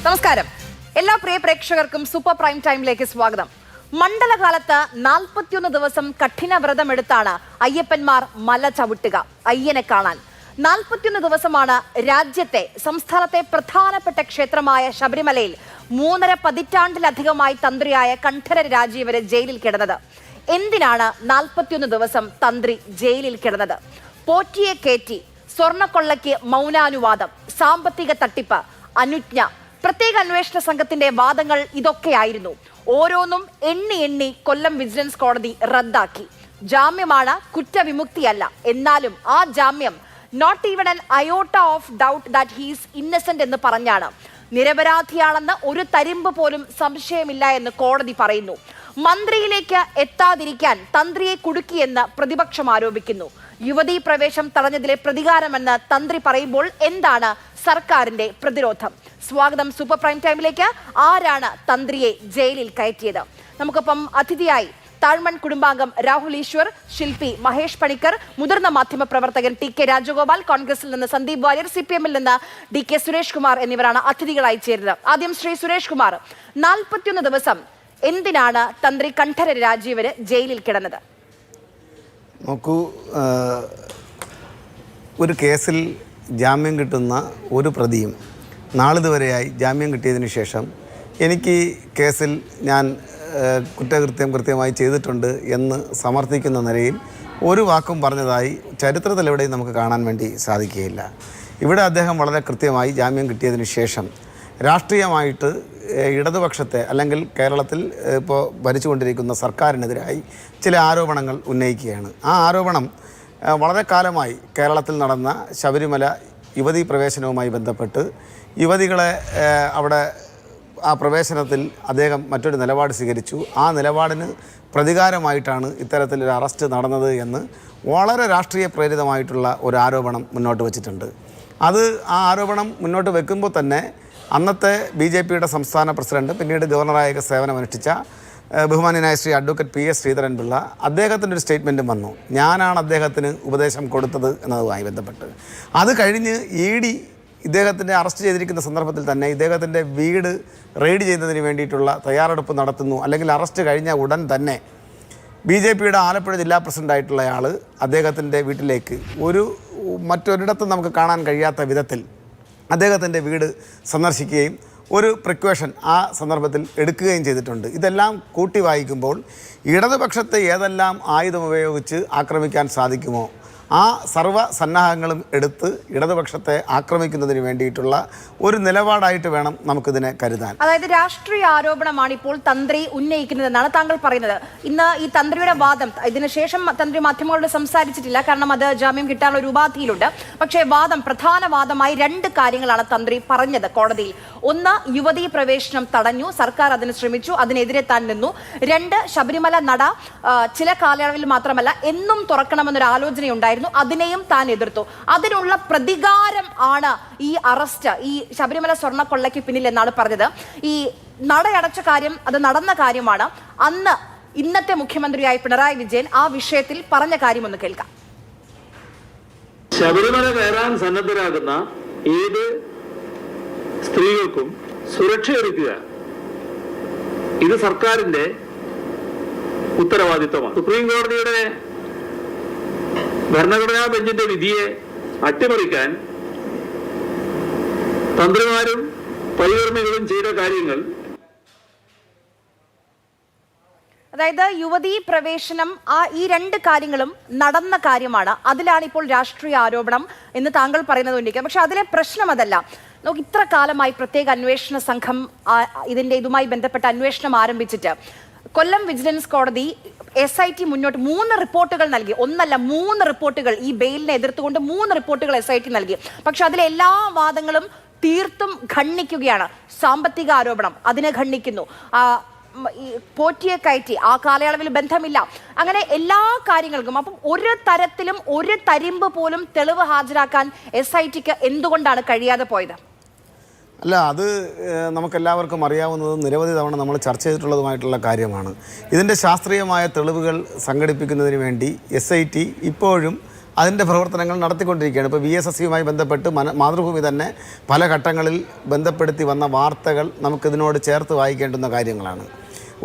നമസ്കാരം. എല്ലാ പ്രിയ പ്രേക്ഷകർക്കും സൂപ്പർ പ്രൈം ടൈമിലേക്ക് സ്വാഗതം. മണ്ഡലകാലത്ത് 41 ദിവസം കഠിന വ്രതമെടുത്താണ് അയ്യപ്പന്മാർ മല ചവിട്ടുക, അയ്യനെ കാണാൻ. 41 ദിവസമാണ് രാജ്യത്തെ സംസ്ഥാനത്തെ പ്രധാനപ്പെട്ട ക്ഷേത്രമായ ശബരിമലയിൽ 3.5 പതിറ്റാണ്ടിലധികമായി തന്ത്രിയായ കണ്ഠര രാജീവര് ജയിലിൽ കിടന്നത്. എന്തിനാണ് 41 ദിവസം തന്ത്രി ജയിലിൽ കിടന്നത്? പോറ്റിയെ കയറ്റി, സ്വർണ്ണക്കൊള്ളയ്ക്ക് മൗനാനുവാദം, സാമ്പത്തിക തട്ടിപ്പ്, അനുജ്ഞ, പ്രത്യേക അന്വേഷണ സംഘത്തിന്റെ വാദങ്ങൾ ഇതൊക്കെയായിരുന്നു. ഓരോന്നും എണ്ണി എണ്ണി കൊല്ലം വിജിലൻസ് കോടതി റദ്ദാക്കി. ജാമ്യമാണ്, കുറ്റവിമുക്തിയല്ല. എന്നാലും ആ ജാമ്യം not even an iota of doubt that he's innocent എന്ന് പറഞ്ഞാണ്. നിരപരാധിയാണെന്ന് ഒരു തരിമ്പ് പോലും സംശയമില്ല എന്ന് കോടതി പറയുന്നു. മന്ത്രിയിലേക്ക് എത്താതിരിക്കാൻ തന്ത്രിയെ കുടുക്കിയെന്ന് പ്രതിപക്ഷം ആരോപിക്കുന്നു. യുവതീ പ്രവേശം തടഞ്ഞതിലെ പ്രതികാരമെന്ന് തന്ത്രി പറയുമ്പോൾ എന്താണ് സർക്കാരിന്റെ പ്രതിരോധം? സ്വാഗതം സൂപ്പർ പ്രൈം ടൈമിലേക്ക്. ആരാണ് തന്ത്രിയെ ജയിലിൽ കയറ്റിയത്? നമുക്കൊപ്പം അതിഥിയായി താഴ്മൺ കുടുംബാംഗം രാഹുൽ ഈശ്വർ, ശില്പി മഹേഷ് പണിക്കർ, മുതിർന്ന മാധ്യമ പ്രവർത്തകൻ ടി.കെ. രാജഗോപാൽ, കോൺഗ്രസിൽ നിന്ന് സന്ദീപ് വാര്യർ, CPM-ൽ നിന്ന് D.K. സുരേഷ് കുമാർ എന്നിവരാണ് അതിഥികളായി ചേരുന്നത്. ആദ്യം ശ്രീ സുരേഷ് കുമാർ, 41 ദിവസം എന്തിനാണ് തന്ത്രി കണ്ഠര രാജീവര് ജയിലിൽ കിടന്നത്? നോക്കൂ, ഒരു കേസിൽ ജാമ്യം കിട്ടുന്ന ഒരു പ്രതിയും നാളിതുവരെയായി ജാമ്യം കിട്ടിയതിന് ശേഷം എനിക്ക് കേസിൽ ഞാൻ കുറ്റകൃത്യം കൃത്യമായി ചെയ്തിട്ടുണ്ട് എന്ന് സമർത്ഥിക്കുന്ന നിലയിൽ ഒരു വാക്കും പറഞ്ഞതായി ചരിത്രത്തിലെവിടെയും നമുക്ക് കാണാൻ വേണ്ടി സാധിക്കുകയില്ല. ഇവിടെ അദ്ദേഹം വളരെ കൃത്യമായി ജാമ്യം കിട്ടിയതിന് ശേഷം രാഷ്ട്രീയമായിട്ട് ഇടതുപക്ഷത്തെ അല്ലെങ്കിൽ കേരളത്തിൽ ഇപ്പോൾ ഭരിച്ചുകൊണ്ടിരിക്കുന്ന സർക്കാരിനെതിരായി ചില ആരോപണങ്ങൾ ഉന്നയിക്കുകയാണ്. ആ ആരോപണം വളരെ കാലമായി കേരളത്തിൽ നടന്ന ശബരിമല യുവതീ പ്രവേശനവുമായി ബന്ധപ്പെട്ട് യുവതികളെ അവിടെ ആ പ്രവേശനത്തിൽ അദ്ദേഹം മറ്റൊരു നിലപാട് സ്വീകരിച്ചു. ആ നിലപാടിന് പ്രതികാരമായിട്ടാണ് ഇത്തരത്തിലൊരു അറസ്റ്റ് നടന്നത് എന്ന് വളരെ രാഷ്ട്രീയ പ്രേരിതമായിട്ടുള്ള ഒരു ആരോപണം മുന്നോട്ട് വച്ചിട്ടുണ്ട്. ആ ആരോപണം മുന്നോട്ട് വെക്കുമ്പോൾ തന്നെ അന്നത്തെ BJP-യുടെ സംസ്ഥാന പ്രസിഡന്റ്, പിന്നീട് ഗവർണറായൊക്കെ സേവനമനുഷ്ഠിച്ച ബഹുമാന്യനായ ശ്രീ അഡ്വക്കേറ്റ് P.S. ശ്രീധരൻപിള്ള, അദ്ദേഹത്തിൻ്റെ ഒരു സ്റ്റേറ്റ്മെൻറ്റും വന്നു. ഞാനാണ് അദ്ദേഹത്തിന് ഉപദേശം കൊടുത്തത് എന്നതുമായി ബന്ധപ്പെട്ട്. അത് കഴിഞ്ഞ് ED ഇദ്ദേഹത്തിൻ്റെ അറസ്റ്റ് ചെയ്തിരിക്കുന്ന സന്ദർഭത്തിൽ തന്നെ ഇദ്ദേഹത്തിൻ്റെ വീട് റെയ്ഡ് ചെയ്യുന്നതിന് വേണ്ടിയിട്ടുള്ള തയ്യാറെടുപ്പ് നടത്തുന്നു. അല്ലെങ്കിൽ അറസ്റ്റ് കഴിഞ്ഞ ഉടൻ തന്നെ BJP-യുടെ ആലപ്പുഴ ജില്ലാ പ്രസിഡൻ്റായിട്ടുള്ളയാൾ അദ്ദേഹത്തിൻ്റെ വീട്ടിലേക്ക് മറ്റൊരിടത്തും നമുക്ക് കാണാൻ കഴിയാത്ത വിധത്തിൽ അദ്ദേഹത്തിൻ്റെ വീട് സന്ദർശിക്കുകയും ഒരു പ്രിക്വേഷൻ ആ സന്ദർഭത്തിൽ എടുക്കുകയും ചെയ്തിട്ടുണ്ട്. ഇതെല്ലാം കൂട്ടി വായിക്കുമ്പോൾ ഇടതുപക്ഷത്തെ ഏതെല്ലാം ആയുധം ഉപയോഗിച്ച് ആക്രമിക്കാൻ സാധിക്കുമോ ആ സർവ്വ സന്നാഹങ്ങളും എടുത്ത് ഇടതുപക്ഷത്തെ ആക്രമിക്കുന്നതിന് വേണ്ടിയിട്ടുള്ള ഒരു നിലപാടായിട്ട് വേണം നമുക്കിതിനെ കരുതാൻ. അതായത് രാഷ്ട്രീയ ആരോപണമാണ് ഇപ്പോൾ തന്ത്രി ഉന്നയിക്കുന്നതെന്നാണ് താങ്കൾ പറയുന്നത്. ഇന്ന് ഈ തന്ത്രിയുടെ വാദം, ഇതിനുശേഷം തന്ത്രി മാധ്യമങ്ങളോട് സംസാരിച്ചിട്ടില്ല, കാരണം അത് ജാമ്യം കിട്ടാനുള്ള ഒരു ഉപാധിയിലുണ്ട്. പക്ഷേ പ്രധാന വാദമായി 2 കാര്യങ്ങളാണ് തന്ത്രി പറഞ്ഞത് കോടതിയിൽ. ഒന്ന്, യുവതീ പ്രവേശനം തടഞ്ഞു, സർക്കാർ അതിന് ശ്രമിച്ചു, അതിനെതിരെ താൻ നിന്നു. 2, ശബരിമല നട ചില കാലയളവിൽ മാത്രമല്ല എന്നും തുറക്കണമെന്നൊരു ആലോചനയുണ്ടായിരുന്നു, അതിനെയും താൻ എതിർത്തു. അതിനുള്ള പ്രതികാരം ആണ് ഈ അറസ്റ്റ്, ഈ ശബരിമല സ്വർണ്ണക്കൊള്ളയ്ക്ക് പിന്നിൽ എന്നാണ് പറഞ്ഞത്. ഈ നടയടച്ച കാര്യം അത് നടന്ന കാര്യമാണ്. ഇന്നത്തെ മുഖ്യമന്ത്രിയായ പിണറായി വിജയൻ ആ വിഷയത്തിൽ പറഞ്ഞ കാര്യം ഒന്ന് കേൾക്കാം. ശബരിമല കയറാൻ സന്നദ്ധരാകുന്ന ഏത് സ്ത്രീകൾക്കും സുരക്ഷ ഒരുക്കുക, ഇത് സർക്കാരിന്റെ ഉത്തരവാദിത്വമാണ്. സുപ്രീം കോടതിയുടെ ഭരണഘടനാ ബെഞ്ചിന്റെ വിധിയെ അട്ടിമറിക്കാൻ തന്ത്രിമാരും പരികർമ്മികളും ചെയ്ത കാര്യങ്ങൾ, അതായത് യുവതീ പ്രവേശനം, ഈ 2 കാര്യങ്ങളും നടന്ന കാര്യമാണ്. അതിലാണ് ഇപ്പോൾ രാഷ്ട്രീയ ആരോപണം എന്ന് താങ്കൾ പറയുന്നത് ഉന്നയിക്കാം. പക്ഷെ അതിലെ പ്രശ്നം അതല്ല. നമുക്ക് ഇത്ര കാലമായി പ്രത്യേക അന്വേഷണ സംഘം ഇതുമായി ബന്ധപ്പെട്ട അന്വേഷണം ആരംഭിച്ചിട്ട് കൊല്ലം വിജിലൻസ് കോടതി SIT മുന്നോട്ട് 3 റിപ്പോർട്ടുകൾ നൽകി. ഒന്നല്ല, 3 റിപ്പോർട്ടുകൾ. ഈ ബെയിലിനെ എതിർത്തുകൊണ്ട് 3 റിപ്പോർട്ടുകൾ SIT നൽകി. പക്ഷെ അതിലെ എല്ലാ വാദങ്ങളും തീർത്തും ഖണ്ഡിക്കുകയാണ്. സാമ്പത്തിക ആരോപണം, അതിനെ ഖണ്ഡിക്കുന്നു. പോറ്റിയെ കയറ്റി, ആ കാലയളവിൽ ബന്ധമില്ല, അങ്ങനെ എല്ലാ കാര്യങ്ങൾക്കും. അപ്പം ഒരു തരത്തിലും ഒരു തരിമ്പ് പോലും തെളിവ് ഹാജരാക്കാൻ SITക്ക് എന്തുകൊണ്ടാണ് കഴിയാതെ പോയത്? അല്ല, അത് നമുക്കെല്ലാവർക്കും അറിയാവുന്നതും നിരവധി തവണ നമ്മൾ ചർച്ച ചെയ്തിട്ടുള്ളതുമായിട്ടുള്ള കാര്യമാണ്. ഇതിൻ്റെ ശാസ്ത്രീയമായ തെളിവുകൾ സംഘടിപ്പിക്കുന്നതിന് വേണ്ടി SIT ഇപ്പോഴും അതിൻ്റെ പ്രവർത്തനങ്ങൾ നടത്തിക്കൊണ്ടിരിക്കുകയാണ്. ഇപ്പോൾ VSSയുമായി ബന്ധപ്പെട്ട് മാതൃഭൂമി തന്നെ പല ഘട്ടങ്ങളിൽ ബന്ധപ്പെടുത്തി വന്ന വാർത്തകൾ നമുക്കിതിനോട് ചേർത്ത് വായിക്കേണ്ടുന്ന കാര്യങ്ങളാണ്.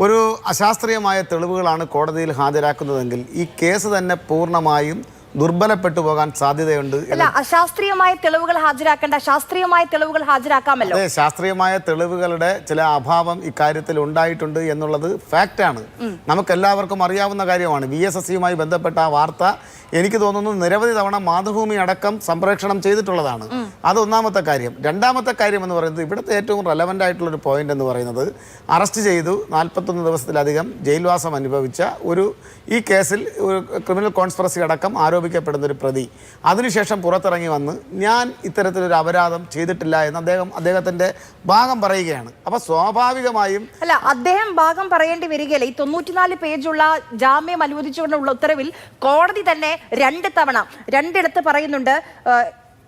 ഒരു അശാസ്ത്രീയമായ തെളിവുകളാണ് കോടതിയിൽ ഹാജരാക്കുന്നതെങ്കിൽ ഈ കേസ് തന്നെ പൂർണ്ണമായും ദുർബലപ്പെട്ടു പോകാൻ സാധ്യതയുണ്ട്. അല്ല, അശാസ്ത്രീയമായ തെളിവുകൾ ഹാജരാക്കേണ്ട, ശാസ്ത്രീയമായ തെളിവുകൾ ഹാജരാക്കാമല്ലോ. അതെ, ശാസ്ത്രീയമായ തെളിവുകളുടെ ചില അഭാവം ഇക്കാര്യത്തിൽ ഉണ്ടായിട്ടുണ്ട് എന്നുള്ളത് ഫാക്റ്റാണ്. നമുക്കെല്ലാവർക്കും അറിയാവുന്ന കാര്യമാണ്. VSSയുമായി ബന്ധപ്പെട്ട ആ വാർത്ത എനിക്ക് തോന്നുന്നു നിരവധി തവണ മാതൃഭൂമി അടക്കം സംപ്രേഷണം ചെയ്തിട്ടുള്ളതാണ്. അതൊന്നാമത്തെ കാര്യം. രണ്ടാമത്തെ കാര്യം എന്ന് പറയുന്നത് ഇവിടുത്തെ ഏറ്റവും റെലവൻ്റ് ആയിട്ടുള്ളൊരു പോയിന്റ് എന്ന് പറയുന്നത് അറസ്റ്റ് ചെയ്തു 41 ദിവസത്തിലധികം ജയിൽവാസം അനുഭവിച്ച ഈ കേസിൽ ഒരു ക്രിമിനൽ കോൺസ്പിറസി അടക്കം ആരോപിക്കപ്പെടുന്ന ഒരു പ്രതി അതിനുശേഷം പുറത്തിറങ്ങി വന്ന് ഞാൻ ഇത്തരത്തിലൊരു അപരാധം ചെയ്തിട്ടില്ല എന്ന് അദ്ദേഹത്തിൻ്റെ ഭാഗം പറയുകയാണ്. അപ്പോൾ സ്വാഭാവികമായും അല്ല, അദ്ദേഹം ഭാഗം പറയേണ്ടി വരികയല്ല. ഈ 94 പേജുള്ള ജാമ്യം അനുവദിച്ചുകൊണ്ടുള്ള ഉത്തരവിൽ കോടതി തന്നെ 2 തവണ 2 പറയുന്നുണ്ട്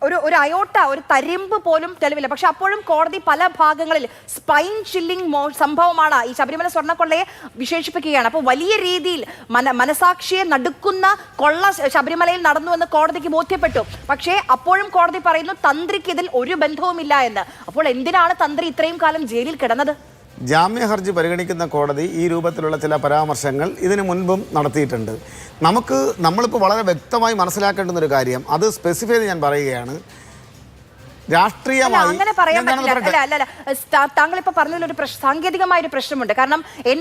ഒരു അയോട്ട, ഒരു തരിമ്പ് പോലും തെളിവില്ല. പക്ഷെ അപ്പോഴും കോടതി പല ഭാഗങ്ങളിൽ സ്പൈൻ ചില്ലിംഗ് സംഭവമാണ് ഈ ശബരിമല സ്വർണ്ണക്കൊള്ളയെ വിശേഷിപ്പിക്കുകയാണ്. അപ്പോൾ വലിയ രീതിയിൽ മനസാക്ഷിയെ നടുക്കുന്ന കൊള്ള ശബരിമലയിൽ നടന്നുവെന്ന് കോടതിക്ക് ബോധ്യപ്പെട്ടു. പക്ഷേ അപ്പോഴും കോടതി പറയുന്നു തന്ത്രിക്ക് ഇതിൽ ഒരു ബന്ധവുമില്ല എന്ന്. അപ്പോൾ എന്തിനാണ് തന്ത്രി ഇത്രയും കാലം ജയിലിൽ കിടന്നത്? ജാമ്യ ഹർജി പരിഗണിക്കുന്ന കോടതി ഈ രൂപത്തിലുള്ള ചില പരാമർശങ്ങൾ ഇതിനു മുൻപും നടത്തിയിട്ടുണ്ട്. നമ്മളിപ്പോൾ വളരെ വ്യക്തമായി മനസ്സിലാക്കേണ്ടുന്ന ഒരു കാര്യം, അത് സ്പെസിഫൈ ചെയ്ത് ഞാൻ പറയുകയാണ്. രാഷ്ട്രീയമായി അങ്ങനെ പറയാൻ പറ്റില്ല. അല്ല, താങ്കൾ ഇപ്പൊ പറഞ്ഞതിലൊരു സാങ്കേതികമായ ഒരു പ്രശ്നമുണ്ട്. കാരണം എൻ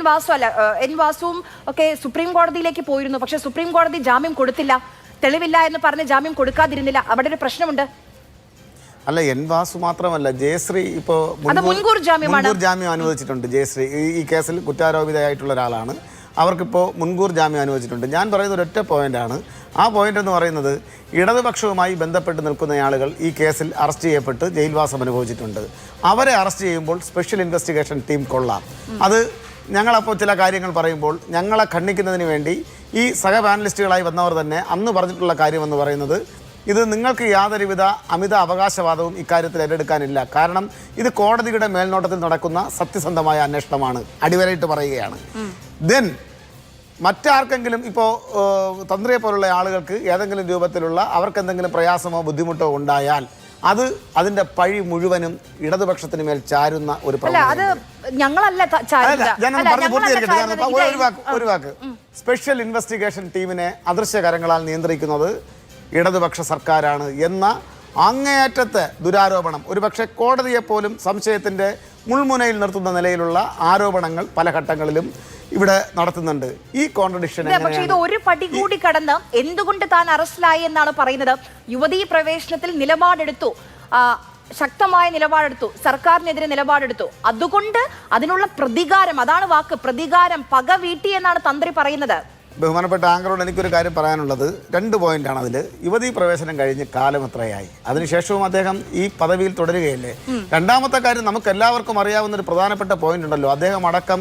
വാസുവും ഒക്കെ സുപ്രീം കോടതിയിലേക്ക് പോയിരുന്നു. പക്ഷെ സുപ്രീം കോടതി ജാമ്യം കൊടുത്തില്ല, തെളിവില്ല എന്ന് പറഞ്ഞ് ജാമ്യം കൊടുക്കാതിരുന്നില്ല. അവിടെ ഒരു പ്രശ്നമുണ്ട്. അല്ല, എൻ വാസു മാത്രമല്ല, ജയശ്രീ ഇപ്പോൾ മുൻകൂർ ജാമ്യം അനുവദിച്ചിട്ടുണ്ട്. ജയശ്രീ ഈ കേസിൽ കുറ്റാരോപിതയായിട്ടുള്ള ഒരാളാണ്. അവർക്കിപ്പോൾ മുൻകൂർ ജാമ്യം അനുവദിച്ചിട്ടുണ്ട്. ഞാൻ പറയുന്ന ഒരൊറ്റ പോയിന്റാണ്. ആ പോയിന്റ് എന്ന് പറയുന്നത് ഇടതുപക്ഷവുമായി ബന്ധപ്പെട്ട് നിൽക്കുന്ന ആളുകൾ ഈ കേസിൽ അറസ്റ്റ് ചെയ്യപ്പെട്ട് ജയിൽവാസം അനുഭവിച്ചിട്ടുണ്ട്. അവരെ അറസ്റ്റ് ചെയ്യുമ്പോൾ സ്പെഷ്യൽ ഇൻവെസ്റ്റിഗേഷൻ ടീം കൊള്ളാം. അത് ഞങ്ങളപ്പോൾ ചില കാര്യങ്ങൾ പറയുമ്പോൾ ഞങ്ങളെ ഖണ്ഡിക്കുന്നതിന് വേണ്ടി ഈ സഹ പാനലിസ്റ്റുകളായി വന്നവർ തന്നെ അന്ന് പറഞ്ഞിട്ടുള്ള കാര്യമെന്ന് പറയുന്നത് ഇത് നിങ്ങൾക്ക് യാതൊരുവിധ അമിത അവകാശവാദവും ഇക്കാര്യത്തിൽ ഏറ്റെടുക്കാനില്ല. കാരണം ഇത് കോടതിയുടെ മേൽനോട്ടത്തിൽ നടക്കുന്ന സത്യസന്ധമായ അന്വേഷണമാണ്, അടിവരയിട്ട് പറയുകയാണ്. ദെൻ മറ്റാർക്കെങ്കിലും ഇപ്പോൾ തന്ത്രിയെ പോലുള്ള ആളുകൾക്ക് ഏതെങ്കിലും രൂപത്തിലുള്ള അവർക്കെന്തെങ്കിലും പ്രയാസമോ ബുദ്ധിമുട്ടോ ഉണ്ടായാൽ അതിന്റെ പഴി മുഴുവനും ഇടതുപക്ഷത്തിന് മേൽ ചാരുന്ന ഒരു ഒരു വാക്ക് സ്പെഷ്യൽ ഇൻവെസ്റ്റിഗേഷൻ ടീമിനെ അദൃശ്യകരങ്ങളാൽ നിയന്ത്രിക്കുന്നത് ഇടതുപക്ഷ സർക്കാരാണ് എന്ന അങ്ങേയറ്റത്തെ ദുരാരോപണം, ഒരുപക്ഷെ കോടതിയെപ്പോലും സംശയത്തിന്റെ മുൾമുനയിൽ നിർത്തുന്ന നിലയിലുള്ള ആരോപണങ്ങൾ പല ഘട്ടങ്ങളിലും ഇവിടെ നടത്തുന്നുണ്ട്. ഈ കോൺട്രഡിക്ഷൻ പക്ഷേ ഇത് ഒരു പടി കൂടി കടന്ന് എന്തുകൊണ്ട് താൻ അറസ്റ്റിലായി എന്നാണ് പറയുന്നത്. യുവതീ പ്രവേശനത്തിൽ നിലപാടെടുത്തു, ശക്തമായ നിലപാടെടുത്തു, സർക്കാരിനെതിരെ നിലപാടെടുത്തു. അതുകൊണ്ട് അതിനുള്ള പ്രതികാരം, അതാണ് വാക്ക്, പ്രതികാരം, പക വീട്ടി എന്നാണ് തന്ത്രി പറയുന്നത്. ബഹുമാനപ്പെട്ട ആങ്കറോട് എനിക്കൊരു കാര്യം പറയാനുള്ളത് 2 പോയിന്റാണ്. അതിൽ യുവതീ പ്രവേശനം കഴിഞ്ഞ് കാലം എത്രയായി, അതിനുശേഷവും അദ്ദേഹം ഈ പദവിയിൽ തുടരുകയല്ലേ. രണ്ടാമത്തെ കാര്യം, നമുക്ക് എല്ലാവർക്കും അറിയാവുന്ന ഒരു പ്രധാനപ്പെട്ട പോയിന്റ് ഉണ്ടല്ലോ, അദ്ദേഹം അടക്കം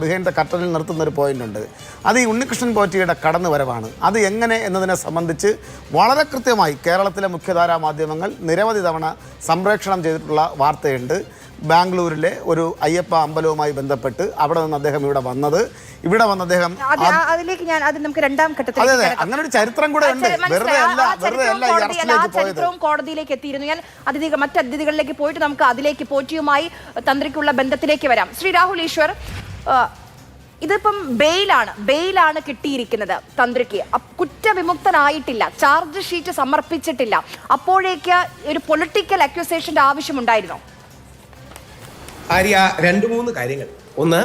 ബിഹൈൻഡ് ദ കർട്ടനിൽ നിർത്തുന്ന ഒരു പോയിന്റ് ഉണ്ട്. അത് ഈ ഉണ്ണികൃഷ്ണൻ പോറ്റിയുടെ കടന്നുവരവാണ്. അത് എങ്ങനെ എന്നതിനെ സംബന്ധിച്ച് വളരെ കൃത്യമായി കേരളത്തിലെ മുഖ്യധാരാ മാധ്യമങ്ങൾ നിരവധി തവണ സംപ്രേഷണം ചെയ്തിട്ടുള്ള വാർത്തയുണ്ട്. ബാംഗ്ലൂരിലെ ഒരു അയ്യപ്പ അമ്പലവുമായി ബന്ധപ്പെട്ട് അവിടെ നിന്ന് അദ്ദേഹം ഇവിടെ വന്ന് അദ്ദേഹം അതിലേക്ക് നമുക്ക് രണ്ടാം ഘട്ടത്തിൽ അങ്ങനെ ഒരു ചരിത്രം കൂടെ ഉണ്ട്. ചരിത്രവും കോടതിയിലേക്ക് എത്തിയിരുന്നു. ഞാൻ മറ്റ് അതിഥികളിലേക്ക് പോയിട്ട് നമുക്ക് അതിലേക്ക് പോറ്റിയുമായി തന്ത്രിക്കുള്ള ബന്ധത്തിലേക്ക് വരാം. ശ്രീ രാഹുൽ ഈശ്വർ, ഇതിപ്പം ബെയിലാണ് കിട്ടിയിരിക്കുന്നത് തന്ത്രിക്ക്. കുറ്റവിമുക്തനായിട്ടില്ല, ചാർജ് ഷീറ്റ് സമർപ്പിച്ചിട്ടില്ല. അപ്പോഴേക്ക് ഒരു പൊളിറ്റിക്കൽ അക്യൂസേഷന്റെ ആവശ്യമുണ്ടായിരുന്നോ? ആര്യ, 2-3 കാര്യങ്ങൾ. ഒന്ന്,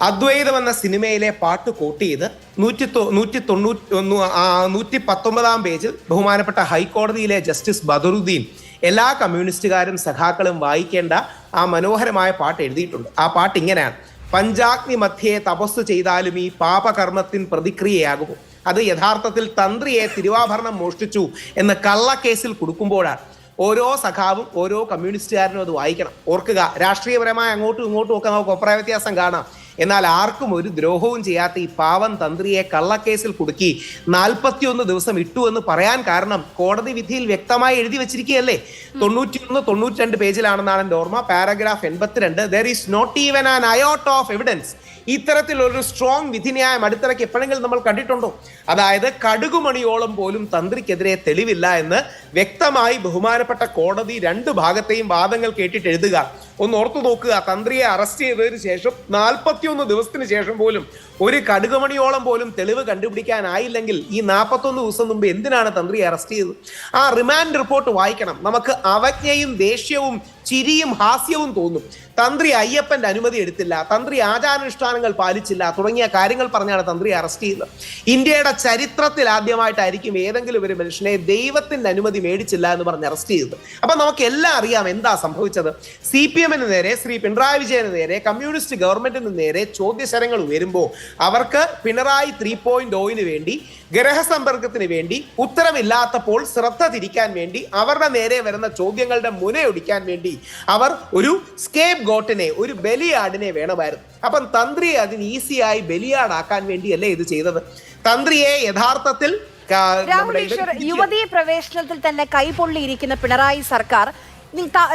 അദ്വൈതം എന്ന സിനിമയിലെ പാട്ട് കോട്ട് ചെയ്ത് 119 പേജിൽ ബഹുമാനപ്പെട്ട ഹൈക്കോടതിയിലെ ജസ്റ്റിസ് ബദറുദ്ദീൻ എല്ലാ കമ്മ്യൂണിസ്റ്റുകാരും സഖാക്കളും വായിക്കേണ്ട ആ മനോഹരമായ പാട്ട് എഴുതിയിട്ടുണ്ട്. ആ പാട്ട് ഇങ്ങനെയാണ്: പഞ്ചാഗ്നി മധ്യേ തപസ് ചെയ്താലും ഈ പാപകർമ്മത്തിന് പ്രതിക്രിയയാകുമോ? അത് യഥാർത്ഥത്തിൽ തന്ത്രിയെ തിരുവാഭരണം മോഷ്ടിച്ചു എന്ന് കള്ളക്കേസിൽ കൊടുക്കുമ്പോഴാണ്. ഓരോ സഖാവും ഓരോ കമ്മ്യൂണിസ്റ്റുകാരനും അത് വായിക്കണം. ഓർക്കുക, രാഷ്ട്രീയപരമായി അങ്ങോട്ടും ഇങ്ങോട്ടും ഒക്കെ നമുക്ക് അഭിപ്രായ വ്യത്യാസം കാണാം. എന്നാൽ ആർക്കും ഒരു ദ്രോഹവും ചെയ്യാത്ത ഈ പാവം തന്ത്രിയെ കള്ളക്കേസിൽ കുടുക്കി 41 ദിവസം ഇട്ടു എന്ന് പറയാൻ കാരണം കോടതി വിധിയിൽ വ്യക്തമായി എഴുതി വെച്ചിരിക്കുകയല്ലേ. 91-92 പേജിലാണെന്നാണ് എൻ്റെ ഓർമ്മ. Paragraph 82, there is not even an iota of evidence. ഇത്തരത്തിലൊരു സ്ട്രോങ് വിധിന്യായം അടുത്തിടയ്ക്ക് എപ്പോഴെങ്കിലും നമ്മൾ കണ്ടിട്ടുണ്ടോ? അതായത് കടുകുമണിയോളം പോലും തന്ത്രിക്കെതിരെ തെളിവില്ല എന്ന് വ്യക്തമായി ബഹുമാനപ്പെട്ട കോടതി 2 ഭാഗത്തെയും വാദങ്ങൾ കേട്ടിട്ട് എഴുതുക. ഒന്ന് ഓർത്തു നോക്കുക, തന്ത്രിയെ അറസ്റ്റ് ചെയ്തതിനു ശേഷം 41 ദിവസത്തിന് ശേഷം പോലും ഒരു കടുകുമണിയോളം പോലും തെളിവ് കണ്ടുപിടിക്കാനായില്ലെങ്കിൽ ഈ 41 ദിവസം മുമ്പ് എന്തിനാണ് തന്ത്രിയെ അറസ്റ്റ് ചെയ്തത്? ആ റിമാൻഡ് റിപ്പോർട്ട് വായിക്കണം. നമുക്ക് അവജ്ഞയും ദേഷ്യവും ചിരിയും ഹാസ്യവും തോന്നും. തന്ത്രി അയ്യപ്പന്റെ അനുമതി എടുത്തില്ല, തന്ത്രി ആചാരാനുഷ്ഠാനങ്ങൾ പാലിച്ചില്ല തുടങ്ങിയ കാര്യങ്ങൾ പറഞ്ഞാണ് തന്ത്രിയെ അറസ്റ്റ് ചെയ്തത്. ഇന്ത്യയുടെ ചരിത്രത്തിൽ ആദ്യമായിട്ടായിരിക്കും ഏതെങ്കിലും ഒരു മനുഷ്യനെ ദൈവത്തിന്റെ അനുമതി മേടിച്ചില്ല എന്ന് പറഞ്ഞ് അറസ്റ്റ് ചെയ്തത്. അപ്പൊ നമുക്ക് എല്ലാം അറിയാം എന്താ സംഭവിച്ചത്. CPM-ന് നേരെ, ശ്രീ പിണറായി വിജയന് നേരെ, കമ്മ്യൂണിസ്റ്റ് ഗവൺമെന്റിന് നേരെ ചോദ്യശരങ്ങൾ ഉയരുമ്പോൾ അവർക്ക് പിണറായി 3.0-ന് വേണ്ടി, ഗ്രഹസമ്പർക്കത്തിന് വേണ്ടി, ഉത്തരമില്ലാത്തപ്പോൾ ശ്രദ്ധ തിരിക്കാൻ വേണ്ടി, അവരുടെ നേരെ വരുന്ന ചോദ്യങ്ങളുടെ മുനയൊടിക്കാൻ വേണ്ടി അവർ ഒരു സ്കേപ്പ് ഗോട്ടിനെ, ഒരു ബലിയാടിനെ വേണമായിരുന്നു. അപ്പം തന്ത്രിയെ അതിന് ഈസിയായി ബലിയാടാക്കാൻ വേണ്ടിയല്ലേ ഇത് ചെയ്തത്. തന്ത്രിയെ യഥാർത്ഥത്തിൽ യുവതീ പ്രവേശനത്തിൽ തന്നെ കൈപൊള്ളിയിരിക്കുന്ന പിണറായി സർക്കാർ,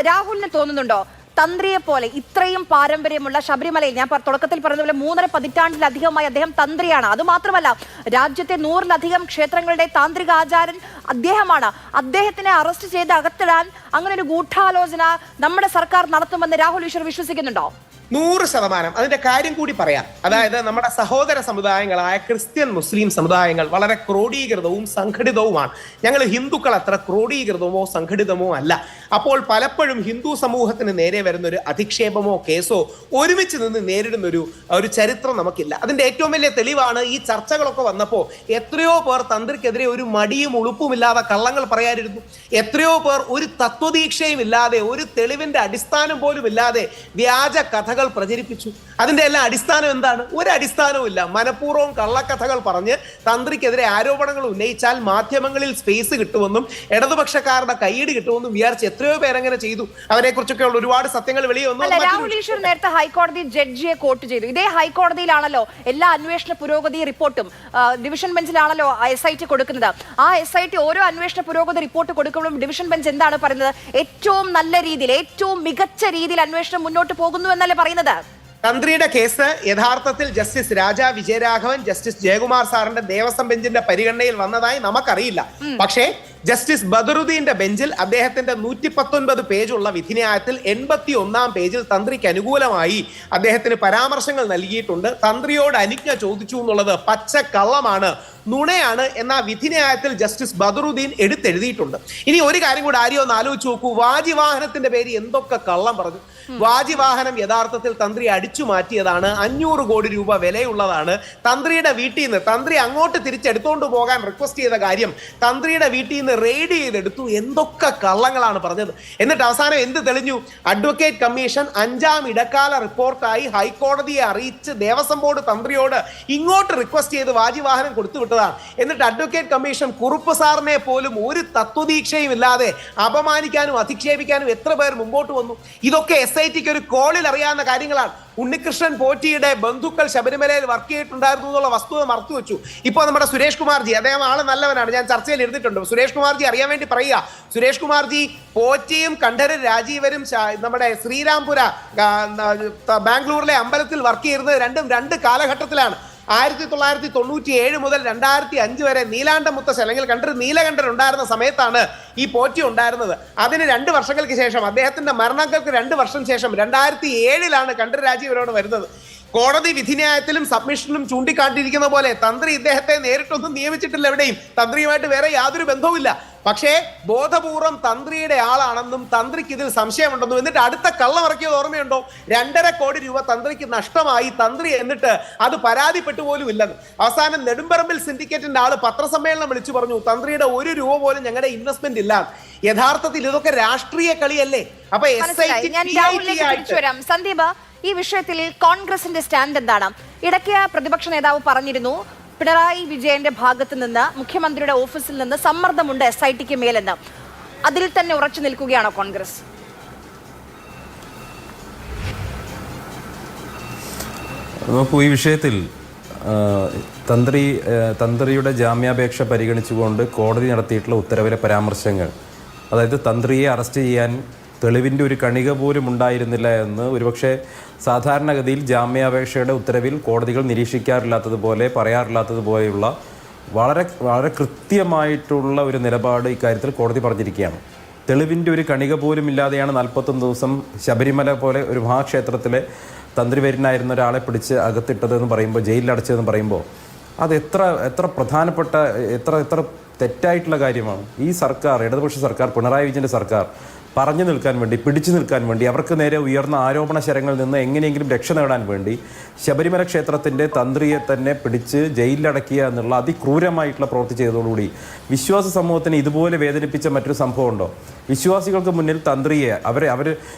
രാഹുലിന് തോന്നുന്നുണ്ടോ തന്ത്രിയെ പോലെ ഇത്രയും പാരമ്പര്യമുള്ള ശബരിമലയിൽ, ഞാൻ തുടക്കത്തിൽ പറഞ്ഞതുപോലെ 3.5 പതിറ്റാണ്ടിലധികമായി അദ്ദേഹം തന്ത്രിയാണ്. അതുമാത്രമല്ല രാജ്യത്തെ 100-ലധികം ക്ഷേത്രങ്ങളുടെ താന്ത്രിക ആചാര്യൻ അദ്ദേഹമാണ്. അദ്ദേഹത്തിനെ അറസ്റ്റ് ചെയ്ത് അകത്തിടാൻ അങ്ങനെ ഒരു ഗൂഢാലോചന നമ്മുടെ സർക്കാർ നടത്തുമെന്ന് രാഹുൽ ഈശ്വർ വിശ്വസിക്കുന്നുണ്ടോ? 100%. അതിന്റെ കാര്യം കൂടി പറയാം. അതായത് നമ്മുടെ സഹോദര സമുദായങ്ങളായ ക്രിസ്ത്യൻ, മുസ്ലിം സമുദായങ്ങൾ വളരെ ക്രോഡീകൃതവും സംഘടിതവുമാണ്. ഞങ്ങൾ ഹിന്ദുക്കൾ അത്ര ക്രോഡീകൃതമോ സംഘടിതമോ അല്ല. അപ്പോൾ പലപ്പോഴും ഹിന്ദു സമൂഹത്തിന് നേരെ വരുന്ന ഒരു അധിക്ഷേപമോ കേസോ ഒരുമിച്ച് നിന്ന് നേരിടുന്ന ഒരു ചരിത്രം നമുക്കില്ല. അതിന്റെ ഏറ്റവും വലിയ തെളിവാണ് ഈ ചർച്ചകളൊക്കെ വന്നപ്പോൾ എത്രയോ പേർ തന്ത്രിക്കെതിരെ ഒരു മടിയും ഉളുപ്പുമില്ലാതെ കള്ളങ്ങൾ പറയാനിരുന്നു. എത്രയോ പേർ ഒരു തത്വദീക്ഷയും ഇല്ലാതെ, ഒരു തെളിവിന്റെ അടിസ്ഥാനം പോലും ഇല്ലാതെ വ്യാജ കഥകൾ പ്രചരിപ്പിച്ചു. അതിന്റെ എല്ലാം അടിസ്ഥാനം എന്താണ്? ഒരു അടിസ്ഥാനവും ഇല്ല. മനഃപൂർവ്വം കള്ളക്കഥകൾ പറഞ്ഞ് തന്ത്രിക്കെതിരെ ആരോപണങ്ങൾ ഉന്നയിച്ചാൽ മാധ്യമങ്ങളിൽ സ്പേസ് കിട്ടുമെന്നും ഇടതുപക്ഷക്കാരുടെ കൈയ്യടി കിട്ടുമെന്നും വിചാരിച്ച് എത്രയോ പേരങ്ങനെ ചെയ്തു. അവരെ കുറിച്ചൊക്കെ ഉള്ള ഒരുപാട് സത്യങ്ങൾ വെളിയെ വന്നു. രാഹുൽ ഈശ്വർ നേരത്തെ ഹൈക്കോടതി ജഡ്ജിയെ കോട്ട് ചെയ്തു. ഇതേ ഹൈക്കോടതിയിലാണല്ലോ എല്ലാ അന്വേഷണ പുരോഗതി റിപ്പോർട്ടും ഡിവിഷൻ ബെഞ്ചിലാണല്ലോ SIT കൊടുക്കുന്നത്. ആ SIT ഓരോ അന്വേഷണ പുരോഗതി റിപ്പോർട്ട് കൊടുക്കുമ്പോഴും ഡിവിഷൻ ബെഞ്ച് എന്താണ് പറയുന്നത്? ഏറ്റവും നല്ല രീതിയിൽ, ഏറ്റവും മികച്ച രീതിയിൽ അന്വേഷണം മുന്നോട്ട് പോകുന്നു എന്നല്ലേ പറയുന്നത്. തന്ത്രിയുടെ കേസ് യഥാർത്ഥത്തിൽ ജസ്റ്റിസ് രാജ വിജയരാഘവൻ, ജസ്റ്റിസ് ജയകുമാർ സാറിന്റെ ദേവസ്വം ബെഞ്ചിന്റെ പരിഗണനയിൽ വന്നതായി നമുക്കറിയില്ല. പക്ഷേ ജസ്റ്റിസ് ബദറുദ്ദീന്റെ ബെഞ്ചിൽ അദ്ദേഹത്തിന്റെ 119 പേജുള്ള വിധിന്യായത്തിൽ 81-ാം പേജിൽ തന്ത്രിക്ക് അനുകൂലമായി അദ്ദേഹത്തിന് പരാമർശങ്ങൾ നൽകിയിട്ടുണ്ട്. തന്ത്രിയോട് അനുജ്ഞ ചോദിച്ചു എന്നുള്ളത് പച്ചക്കള്ളമാണ്, നുണയാണ് എന്ന വിധിന്യായത്തിൽ ജസ്റ്റിസ് ബദറുദ്ദീൻ എടുത്തെഴുതിയിട്ടുണ്ട്. ഇനി ഒരു കാര്യം കൂടെ ആരെയോ ഒന്ന് ആലോചിച്ച് നോക്കൂ. വാജിവാഹനത്തിന്റെ പേര് എന്തൊക്കെ കള്ളം പറഞ്ഞു. വാജിവാഹനം യഥാർത്ഥത്തിൽ തന്ത്രി അടിച്ചു മാറ്റിയതാണ്. 500 കോടി രൂപ വിലയുള്ളതാണ്. തന്ത്രിയുടെ വീട്ടിൽ നിന്ന് തന്ത്രി അങ്ങോട്ട് തിരിച്ചെടുത്തോണ്ട് പോകാൻ റിക്വസ്റ്റ് ചെയ്ത കാര്യം തന്ത്രിയുടെ വീട്ടിൽ നിന്ന് റെയ്ഡ് ചെയ്തെടുത്തു. എന്തൊക്കെ കള്ളങ്ങളാണ് പറഞ്ഞത്. എന്നിട്ട് അവസാനം എന്ത് തെളിഞ്ഞു? അഡ്വക്കേറ്റ് കമ്മീഷൻ 5-ാം ഇടക്കാല റിപ്പോർട്ടായി ഹൈക്കോടതിയെ അറിയിച്ച് ദേവസ്വം ബോർഡ് തന്ത്രിയോട് ഇങ്ങോട്ട് റിക്വസ്റ്റ് ചെയ്ത് വാജിവാഹനം കൊടുത്തു വിട്ടതാണ്. എന്നിട്ട് അഡ്വക്കേറ്റ് കമ്മീഷൻ കുറുപ്പ് സാറിനെ പോലും ഒരു തത്വദീക്ഷയും ഇല്ലാതെ അപമാനിക്കാനും അധിക്ഷേപിക്കാനും എത്ര പേർ മുമ്പോട്ട് വന്നു. ഇതൊക്കെ SITക്ക് ഒരു കോളിൽ അറിയാവുന്ന കാര്യങ്ങളാണ്. ഉണ്ണികൃഷ്ണൻ പോറ്റിയുടെ ബന്ധുക്കൾ ശബരിമലയിൽ വർക്ക് ചെയ്തിട്ടുണ്ടായിരുന്നു എന്നുള്ള വസ്തുത മറച്ചു വെച്ചു. ഇപ്പോൾ നമ്മുടെ സുരേഷ് കുമാർജി, അദ്ദേഹം ആള് നല്ലവനാണ്, ഞാൻ ചർച്ചയിൽ ഇരുന്നിട്ടുണ്ട്. സുരേഷ് കുമാർജി അറിയാൻ വേണ്ടി പറയുക, സുരേഷ് കുമാർജി പോറ്റിയും കണ്ഠരർ രാജീവരും നമ്മുടെ ശ്രീരാംപുര ബാംഗ്ലൂരിലെ അമ്പലത്തിൽ വർക്ക് ചെയ്യുന്നത് രണ്ടും 2 കാലഘട്ടത്തിലാണ്. 1997 മുതൽ 2005 വരെ നീലാണ്ട മുത്തശ്ശൻ അല്ലെങ്കിൽ കണ്ഠർ നീലകണ്ഠൻ ഉണ്ടായിരുന്ന സമയത്താണ് ഈ പോറ്റി ഉണ്ടായിരുന്നത്. അതിന് 2 വർഷങ്ങൾക്ക് ശേഷം, അദ്ദേഹത്തിന്റെ മരണങ്ങൾക്ക് 2 വർഷം ശേഷം 2007-ലാണ് കണ്ഠർ രാജീവരോട് വരുന്നത്. കോടതി വിധിന്യായത്തിലും സബ്മിഷനിലും ചൂണ്ടിക്കാട്ടിയിരിക്കുന്ന പോലെ തന്ത്രി ഇദ്ദേഹത്തെ നേരിട്ടൊന്നും നിയമിച്ചിട്ടില്ല. എവിടെയും തന്ത്രിയുമായിട്ട് വേറെ യാതൊരു ബന്ധവുമില്ല. പക്ഷേ ബോധപൂർവം തന്ത്രിയുടെ ആളാണെന്നും തന്ത്രിക്ക് ഇതിൽ സംശയമുണ്ടെന്നും എന്നിട്ട് അടുത്ത കള്ളമിറക്കിയത് ഓർമ്മയുണ്ടോ? 2.5 കോടി രൂപ തന്ത്രിക്ക് നഷ്ടമായി. തന്ത്രി എന്നിട്ട് അത് പരാതിപ്പെട്ടു പോലും ഇല്ലെന്ന്. അവസാനം നെടുമ്പറമ്പിൽ സിൻഡിക്കേറ്റിന്റെ ആള് പത്രസമ്മേളനം വിളിച്ചു പറഞ്ഞു, തന്ത്രിയുടെ 1 രൂപ പോലും ഞങ്ങളുടെ ഇൻവെസ്റ്റ്മെന്റ് ഇല്ല. യഥാർത്ഥത്തിൽ ഇതൊക്കെ രാഷ്ട്രീയ കളിയല്ലേ? അപ്പൊ സന്ദീപ്, ഈ വിഷയത്തിൽ കോൺഗ്രസിന്റെ സ്റ്റാൻഡ് എന്താണ്? ഇടയ്ക്ക് പ്രതിപക്ഷ നേതാവ് പറഞ്ഞിരുന്നു പിണറായി വിജയന്റെ ഭാഗത്ത് നിന്ന്, മുഖ്യമന്ത്രിയുടെ ഓഫീസിൽ നിന്ന് സമ്മർദ്ദമുണ്ട് SITക്ക് മേലെന്ന്. അതിൽ തന്നെ ഉറച്ചു നിൽക്കുകയാണോ കോൺഗ്രസ്? നോക്കൂ, ഈ വിഷയത്തിൽ തന്ത്രിയുടെ ജാമ്യാപേക്ഷ പരിഗണിച്ചുകൊണ്ട് കോടതി നടത്തിയിട്ടുള്ള ഉത്തരവിലെ പരാമർശങ്ങൾ, അതായത് തന്ത്രിയെ അറസ്റ്റ് ചെയ്യാൻ തെളിവിൻ്റെ ഒരു കണിക പോലും ഉണ്ടായിരുന്നില്ല എന്ന് ഒരുപക്ഷെ സാധാരണഗതിയിൽ ജാമ്യാപേക്ഷയുടെ ഉത്തരവിൽ കോടതികൾ നിരീക്ഷിക്കാറില്ലാത്തതുപോലെ പറയാറില്ലാത്തതുപോലെയുള്ള വളരെ വളരെ കൃത്യമായിട്ടുള്ള ഒരു നിലപാട് ഇക്കാര്യത്തിൽ കോടതി പറഞ്ഞിരിക്കുകയാണ്. തെളിവിൻ്റെ ഒരു കണിക പോലും ഇല്ലാതെയാണ് 41 ദിവസം ശബരിമല പോലെ ഒരു മഹാക്ഷേത്രത്തിലെ തന്ത്രിവര്യനായിരുന്ന ഒരാളെ പിടിച്ച് അകത്തിട്ടതെന്ന് പറയുമ്പോൾ, ജയിലിലടച്ചതെന്ന് പറയുമ്പോൾ അത് എത്ര പ്രധാനപ്പെട്ട എത്ര തെറ്റായിട്ടുള്ള കാര്യമാണ്. ഈ സർക്കാർ, ഇടതുപക്ഷ സർക്കാർ, പിണറായി വിജയൻ്റെ സർക്കാർ പറഞ്ഞു നിൽക്കാൻ വേണ്ടി, പിടിച്ചു നിൽക്കാൻ വേണ്ടി, അവർക്ക് നേരെ ഉയർന്ന ആരോപണ ശരങ്ങളിൽ നിന്ന് എങ്ങനെയെങ്കിലും രക്ഷ നേടാൻ വേണ്ടി ശബരിമല ക്ഷേത്രത്തിൻ്റെ തന്ത്രിയെ തന്നെ പിടിച്ച് ജയിലിലടക്കുക എന്നുള്ള അതിക്രൂരമായിട്ടുള്ള പ്രവൃത്തി ചെയ്തതോടുകൂടി വിശ്വാസ സമൂഹത്തിന് ഇതുപോലെ വേദനിപ്പിച്ച മറ്റൊരു സംഭവം ഉണ്ടോ? വിശ്വാസികൾക്ക് മുന്നിൽ തന്ത്രിയെ അവർ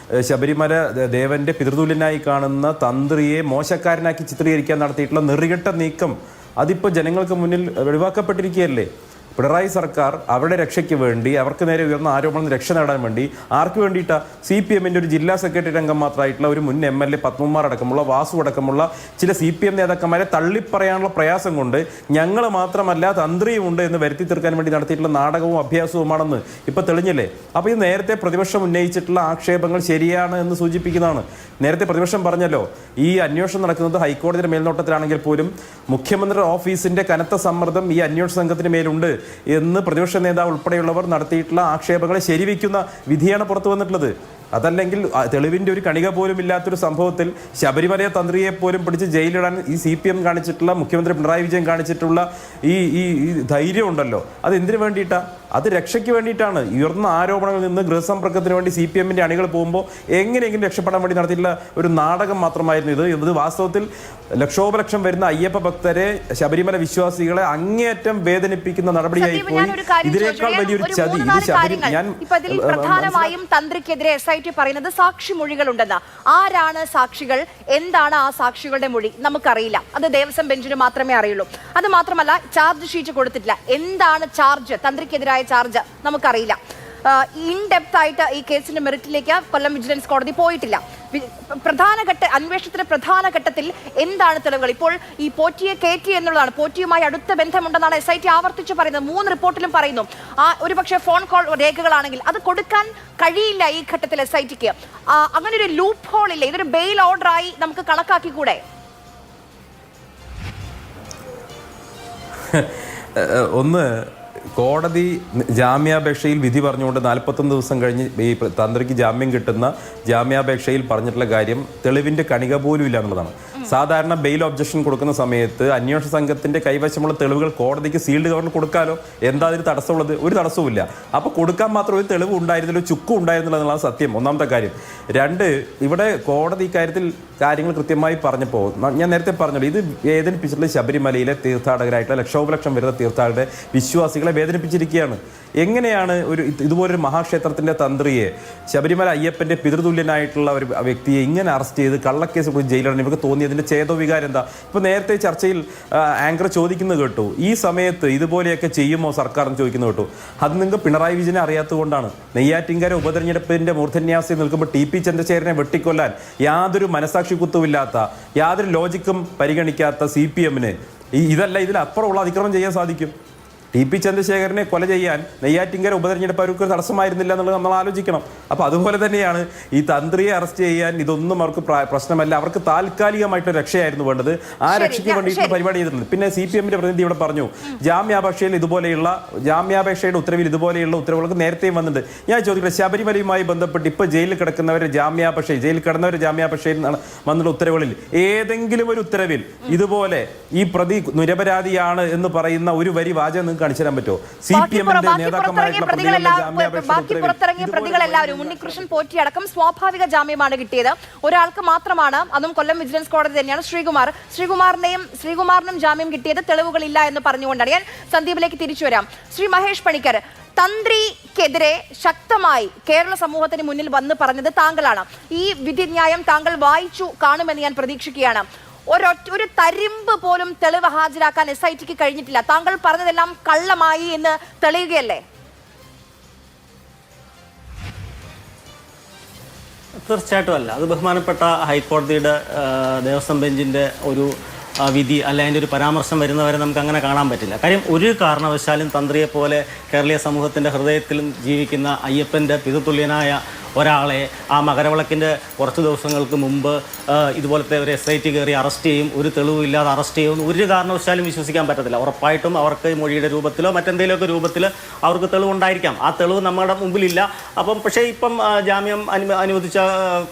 ശബരിമല ദേവൻ്റെ പിതൃതുല്യനായി കാണുന്ന തന്ത്രിയെ മോശക്കാരനാക്കി ചിത്രീകരിക്കാൻ നടത്തിയിട്ടുള്ള നെറികെട്ട നീക്കം അതിപ്പോൾ ജനങ്ങൾക്ക് മുന്നിൽ ഒഴിവാക്കപ്പെട്ടിരിക്കുകയല്ലേ? പിണറായി സർക്കാർ അവരുടെ രക്ഷയ്ക്ക് വേണ്ടി, അവർക്ക് നേരെ ഉയർന്ന ആരോപണം രക്ഷ നേടാൻ വേണ്ടി, ആർക്ക് വേണ്ടിയിട്ടാണ്? CPM-ൻ്റെ ഒരു ജില്ലാ സെക്രട്ടറി അംഗം മാത്രമായിട്ടുള്ള ഒരു മുൻ MLA പത്മകുമാർ അടക്കമുള്ള, വാസു അടക്കമുള്ള ചില CPM നേതാക്കന്മാരെ തള്ളിപ്പറയാനുള്ള പ്രയാസം കൊണ്ട് ഞങ്ങൾ മാത്രമല്ല തന്ത്രിയുമുണ്ട് എന്ന് വരുത്തി തീർക്കാൻ വേണ്ടി നടത്തിയിട്ടുള്ള നാടകവും അഭ്യാസവുമാണെന്ന് ഇപ്പോൾ തെളിഞ്ഞില്ലേ? അപ്പോൾ ഇത് നേരത്തെ പ്രതിപക്ഷം ഉന്നയിച്ചിട്ടുള്ള ആക്ഷേപങ്ങൾ ശരിയാണ് എന്ന് സൂചിപ്പിക്കുന്നതാണ്. നേരത്തെ പ്രതിപക്ഷം പറഞ്ഞല്ലോ, ഈ അന്വേഷണം നടക്കുന്നത് ഹൈക്കോടതിയുടെ മേൽനോട്ടത്തിലാണെങ്കിൽ പോലും മുഖ്യമന്ത്രിയുടെ ഓഫീസിൻ്റെ കനത്ത സമ്മർദ്ദം ഈ അന്വേഷണ സംഘത്തിന് മേലുണ്ട് എന്ന് പ്രതിപക്ഷ നേതാവ് ഉൾപ്പെടെയുള്ളവർ നടത്തിയിട്ടുള്ള ആക്ഷേപങ്ങളെ ശരിവയ്ക്കുന്ന വിധിയാണ് പുറത്തു വന്നിട്ടുള്ളത്. അതല്ലെങ്കിൽ തെളിവിൻ്റെ ഒരു കണിക പോലും ഇല്ലാത്തൊരു സംഭവത്തിൽ ശബരിമല തന്ത്രിയെ പോലും പിടിച്ച് ജയിലിടാൻ ഈ CPM കാണിച്ചിട്ടുള്ള, മുഖ്യമന്ത്രി പിണറായി വിജയൻ കാണിച്ചിട്ടുള്ള ഈ ധൈര്യം ഉണ്ടല്ലോ, അത് എന്തിനു വേണ്ടിയിട്ടാണ്? അത് രക്ഷയ്ക്ക് വേണ്ടിയിട്ടാണ്. ഉയർന്ന ആരോപണങ്ങളിൽ നിന്ന് ഗൃഹസമ്പർക്കത്തിന് വേണ്ടി CPM-ൻ്റെ അണികൾ പോകുമ്പോൾ എങ്ങനെയെങ്കിലും രക്ഷപ്പെടാൻ വേണ്ടി നടത്തിയിട്ടുള്ള ഒരു നാടകം മാത്രമായിരുന്നു ഇത്. ഇത് വാസ്തവത്തിൽ ലക്ഷോപലക്ഷം വരുന്ന അയ്യപ്പ ഭക്തരെ, ശബരിമല വിശ്വാസികളെ അങ്ങേയറ്റം വേദനിപ്പിക്കുന്ന നടപടിയായി പോയി. ഇതിനേക്കാൾ വലിയൊരു ചതി പ്രധാനമായും തന്ത്രിക്കെതിരെ SIT പറയുന്നത് സാക്ഷിമൊഴികളുണ്ടെന്ന്. ആരാണ് സാക്ഷികൾ, എന്താണ് ആ സാക്ഷികളുടെ മൊഴി നമുക്കറിയില്ല. അത് ദേവസ്വം ബെഞ്ചിന് മാത്രമേ അറിയുള്ളൂ. അത് മാത്രമല്ല, ചാർജ് ഷീറ്റ് കൊടുത്തിട്ടില്ല. എന്താണ് ചാർജ്, തന്ത്രിക്കെതിരായ ചാർജ് നമുക്കറിയില്ല. ഇൻ ഡെപ്ത് ആയിട്ട് ഈ കേസിന്റെ മെറിറ്റിലേക്ക് കൊല്ലം വിജിലൻസ് കോടതി പോയിട്ടില്ല. അന്വേഷണത്തിന്റെ പ്രധാന ഘട്ടത്തിൽ എന്താണ് തെളിവുകൾ? ഇപ്പോൾ ഈ പോറ്റിയെ കയറ്റി എന്നുള്ളതാണ്. പോറ്റിയുമായി അടുത്ത ബന്ധമുണ്ടെന്നാണ് SIT ആവർത്തിച്ച് പറയുന്നത്. 3 റിപ്പോർട്ടിലും പറയുന്നു. ഒരുപക്ഷെ ഫോൺ കോൾ രേഖകളാണെങ്കിൽ അത് കൊടുക്കാൻ കഴിയില്ല ഈ ഘട്ടത്തിൽ SITക്ക്. അങ്ങനെ ഒരു ലൂപ്പ് ഹോൾ ഇല്ല. ഇതൊരു ബെയിൽ ഓർഡറായി നമുക്ക് കണക്കാക്കിക്കൂടെ? ഒന്ന്, കോടതി ജാമ്യാപേക്ഷയിൽ വിധി പറഞ്ഞുകൊണ്ട് 41 ദിവസം കഴിഞ്ഞ് ഈ തന്ത്രിക്ക് ജാമ്യം കിട്ടുന്ന ജാമ്യാപേക്ഷയിൽ പറഞ്ഞിട്ടുള്ള കാര്യം തെളിവിൻ്റെ കണിക പോലും ഇല്ല എന്നുള്ളതാണ്. സാധാരണ ബെയിൽ ഒബ്ജക്ഷൻ കൊടുക്കുന്ന സമയത്ത് അന്വേഷണ സംഘത്തിൻ്റെ കൈവശമുള്ള തെളിവുകൾ കോടതിക്ക് സീൽഡ് കവറിൽ കൊടുക്കാമല്ലോ. എന്താ അതിന് തടസ്സമുള്ളത്? ഒരു തടസ്സവുമില്ല. അപ്പോൾ കൊടുക്കാൻ മാത്രം ഒരു തെളിവ് ഉണ്ടായിരുന്നില്ല, ചുക്കും ഉണ്ടായിരുന്നില്ല എന്നുള്ളതാണ് സത്യം, ഒന്നാമത്തെ കാര്യം. 2, ഇവിടെ കോടതി ഇക്കാര്യത്തിൽ കാര്യങ്ങൾ കൃത്യമായി പറഞ്ഞപ്പോൾ ഞാൻ നേരത്തെ പറഞ്ഞല്ലോ, ഇത് വേദനിപ്പിച്ചിട്ടുള്ള ശബരിമലയിലെ തീർത്ഥാടകരായിട്ടുള്ള ലക്ഷോപലക്ഷം വരുന്ന തീർത്ഥാടകരുടെ വിശ്വാസികളെ വേദനിപ്പിച്ചിരിക്കുകയാണ്. എങ്ങനെയാണ് ഇതുപോലൊരു മഹാക്ഷേത്രത്തിൻ്റെ തന്ത്രിയെ, ശബരിമല അയ്യപ്പൻ്റെ പിതൃതുല്യനായിട്ടുള്ള ഒരു വ്യക്തിയെ ഇങ്ങനെ അറസ്റ്റ് ചെയ്ത് കള്ളക്കേസ് കൊടുത്ത് ജയിലിടാൻ ഇവർക്ക് തോന്നിയതിൻ്റെ ചേതോവികാരം എന്താ? ഇപ്പോൾ നേരത്തെ ചർച്ചയിൽ ആങ്കർ ചോദിക്കുന്നത് കേട്ടു, ഈ സമയത്ത് ഇതുപോലെയൊക്കെ ചെയ്യുമോ സർക്കാർ എന്ന് ചോദിക്കുന്നത് കേട്ടു. അത് നിങ്ങൾക്ക് പിണറായി വിജയനെ അറിയാത്തതുകൊണ്ടാണ്. നെയ്യാറ്റിൻകര ഉപതെരഞ്ഞെടുപ്പിൻ്റെ മൂർധന്യാസത്തിൽ നിൽക്കുമ്പോൾ TP ചന്ദ്രശേഖരനെ വെട്ടിക്കൊല്ലാൻ യാതൊരു മനസാക്ഷി കുത്തുമില്ലാത്ത, യാതൊരു ലോജിക്കും പരിഗണിക്കാത്ത CPM-ന് ഇതല്ല ഇതിലപ്പുറമുള്ള അതിക്രമം ചെയ്യാൻ സാധിക്കും. TP ചന്ദ്രശേഖരനെ കൊല ചെയ്യാൻ നെയ്യാറ്റിൻകര ഉപതെരഞ്ഞെടുപ്പ് അവർക്ക് തടസ്സമായിരുന്നില്ല എന്നുള്ളത് നമ്മൾ ആലോചിക്കണം. അപ്പോൾ അതുപോലെ തന്നെയാണ് ഈ തന്ത്രിയെ അറസ്റ്റ് ചെയ്യാൻ ഇതൊന്നും അവർക്ക് പ്രശ്നമല്ല. അവർക്ക് താൽക്കാലികമായിട്ട് രക്ഷയായിരുന്നു വേണ്ടത്. ആ രക്ഷയ്ക്ക് വേണ്ടിയിട്ട് പരിപാടി ചെയ്തിട്ടുണ്ട്. പിന്നെ CPM-ൻ്റെ പ്രതിനിധി ഇവിടെ പറഞ്ഞു, ജാമ്യാപേക്ഷയുടെ ഉത്തരവിൽ ഇതുപോലെയുള്ള ഉത്തരവുകൾക്ക് നേരത്തെയും വന്നിട്ടുണ്ട്. ഞാൻ ചോദിക്കട്ടെ, ശബരിമലയുമായി ബന്ധപ്പെട്ട് ഇപ്പോൾ ജയിലിൽ കിടക്കുന്നവരെ ജയിലിൽ കിടന്നവരെ ജാമ്യാപേക്ഷയിൽ വന്നുള്ള ഉത്തരവുകളിൽ ഏതെങ്കിലും ഒരു ഉത്തരവിൽ ഇതുപോലെ ഈ പ്രതി നിരപരാധിയാണ് എന്ന് പറയുന്ന ഒരു വരി വാചകം കാണിച്ചു തരാൻ പറ്റുമോ? ബാക്കി പുറത്തിറങ്ങിയ പ്രതികളെല്ലാവരും, ഉണ്ണികൃഷ്ണൻ പോറ്റി അടക്കം സ്വാഭാവിക ജാമ്യമാണ് കിട്ടിയത്. ഒരാൾക്ക് മാത്രമാണ്, അതും കൊല്ലം വിജിലൻസ് കോടതി തന്നെയാണ്, ശ്രീകുമാറിനും ജാമ്യം കിട്ടിയത് തെളിവുകളില്ല എന്ന് പറഞ്ഞുകൊണ്ടാണ്. ഞാൻ സന്ദീപിലേക്ക് തിരിച്ചു വരാം. ശ്രീ മഹേഷ് പണിക്കർ, തന്ത്രിക്കെതിരെ ശക്തമായി കേരള സമൂഹത്തിന് മുന്നിൽ വന്ന് പറഞ്ഞത് താങ്കളാണ്. ഈ വിധിന്യായം താങ്കൾ വായിച്ചു കാണുമെന്ന് ഞാൻ പ്രതീക്ഷിക്കുകയാണ്. ഒരു തരിമ്പ് പോലും തെളിവ് ഹാജരാക്കാൻ SITക്ക് കഴിഞ്ഞിട്ടില്ല. താങ്കൾ പറഞ്ഞതെല്ലാം കള്ളമായി എന്ന് തെളിയുകയല്ലേ? തീർച്ചയായിട്ടും അല്ല. അത് ബഹുമാനപ്പെട്ട ഹൈക്കോടതിയുടെ ദേവസ്വം ബെഞ്ചിൻ്റെ ഒരു വിധി അല്ല അതിൻ്റെ ഒരു പരാമർശം വരുന്നവരെ നമുക്ക് അങ്ങനെ കാണാൻ പറ്റില്ല. കാര്യം ഒരു കാരണവശാലും തന്ത്രിയെ പോലെ കേരളീയ സമൂഹത്തിൻ്റെ ഹൃദയത്തിലും ജീവിക്കുന്ന അയ്യപ്പൻ്റെ പിതൃതുല്യനായ ഒരാളെ ആ മകരവിളക്കിൻ്റെ കുറച്ച് ദിവസങ്ങൾക്ക് മുമ്പ് ഇതുപോലത്തെ ഒരു SIT കയറി അറസ്റ്റ് ചെയ്യും, ഒരു തെളിവില്ലാതെ അറസ്റ്റ് ചെയ്യുമെന്ന് ഒരു കാരണവശാലും വിശ്വസിക്കാൻ പറ്റത്തില്ല. ഉറപ്പായിട്ടും അവർക്ക് മൊഴിയുടെ രൂപത്തിലോ മറ്റെന്തെങ്കിലുമൊക്കെ രൂപത്തിൽ അവർക്ക് തെളിവുണ്ടായിരിക്കാം. ആ തെളിവ് നമ്മുടെ മുമ്പിലില്ല. അപ്പം പക്ഷേ ഇപ്പം ജാമ്യം അനുവദിച്ച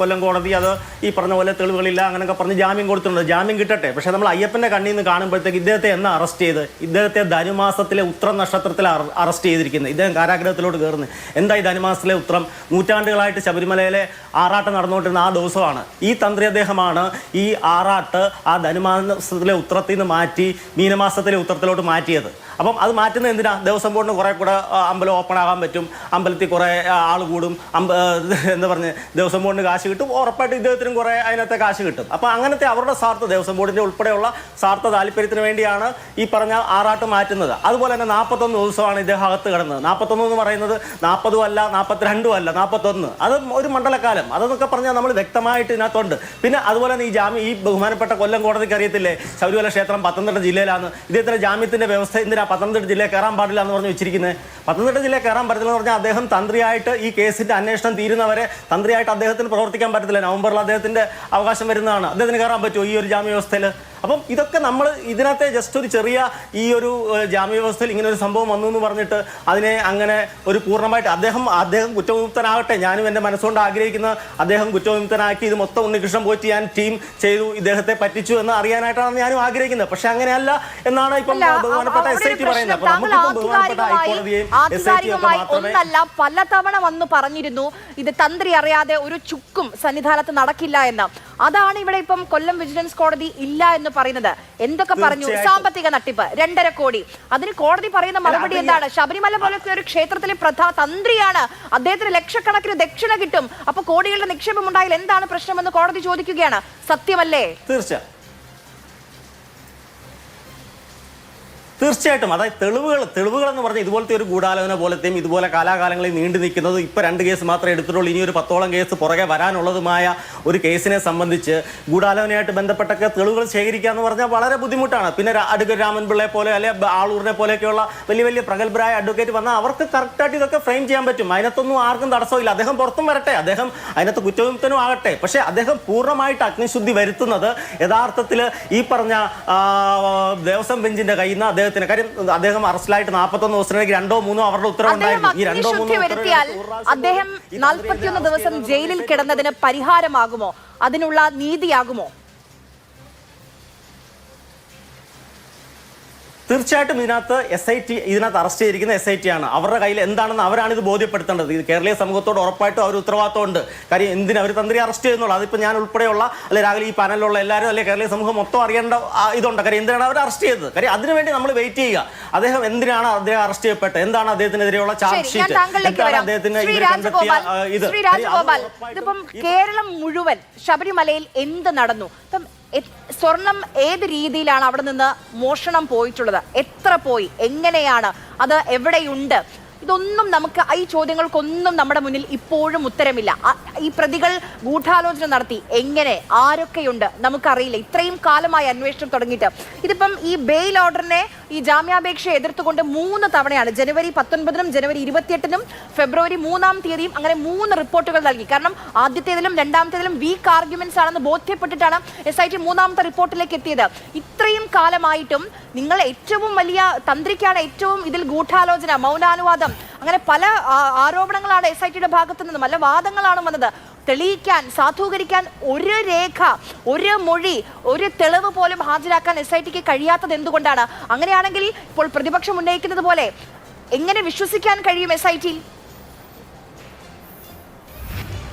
കൊല്ലം കോടതി അത് ഈ പറഞ്ഞ പോലെ തെളിവുകളില്ല അങ്ങനെയൊക്കെ പറഞ്ഞ് ജാമ്യം കൊടുത്തിട്ടുണ്ട്. ജാമ്യം കിട്ടട്ടെ. പക്ഷേ നമ്മൾ അയ്യപ്പൻ്റെ കണ്ണിൽ നിന്ന് കാണുമ്പോഴത്തേക്ക് ഇദ്ദേഹത്തെ എന്നാ അറസ്റ്റ് ചെയ്ത്? ഇദ്ദേഹത്തെ ധനുമാസത്തിലെ ഉത്രം നക്ഷത്രത്തിൽ അറസ്റ്റ് ചെയ്തിരിക്കുന്നത്. ഇദ്ദേഹം കാരാഗ്രഹത്തിലോട്ട് കയറുന്നത് എന്താ? ഈ ധനുമാസത്തിലെ ഉത്രം നൂറ്റാണ്ടുകളായിട്ട് ശബരിമലയിലെ ആറാട്ട് നടന്നുകൊണ്ടിരുന്ന ആ ദിവസമാണ്. ഈ തന്ത്രി അദ്ദേഹമാണ് ഈ ആറാട്ട് ആ ധനുമാസത്തിലെ ഉത്രത്തിൽ നിന്ന് മാറ്റി മീനമാസത്തിലെ ഉത്രത്തിലോട്ട് മാറ്റിയത്. അപ്പം അത് മാറ്റുന്നത് എന്തിനാ? ദേവസ്വം ബോർഡിന് കുറേ കൂടെ അമ്പലം ഓപ്പൺ ആകാൻ പറ്റും, അമ്പലത്തിൽ കുറേ ആൾ കൂടും, എന്താ പറഞ്ഞ് ദേവസ്വം ബോർഡിന് കാശ് കിട്ടും, ഉറപ്പായിട്ട് ഇദ്ദേഹത്തിനും കുറേ അതിനകത്തെ കാശ് കിട്ടും. അപ്പോൾ അങ്ങനത്തെ അവരുടെ സ്വാർത്ഥ ദേവസ്വം ബോർഡിൻ്റെ ഉൾപ്പെടെയുള്ള സ്വാർത്ഥ താല്പര്യത്തിന് വേണ്ടിയാണ് ഈ പറഞ്ഞ ആറാട്ട് മാറ്റുന്നത്. അതുപോലെ തന്നെ 41 ദിവസമാണ് ഇദ്ദേഹം അകത്ത് കിടന്നത്. 41 എന്ന് പറയുന്നത് 40 അല്ല, 42 അല്ല, 41. അത് ഒരു മണ്ഡലകാലം. അതെന്നൊക്കെ പറഞ്ഞാൽ നമ്മൾ വ്യക്തമായിട്ട് ഇതിനകത്തുണ്ട്. പിന്നെ അതുപോലെ തന്നെ ഈ ബഹുമാനപ്പെട്ട കൊല്ലം കോടതിക്ക് അറിയത്തില്ലേ ശബരിമല ക്ഷേത്രം പത്തനംതിട്ട ജില്ലയിലാണ്. ഇദ്ദേഹത്തിൻ്റെ ജാമ്യത്തിൻ്റെ വ്യവസ്ഥ എന്തിനാ പത്തനംതിട്ട ജില്ലയിൽ കയറാൻ പാടില്ല എന്ന് പറഞ്ഞ് വെച്ചിരിക്കുന്നത്? പത്തനംതിട്ട ജില്ലയിൽ കയറാൻ പറ്റില്ല എന്ന് പറഞ്ഞാൽ അദ്ദേഹം തന്ത്രിയായിട്ട് ഈ കേസിൻ്റെ അന്വേഷണം തീരുന്നവരെ തന്ത്രിയായിട്ട് അദ്ദേഹത്തിന് പ്രവർത്തിക്കാൻ പറ്റത്തില്ല. നവംബറിൽ അദ്ദേഹത്തിൻ്റെ അവകാശം വരുന്നതാണ്. അദ്ദേഹത്തിന് കയറാൻ പറ്റുമോ ഈ ഒരു ജാമ്യ വ്യവസ്ഥയിൽ? അപ്പം ഇതൊക്കെ നമ്മൾ ഇതിനകത്തെ ജസ്റ്റ് ഒരു ചെറിയ ഈ ഒരു ജാമ്യ വ്യവസ്ഥയിൽ ഇങ്ങനെ ഒരു സംഭവം വന്നു എന്ന് പറഞ്ഞിട്ട് അതിനെ അങ്ങനെ ഒരു പൂർണ്ണമായിട്ട് അദ്ദേഹം കുറ്റവിമുക്തനാകട്ടെ. ഞാനും എൻ്റെ മനസ്സുകൊണ്ട് ആഗ്രഹിക്കുന്ന അദ്ദേഹം കുറ്റവിമുക്തനാക്കി ഇത് മൊത്തം ഉണ്ണികൃഷ്ണൻ പോയിട്ട് ഞാൻ ടീം ചെയ്തു, ഇദ്ദേഹത്തെ പറ്റിച്ചു എന്ന് അറിയാനായിട്ടാണ് ഞാനും ആഗ്രഹിക്കുന്നത്. പക്ഷെ അങ്ങനെയല്ല എന്നാണ് ഇപ്പം ബഹുമാനപ്പെട്ട SIT പറയുന്നത്. അപ്പൊ നമുക്കിപ്പം ബഹുമാനപ്പെട്ട ഹൈക്കോടതിയെയും SIT ഒക്കെ മാത്രമേ പലതവണ വന്ന് പറഞ്ഞിരുന്നു ഇത് തന്ത്രി അറിയാതെ ഒരു ചുക്കും സന്നിധാനത്ത് നടക്കില്ല എന്ന്. അതാണ് ഇവിടെ ഇപ്പം കൊല്ലം വിജിലൻസ് കോടതി ഇല്ല എന്ന് പറയുന്നത്. എന്തൊക്കെ പറഞ്ഞു? സാമ്പത്തിക തട്ടിപ്പ് 2.5 കോടി. അതിന് കോടതി പറയുന്ന മറുപടി എന്താണ്? ശബരിമല പോലത്തെ ഒരു ക്ഷേത്രത്തിലെ തന്ത്രിയാണ്, അദ്ദേഹത്തിന് ലക്ഷക്കണക്കിന് ദക്ഷിണ കിട്ടും, അപ്പൊ കോടികളുടെ നിക്ഷേപം ഉണ്ടായാൽ എന്താണ് പ്രശ്നമെന്ന് കോടതി ചോദിക്കുകയാണ്. സത്യമല്ലേ? തീർച്ചയായിട്ടും. അതായത് തെളിവുകൾ എന്ന് പറഞ്ഞാൽ ഇതുപോലത്തെ ഒരു ഗൂഢാലോചന പോലത്തെയും ഇതുപോലെ കാലാകാലങ്ങളിൽ നീണ്ടു നിൽക്കുന്നത് ഇപ്പോൾ 2 കേസ് മാത്രമേ എടുത്തിട്ടുള്ളൂ. ഇനി ഒരു 10ഓളം കേസ് പുറകെ വരാനുള്ളതുമായ ഒരു കേസിനെ സംബന്ധിച്ച് ഗൂഢാലോചനയായിട്ട് ബന്ധപ്പെട്ടൊക്കെ തെളിവുകൾ ശേഖരിക്കുക എന്ന് പറഞ്ഞാൽ വളരെ ബുദ്ധിമുട്ടാണ്. പിന്നെ അഡ്വക്കേറ്റ് രാമൻപിള്ളയെ പോലെ അല്ലെങ്കിൽ ആളൂരിനെ പോലെയൊക്കെയുള്ള വലിയ പ്രഗത്ഭരായ അഡ്വക്കേറ്റ് വന്നാൽ അവർക്ക് കറക്റ്റായിട്ട് ഇതൊക്കെ ഫ്രെയിം ചെയ്യാൻ പറ്റും. അതിനകത്തൊന്നും ആർക്കും തടസ്സമില്ല. അദ്ദേഹം പുറത്തും വരട്ടെ, അദ്ദേഹം അതിനകത്ത് കുറ്റവിമുക്തനും ആകട്ടെ. പക്ഷേ അദ്ദേഹം പൂർണ്ണമായിട്ട് അഗ്നിശുദ്ധി വരുത്തുന്നത് യഥാർത്ഥത്തിൽ ഈ പറഞ്ഞ ദേവസ്വം ബെഞ്ചിന്റെ കയ്യിൽ നിന്ന് കാര്യം അദ്ദേഹം അറസ്റ്റിലായിട്ട് 41 ദിവസത്തിലേക്ക് 2 or 3 അവരുടെ ഉത്തരവുണ്ടായിരുന്നു. ഈ 2 or 3 അദ്ദേഹം 41 ദിവസം ജയിലിൽ കിടന്നതിന് പരിഹാരമാകുമോ? അതിനുള്ള നീതിയാകുമോ? തീർച്ചയായിട്ടും ഇതിനകത്ത് അറസ്റ്റ് ചെയ്തിരിക്കുന്ന SIT ആണ്. അവരുടെ കയ്യിൽ എന്താണെന്ന് അവരാണ് ഇത് ബോധ്യപ്പെടുത്തേണ്ടത്. ഇത് കേരളീയ സമൂഹത്തോട് ഉറപ്പായിട്ടും ഒരു ഉത്തരവാദിത്തമുണ്ട്. കാര്യം എന്തിനാ അവർ തന്ത്രി അറസ്റ്റ് ചെയ്യുന്നുള്ളൂ? അതിപ്പോൾ ഞാൻ ഉൾപ്പെടെയുള്ള അല്ലെ രാവിലെ ഈ പാനലിലുള്ള എല്ലാവരും അല്ലെ കേരളീയ സമൂഹം മൊത്തം അറിയേണ്ട ഇതുണ്ട്. കാര്യം എന്തിനാണ് അവർ അറസ്റ്റ് ചെയ്തത്? കാര്യം അതിനുവേണ്ടി നമ്മൾ വെയിറ്റ് ചെയ്യുക. അദ്ദേഹം എന്തിനാണ് അദ്ദേഹം അറസ്റ്റ് ചെയ്യപ്പെട്ടത്? എന്താണ് അദ്ദേഹത്തിനെതിരെയുള്ള ചാർജ് ഷീറ്റ്? ഇതിപ്പം കേരളം മുഴുവൻ ശബരിമലയിൽ എന്ത് നടന്നു? സ്വർണം ഏത് രീതിയിലാണ് അവിടെ നിന്ന് മോഷണം പോയിട്ടുള്ളത്? എത്ര പോയി? എങ്ങനെയാണ്? അത് എവിടെയുണ്ട്? ഇതൊന്നും നമുക്ക് ഈ ചോദ്യങ്ങൾക്കൊന്നും നമ്മുടെ മുന്നിൽ ഇപ്പോഴും ഉത്തരമില്ല. ഈ പ്രതികൾ ഗൂഢാലോചന നടത്തി എങ്ങനെ, ആരൊക്കെയുണ്ട് നമുക്കറിയില്ല. ഇത്രയും കാലമായി അന്വേഷണം തുടങ്ങിയിട്ട് ഇതിപ്പം ഈ ബെയിൽ ഓർഡറിനെ ഈ ജാമ്യാപേക്ഷ എതിർത്തുകൊണ്ട് 3 തവണയാണ് ജനുവരി 19-നും ജനുവരി 28-നും ഫെബ്രുവരി 3-ാം തീയതിയും അങ്ങനെ 3 റിപ്പോർട്ടുകൾ നൽകി. കാരണം ആദ്യത്തേതിലും രണ്ടാമത്തേതിലും വീക്ക് ആർഗ്യുമെന്റ്സ് ആണെന്ന് ബോധ്യപ്പെട്ടിട്ടാണ് SIT 3-ാമത്തെ റിപ്പോർട്ടിലേക്ക് എത്തിയത്. ഇത്രയും കാലമായിട്ടും നിങ്ങൾ ഏറ്റവും വലിയ തന്ത്രിക്കാണ് ഏറ്റവും ഇതിൽ ഗൂഢാലോചന, മൗനാനുവാദം, അങ്ങനെ പല ആരോപണങ്ങളാണ് SITയുടെ ഭാഗത്തു നിന്നും, നല്ല വാദങ്ങളാണ് വന്നത്. തെളിയിക്കാൻ, സാധൂകരിക്കാൻ ഒരു രേഖ, ഒരു മൊഴി, ഒരു തെളിവ് പോലും ഹാജരാക്കാൻ SITക്ക് കഴിയാത്തത് എന്തുകൊണ്ടാണ്? അങ്ങനെയാണെങ്കിൽ ഇപ്പോൾ പ്രതിപക്ഷം ഉന്നയിക്കുന്നത് പോലെ എങ്ങനെ വിശ്വസിക്കാൻ കഴിയും SIT?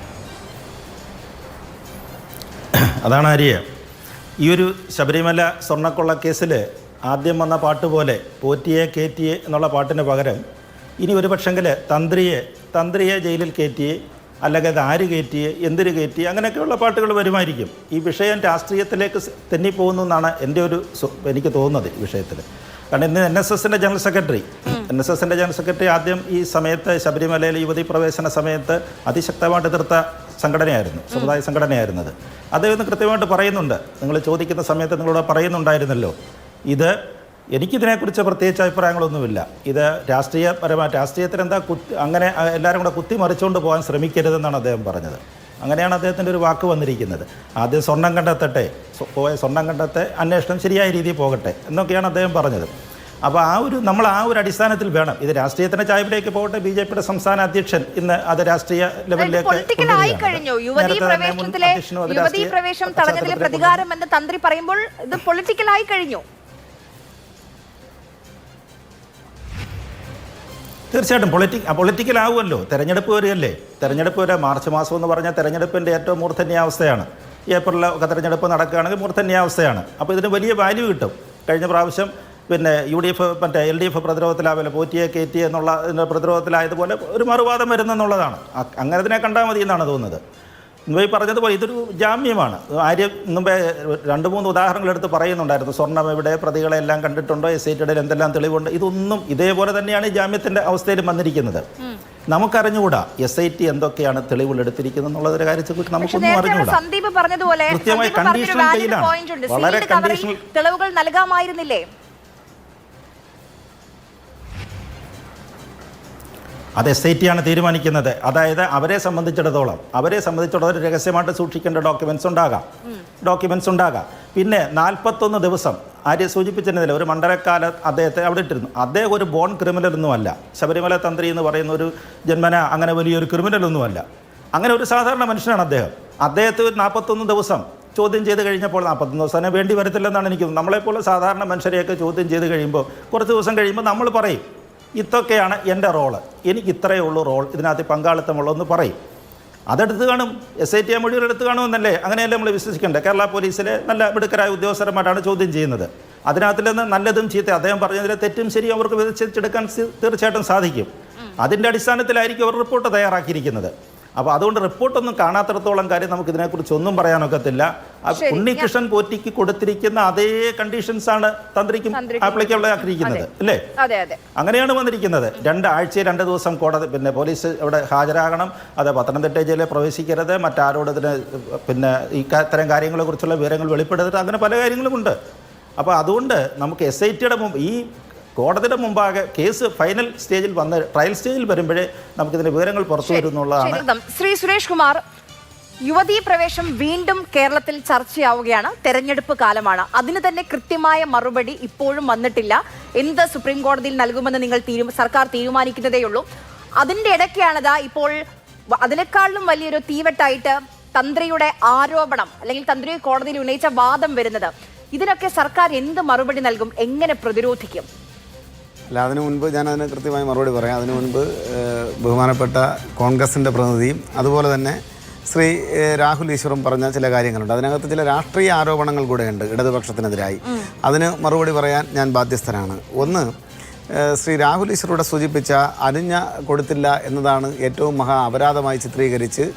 അതാണ് ആര്യ, ഈ ഒരു ശബരിമല സ്വർണ്ണക്കൊള്ള കേസിൽ ആദ്യം വന്ന പാട്ട് പോലെ പോറ്റിയെ കേറ്റിയെ എന്നുള്ള പാട്ടിന് പകരം ഇനി ഒരു പക്ഷെങ്കിൽ തന്ത്രിയെ ജയിലിൽ കയറ്റിയെ, അല്ലെങ്കിൽ അത് ആര് കയറ്റിയെ, എന്തിന് കയറ്റി, അങ്ങനെയൊക്കെയുള്ള പാട്ടുകൾ വരുമായിരിക്കും. ഈ വിഷയം രാഷ്ട്രീയത്തിലേക്ക് തെന്നിപ്പോകുന്നു എന്നാണ് എനിക്ക് തോന്നുന്നത് ഈ വിഷയത്തിൽ. കാരണം ഇന്ന് NSSൻ്റെ ജനറൽ സെക്രട്ടറി ആദ്യം ഈ സമയത്ത് ശബരിമലയിൽ യുവതി പ്രവേശന സമയത്ത് അതിശക്തമായിട്ട് എതിർത്ത സംഘടനയായിരുന്നു, സമുദായ സംഘടനയായിരുന്നത്. അദ്ദേഹം കൃത്യമായിട്ട് പറയുന്നുണ്ട്, നിങ്ങൾ ചോദിക്കുന്ന സമയത്ത് നിങ്ങളോട് പറയുന്നുണ്ടായിരുന്നല്ലോ, ഇത് എനിക്കിതിനെക്കുറിച്ച് പ്രത്യേകിച്ച് അഭിപ്രായങ്ങളൊന്നുമില്ല, ഇത് രാഷ്ട്രീയത്തിന് എന്താ അങ്ങനെ എല്ലാവരും കൂടെ കുത്തിമറിച്ചുകൊണ്ട് പോകാൻ ശ്രമിക്കരുതെന്നാണ് അദ്ദേഹം പറഞ്ഞത്. അങ്ങനെയാണ് അദ്ദേഹത്തിൻ്റെ ഒരു വാക്ക് വന്നിരിക്കുന്നത്. ആദ്യം സ്വർണം കണ്ടെത്തട്ടെ, സ്വർണം കണ്ടെത്തെ അന്വേഷണം ശരിയായ രീതിയിൽ പോകട്ടെ എന്നൊക്കെയാണ് അദ്ദേഹം പറഞ്ഞത്. അപ്പോൾ നമ്മൾ ആ ഒരു അടിസ്ഥാനത്തിൽ വേണം ഇത് രാഷ്ട്രീയത്തിന്റെ ചായ്വിലേക്ക് പോകട്ടെ. ബി.ജെ.പിയുടെ സംസ്ഥാന അധ്യക്ഷൻ ഇന്ന് അത് രാഷ്ട്രീയ ലെവലിലേക്ക് യുവതീ പ്രവേശം തടഞ്ഞതിലെ പ്രതികാരം എന്ന് തന്ത്രി പറയുമ്പോൾ ഇത് പൊളിറ്റിക്കലായി കഴിഞ്ഞു. തീർച്ചയായിട്ടും പൊളിറ്റിക്കൽ ആവുമല്ലോ. തെരഞ്ഞെടുപ്പ് വരികയല്ലേ, തെരഞ്ഞെടുപ്പ് വരെ മാർച്ച് മാസം എന്ന് പറഞ്ഞാൽ തെരഞ്ഞെടുപ്പിൻ്റെ ഏറ്റവും മൂർധന്യാവസ്ഥയാണ്. ഏപ്രിലൊക്കെ തെരഞ്ഞെടുപ്പ് നടക്കുകയാണെങ്കിൽ മൂർധന്യാവസ്ഥയാണ്. അപ്പോൾ ഇതിന് വലിയ വാല്യൂ കിട്ടും. കഴിഞ്ഞ പ്രാവശ്യം പിന്നെ UDF LDF പ്രതിരോധത്തിലാവില്ല, പോറ്റിയെ കയറ്റി എന്നുള്ള പ്രതിരോധത്തിലായതുപോലെ ഒരു മറുവാദം വരുന്നെന്നുള്ളതാണ്. അങ്ങനെ ഇതിനെ കണ്ടാൽ മതി എന്നാണ് തോന്നുന്നത്. മുമ്പേ പറഞ്ഞതുപോലെ ഇതൊരു ജാമ്യമാണ്. ആര്യം മുമ്പേ 2-3 ഉദാഹരണങ്ങൾ എടുത്ത് പറയുന്നുണ്ടായിരുന്നു. സ്വർണ്ണം എവിടെ, പ്രതികളെല്ലാം കണ്ടിട്ടുണ്ടോ, SITയുടെ എന്തെല്ലാം തെളിവുണ്ട്, ഇതൊന്നും ഇതേപോലെ തന്നെയാണ് ഈ ജാമ്യത്തിൻ്റെ അവസ്ഥയിലും വന്നിരിക്കുന്നത്. നമുക്കറിഞ്ഞുകൂടാ SIT എന്തൊക്കെയാണ് തെളിവുകൾ എടുത്തിരിക്കുന്നത് എന്നുള്ളൊരു കാര്യത്തെക്കുറിച്ച് നമുക്കൊന്നും അറിഞ്ഞുകൂടാ. സന്ദീപ് പറഞ്ഞതുപോലെ കൃത്യമായി കണ്ടീഷണൽ ജയിലാണ്, വളരെ കണ്ടീഷണൽ തെളിവുകൾ നൽകാമായിരുന്നില്ലേ? അത് SIT ആണ് തീരുമാനിക്കുന്നത്. അതായത് അവരെ സംബന്ധിച്ചിടത്തോളം രഹസ്യമായിട്ട് സൂക്ഷിക്കേണ്ട ഡോക്യുമെന്റ്സ് ഉണ്ടാകാം. പിന്നെ 41 ദിവസം ആര്യ സൂചിപ്പിച്ചിരുന്നില്ല, ഒരു മണ്ഡലക്കാല അദ്ദേഹത്തെ അവിടെ ഇട്ടിരുന്നു. അദ്ദേഹം ഒരു ബോൺ ക്രിമിനലൊന്നുമല്ല. ശബരിമല തന്ത്രി എന്ന് പറയുന്ന ഒരു ജന്മന അങ്ങനെ വലിയൊരു ക്രിമിനലൊന്നുമല്ല. അങ്ങനെ ഒരു സാധാരണ മനുഷ്യനാണ് അദ്ദേഹം. അദ്ദേഹത്തെ 41 ദിവസം ചോദ്യം ചെയ്ത് കഴിഞ്ഞപ്പോൾ 41 ദിവസം വേണ്ടി വരത്തില്ലെന്നാണ് എനിക്ക് തോന്നുന്നത്. നമ്മളെപ്പോലെ സാധാരണ മനുഷ്യരെയൊക്കെ ചോദ്യം ചെയ്ത് കഴിയുമ്പോൾ കുറച്ച് ദിവസം കഴിയുമ്പോൾ നമ്മൾ പറയും, ഇതൊക്കെയാണ് എൻ്റെ റോള്, എനിക്ക് ഇത്രയേ ഉള്ളൂ റോൾ, ഇതിനകത്ത് പങ്കാളിത്തമുള്ളതെന്ന് പറയും. അതെടുത്ത് കാണും, SIT മൊഴികൾ എടുത്ത് കാണുമെന്നല്ലേ, അങ്ങനെയല്ലേ നമ്മൾ വിശ്വസിക്കേണ്ടത്. കേരള പോലീസിലെ നല്ല മിടുക്കരായ ഉദ്യോഗസ്ഥന്മാരാണ് ചോദ്യം ചെയ്യുന്നത്. അതിനകത്തിൽ നിന്ന് നല്ലതും ചീത്ത അദ്ദേഹം പറഞ്ഞതിലെ തെറ്റും ശരിയും അവർക്ക് വിധിച്ചെടുക്കാൻ തീർച്ചയായിട്ടും സാധിക്കും. അതിൻ്റെ അടിസ്ഥാനത്തിലായിരിക്കും അവർ റിപ്പോർട്ട് തയ്യാറാക്കിയിരിക്കുന്നത്. അപ്പോൾ അതുകൊണ്ട് റിപ്പോർട്ടൊന്നും കാണാത്തിടത്തോളം കാര്യം നമുക്ക് ഇതിനെക്കുറിച്ച് ഒന്നും പറയാനൊക്കത്തില്ല. ഉണ്ണികൃഷ്ണൻ പോറ്റിക്ക് കൊടുത്തിരിക്കുന്ന അതേ കണ്ടീഷൻസ് ആണ് തന്ത്രിക്കും ആപ്ലിക്കബിൾ ആക്കിയിരിക്കുന്നത് അല്ലേ? അങ്ങനെയാണ് വന്നിരിക്കുന്നത്. 2 ആഴ്ചയിൽ 2 ദിവസം കോടതി പോലീസ് ഇവിടെ ഹാജരാകണം, അത് പത്തനംതിട്ട ജില്ലയിൽ പ്രവേശിക്കരുത്, മറ്റാരോട് ഇതിന് ഇത്തരം കാര്യങ്ങളെക്കുറിച്ചുള്ള വിവരങ്ങൾ വെളിപ്പെടുത്തരുത്, അങ്ങനെ പല കാര്യങ്ങളുമുണ്ട്. അപ്പോൾ അതുകൊണ്ട് നമുക്ക് SITയുടെ മുമ്പ് ഈ കോടതിയുടെ മുമ്പാകെ കേസ് ഫൈനൽ സ്റ്റേജിൽ ട്രയൽ സ്റ്റേജിൽ വരുമ്പോഴേ നമുക്കിതിന്റെ വിവരങ്ങൾ പുറത്തു വരുന്നുള്ളതാണ്. ശ്രീ സുരേഷ് കുമാർ, യുവതീ പ്രവേശം വീണ്ടും കേരളത്തിൽ ചർച്ചയാവുകയാണ്. തെരഞ്ഞെടുപ്പ് കാലമാണ്. അതിന് തന്നെ കൃത്യമായ മറുപടി ഇപ്പോഴും വന്നിട്ടില്ല. എന്ത് സുപ്രീം കോടതിയിൽ നൽകുമെന്ന് സർക്കാർ തീരുമാനിക്കുന്നതേയുള്ളൂ. അതിന്റെ ഇടയ്ക്കാണിതാ ഇപ്പോൾ അതിനേക്കാളും വലിയൊരു തീവെട്ടായിട്ട് തന്ത്രിയുടെ ആരോപണം അല്ലെങ്കിൽ തന്ത്രി കോടതിയിൽ ഉന്നയിച്ച വാദം വരുന്നത്. ഇതിനൊക്കെ സർക്കാർ എന്ത് മറുപടി നൽകും, എങ്ങനെ പ്രതിരോധിക്കും? അല്ല, അതിനു മുൻപ് ഞാനതിന് കൃത്യമായി മറുപടി പറയാം. അതിനു മുൻപ് ബഹുമാനപ്പെട്ട കോൺഗ്രസിൻ്റെ പ്രതിനിധിയും അതുപോലെ തന്നെ ശ്രീ രാഹുൽ ഈശ്വറും പറഞ്ഞ ചില കാര്യങ്ങളുണ്ട്. അതിനകത്ത് ചില രാഷ്ട്രീയ ആരോപണങ്ങൾ കൂടെയുണ്ട് ഇടതുപക്ഷത്തിനെതിരായി. അതിന് മറുപടി പറയാൻ ഞാൻ ബാധ്യസ്ഥനാണ്. ഒന്ന്, ശ്രീ രാഹുൽ ഈശ്വറുടെ സൂചിപ്പിച്ച അനുജ്ഞ കൊടുത്തില്ല എന്നതാണ് ഏറ്റവും മഹാ അപരാധമായി ചിത്രീകരിച്ച്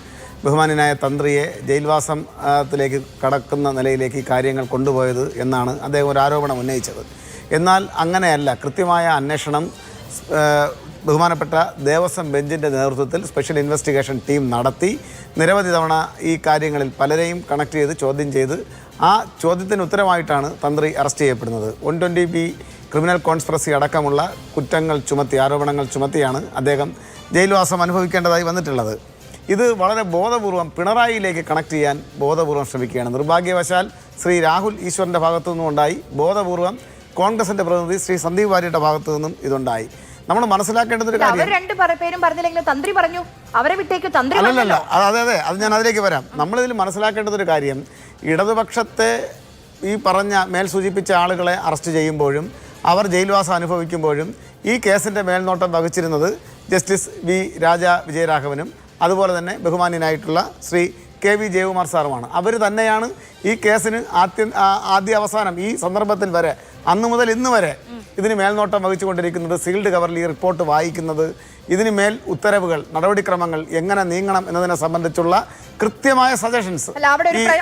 ബഹുമാന്യനായ തന്ത്രിയെ ജയിൽവാസത്തിലേക്ക് കടക്കുന്ന നിലയിലേക്ക് ഈ കാര്യങ്ങൾ കൊണ്ടുപോയത് എന്നാണ് അദ്ദേഹം ഒരു ആരോപണം ഉന്നയിച്ചത്. എന്നാൽ അങ്ങനെയല്ല. കൃത്യമായ അന്വേഷണം ബഹുമാനപ്പെട്ട ദേവസ്വം ബെഞ്ചിൻ്റെ നേതൃത്വത്തിൽ സ്പെഷ്യൽ ഇൻവെസ്റ്റിഗേഷൻ ടീം നടത്തി നിരവധി തവണ ഈ കാര്യങ്ങളിൽ പലരെയും കണക്ട് ചെയ്ത് ചോദ്യം ചെയ്ത് ആ ചോദ്യത്തിന് ഉത്തരമായിട്ടാണ് തന്ത്രി അറസ്റ്റ് ചെയ്യപ്പെടുന്നത്. 120B ക്രിമിനൽ കോൺസ്പിറസി അടക്കമുള്ള കുറ്റങ്ങൾ ചുമത്തി, ആരോപണങ്ങൾ ചുമത്തിയാണ് അദ്ദേഹം ജയിൽവാസം അനുഭവിക്കേണ്ടതായി വന്നിട്ടുള്ളത്. ഇത് വളരെ ബോധപൂർവം പിണറായിയിലേക്ക് കണക്ട് ചെയ്യാൻ ബോധപൂർവം ശ്രമിക്കുകയാണ്. നിർഭാഗ്യവശാൽ ശ്രീ രാഹുൽ ഈശ്വറിൻ്റെ ഭാഗത്തു നിന്നും ഉണ്ടായി, ബോധപൂർവം കോൺഗ്രസിൻ്റെ പ്രതിനിധി ശ്രീ സന്ദീപ് വാര്യരുടെ ഭാഗത്തു നിന്നും ഇതുണ്ടായി. നമ്മൾ മനസ്സിലാക്കേണ്ടത് ഒരു കാര്യം, തന്ത്രി പറഞ്ഞു അവരെ വിട്ടേക്ക്, തന്ത്രി അല്ലല്ല, അതെ, അത് ഞാൻ അതിലേക്ക് വരാം. നമ്മളിതിൽ മനസ്സിലാക്കേണ്ടതൊരു കാര്യം, ഇടതുപക്ഷത്തെ ഈ പറഞ്ഞ മേൽ സൂചിപ്പിച്ച ആളുകളെ അറസ്റ്റ് ചെയ്യുമ്പോഴും അവർ ജയിൽവാസം അനുഭവിക്കുമ്പോഴും ഈ കേസിൻ്റെ മേൽനോട്ടം വഹിച്ചിരുന്നത് ജസ്റ്റിസ് V. രാജാ വിജയരാഘവനും അതുപോലെ തന്നെ ബഹുമാന്യനായിട്ടുള്ള ശ്രീ KV ജയകുമാർ സാറുമാണ്. അവർ തന്നെയാണ് ഈ കേസിന് ആദ്യ അവസാനം ഈ സന്ദർഭത്തിൽ വരെ അന്നു മുതൽ ഇന്ന് വരെ ഇതിന് മേൽനോട്ടം വഹിച്ചുകൊണ്ടിരിക്കുന്നത്, സീൽഡ് കവറിൽ ഈ റിപ്പോർട്ട് വായിക്കുന്നത്, ഇതിന് മേൽ ഉത്തരവുകൾ, നടപടിക്രമങ്ങൾ എങ്ങനെ നീങ്ങണം എന്നതിനെ സംബന്ധിച്ചുള്ള കൃത്യമായ സജഷൻസ്. അല്ല,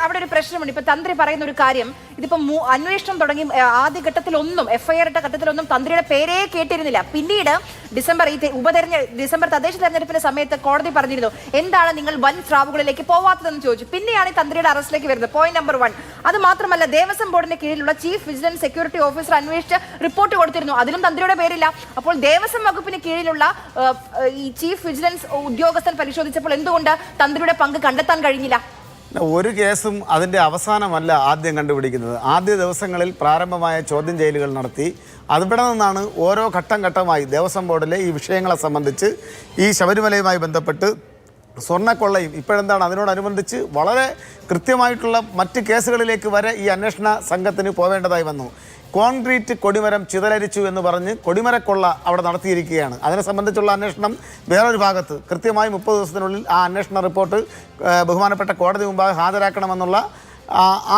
അവിടെ ഒരു പ്രശ്നമുണ്ട്. ഇപ്പൊ തന്ത്രി പറയുന്ന ഒരു കാര്യം, ഇതിപ്പോ അന്വേഷണം തുടങ്ങി ആദ്യ ഘട്ടത്തിലൊന്നും FIR ഇട്ട ഘട്ടത്തിലൊന്നും തന്ത്രിയുടെ പേരേ കേട്ടിരുന്നില്ല. പിന്നീട് ഡിസംബർ തദ്ദേശ തെരഞ്ഞെടുപ്പിന്റെ സമയത്ത് കോടതി പറഞ്ഞിരുന്നു, എന്താണ് നിങ്ങൾ വൻ സ്രാവുകളിലേക്ക് പോവാത്തതെന്ന് ചോദിച്ചു. പിന്നെയാണ് ഈ തന്ത്രിയുടെ അറസ്റ്റിലേക്ക് വരുന്നത്. Point number 1. അത് മാത്രമല്ല, ദേവസ്വം ബോർഡിന്റെ കീഴിലുള്ള ചീഫ് വിജിലൻസ് സെക്യൂരിറ്റി ഓഫീസർ അന്വേഷിച്ച് റിപ്പോർട്ട് കൊടുത്തിരുന്നു. അതിലും തന്ത്രിയുടെ പേരില്ല. അപ്പോൾ ദേവസ്വം വകുപ്പിന് കീഴിലുള്ള ഈ ചീഫ് വിജിലൻസ് ഉദ്യോഗസ്ഥൻ പരിശോധിച്ചപ്പോൾ എന്തുകൊണ്ട് തന്ത്രിയുടെ പങ്ക് കണ്ടെത്താൻ കഴിഞ്ഞില്ല? ഒരു കേസും അതിൻ്റെ അവസാനമല്ല ആദ്യം കണ്ടുപിടിക്കുന്നത്. ആദ്യ ദിവസങ്ങളിൽ പ്രാരംഭമായ ചോദ്യം ചെയ്യലുകൾ നടത്തി അവിടെ നിന്നാണ് ഓരോ ഘട്ടം ഘട്ടമായി ദേവസ്വം ബോർഡിലെ ഈ വിഷയങ്ങളെ സംബന്ധിച്ച്, ഈ ശബരിമലയുമായി ബന്ധപ്പെട്ട് സ്വർണ്ണക്കൊള്ളയും ഇപ്പോഴെന്താണ് അതിനോടനുബന്ധിച്ച് വളരെ കൃത്യമായിട്ടുള്ള മറ്റ് കേസുകളിലേക്ക് വരെ ഈ അന്വേഷണ സംഘത്തിന് പോവേണ്ടതായി വന്നു. കോൺക്രീറ്റ് കൊടിമരം ചിതലരിച്ചു എന്ന് പറഞ്ഞ് കൊടിമരക്കൊള്ള അവിടെ നടത്തിയിരിക്കുകയാണ്. അതിനെ സംബന്ധിച്ചുള്ള അന്വേഷണം വേറൊരു ഭാഗത്ത് കൃത്യമായി 30 ദിവസത്തിനുള്ളിൽ ആ അന്വേഷണ റിപ്പോർട്ട് ബഹുമാനപ്പെട്ട കോടതി മുമ്പാകെ ഹാജരാക്കണമെന്നുള്ള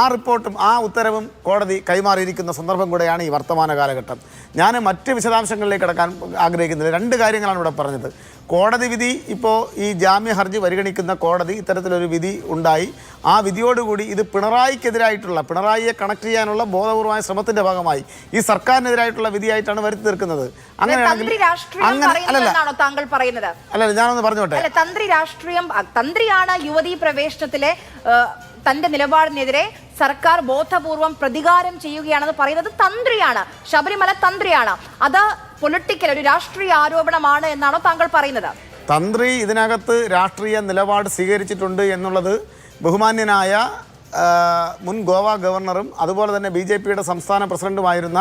ആ റിപ്പോർട്ടും ആ ഉത്തരവും കോടതി കൈമാറിയിരിക്കുന്ന സന്ദർഭം കൂടെയാണ് ഈ വർത്തമാന കാലഘട്ടം. ഞാൻ മറ്റ് വിശദാംശങ്ങളിലേക്ക് കടക്കാൻ ആഗ്രഹിക്കുന്നില്ല. 2 കാര്യങ്ങളാണ് ഇവിടെ പറഞ്ഞത്. കോടതി വിധി, ഇപ്പോൾ ഈ ജാമ്യ ഹർജി പരിഗണിക്കുന്ന കോടതി ഇത്തരത്തിലൊരു വിധി ഉണ്ടായി. ആ വിധിയോടുകൂടി ഇത് പിണറായിയെ കണക്ട് ചെയ്യാനുള്ള ബോധപൂർവമായ ശ്രമത്തിന്റെ ഭാഗമായി ഈ സർക്കാരിനെതിരായിട്ടുള്ള വിധിയായിട്ടാണ് വരുത്തി തീർക്കുന്നത്. അങ്ങനെയാണെങ്കിൽ താങ്കൾ പറയുന്നത് അല്ല, ഞാനൊന്ന് പറഞ്ഞോട്ടെ. തന്ത്രിയാണ് യുവതീ പ്രവേശനത്തിലെ തന്റെ നിലപാടിനെതിരെ സർക്കാർ ബോധപൂർവം പ്രതികാരം ചെയ്യുകയാണെന്ന് പറയുന്നത് തന്ത്രിയാണ്, ശബരിമല തന്ത്രിയാണ്. അത് പൊളിറ്റിക്കൽ ഒരു രാഷ്ട്രീയ ആരോപണമാണ് എന്നാണോ താങ്കൾ പറയുന്നത്? തന്ത്രി ഇതിനകത്ത് രാഷ്ട്രീയ നിലപാട് സ്വീകരിച്ചിട്ടുണ്ട് എന്നുള്ളത് ബഹുമാന്യനായ മുൻ ഗോവ ഗവർണറും അതുപോലെ തന്നെ BJPയുടെ സംസ്ഥാന പ്രസിഡന്റുമായിരുന്ന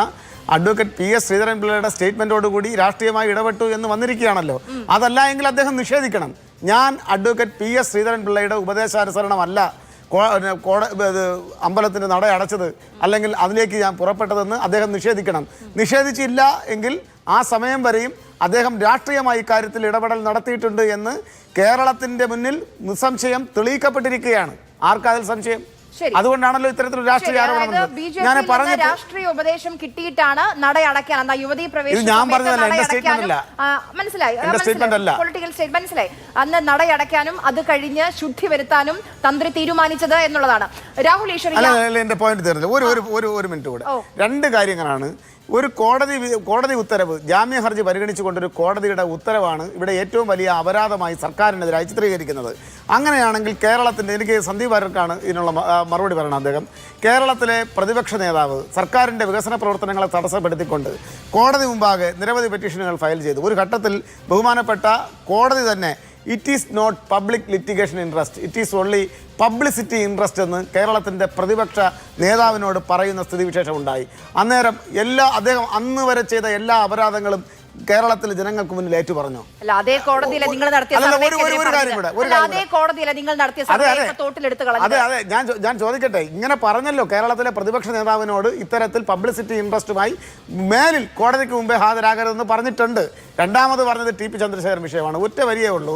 അഡ്വക്കേറ്റ് PS ശ്രീധരൻപിള്ളയുടെ സ്റ്റേറ്റ്മെന്റോടുകൂടി രാഷ്ട്രീയമായി ഇടപെട്ടു എന്ന് വന്നിരിക്കുകയാണല്ലോ. അതല്ല എങ്കിൽ അദ്ദേഹം നിഷേധിക്കണം. ഞാൻ അഡ്വക്കേറ്റ് PS ശ്രീധരൻപിള്ളയുടെ ഉപദേശാനുസരണമല്ല അമ്പലത്തിൻ്റെ നട അടച്ചത്, അല്ലെങ്കിൽ അതിലേക്ക് ഞാൻ പുറപ്പെട്ടതെന്ന് അദ്ദേഹം നിഷേധിക്കണം. നിഷേധിച്ചില്ല എങ്കിൽ ആ സമയം വരെയും അദ്ദേഹം രാഷ്ട്രീയമായി ഇക്കാര്യത്തിൽ ഇടപെടൽ നടത്തിയിട്ടുണ്ട് എന്ന് കേരളത്തിൻ്റെ മുന്നിൽ നിസ്സംശയം തെളിയിക്കപ്പെട്ടിരിക്കുകയാണ്. ആർക്കതിൽ സംശയം? അതുകൊണ്ടാണല്ലോ ഇത്തരത്തിലൊരു രാഷ്ട്രീയ ആരോപണം. ഞാൻ പറഞ്ഞ രാഷ്ട്രീയ ഉപദേശം കിട്ടിയിട്ടാണ് നട അടയ്ക്കാൻ യുവതീ പ്രവേശനം മനസ്സിലായി, പൊളിറ്റിക്കൽ സ്റ്റേറ്റ് മനസ്സിലായി. അന്ന് നട അടയ്ക്കാനും അത് കഴിഞ്ഞ് ശുദ്ധി വരുത്താനും തന്ത്രി തീരുമാനിച്ചത് എന്നുള്ളതാണ്. രാഹുൽ ഈശ്വരി, എന്റെ പോയിന്റ് തീർന്നില്ല. ഒരു മിനിറ്റ് കൂടെ. 2 കാര്യങ്ങളാണ്. ഒരു കോടതി ഉത്തരവ്, ജാമ്യ ഹർജി പരിഗണിച്ചുകൊണ്ടൊരു കോടതിയുടെ ഉത്തരവാണ് ഇവിടെ ഏറ്റവും വലിയ അപരാധമായി സർക്കാരിനെതിരായി ചിത്രീകരിക്കുന്നത്. അങ്ങനെയാണെങ്കിൽ കേരളത്തിൻ്റെ, എനിക്ക് സന്ദീപ് വാര്യർക്കാണ് ഇതിനുള്ള മറുപടി പറയണം. അദ്ദേഹം കേരളത്തിലെ പ്രതിപക്ഷ നേതാവ് സർക്കാരിൻ്റെ വികസന പ്രവർത്തനങ്ങളെ തടസ്സപ്പെടുത്തിക്കൊണ്ട് കോടതി മുമ്പാകെ നിരവധി പെറ്റീഷനുകൾ ഫയൽ ചെയ്തു. ഒരു ഘട്ടത്തിൽ ബഹുമാനപ്പെട്ട കോടതി തന്നെ it is not public litigation interest, it is only publicity interest എന്ന് കേരളത്തിൻ്റെ പ്രതിപക്ഷ നേതാവിനോട് പറയുന്ന സ്ഥിതിവിശേഷം ഉണ്ടായി. അന്നേരം അദ്ദേഹം അന്ന് വരെ ചെയ്ത എല്ലാ അപരാധങ്ങളും കേരളത്തിലെ ജനങ്ങൾക്ക് മുന്നിൽ ഏറ്റു പറഞ്ഞു. അതേ കോടതിയിലെ നിങ്ങൾ നടത്തിയ അതെ ഞാൻ ചോദിക്കട്ടെ, ഇങ്ങനെ പറഞ്ഞല്ലോ കേരളത്തിലെ പ്രതിപക്ഷ നേതാവിനോട് ഇത്തരത്തിൽ പബ്ലിസിറ്റി ഇൻട്രസ്റ്റുമായി മേലിൽ കോടതിക്ക് മുമ്പേ ഹാജരാകരുതെന്ന് പറഞ്ഞിട്ടുണ്ട്. രണ്ടാമത് പറഞ്ഞത് TP ചന്ദ്രശേഖരൻ വിഷയമാണ്. ഒറ്റ വരിയേ ഉള്ളൂ.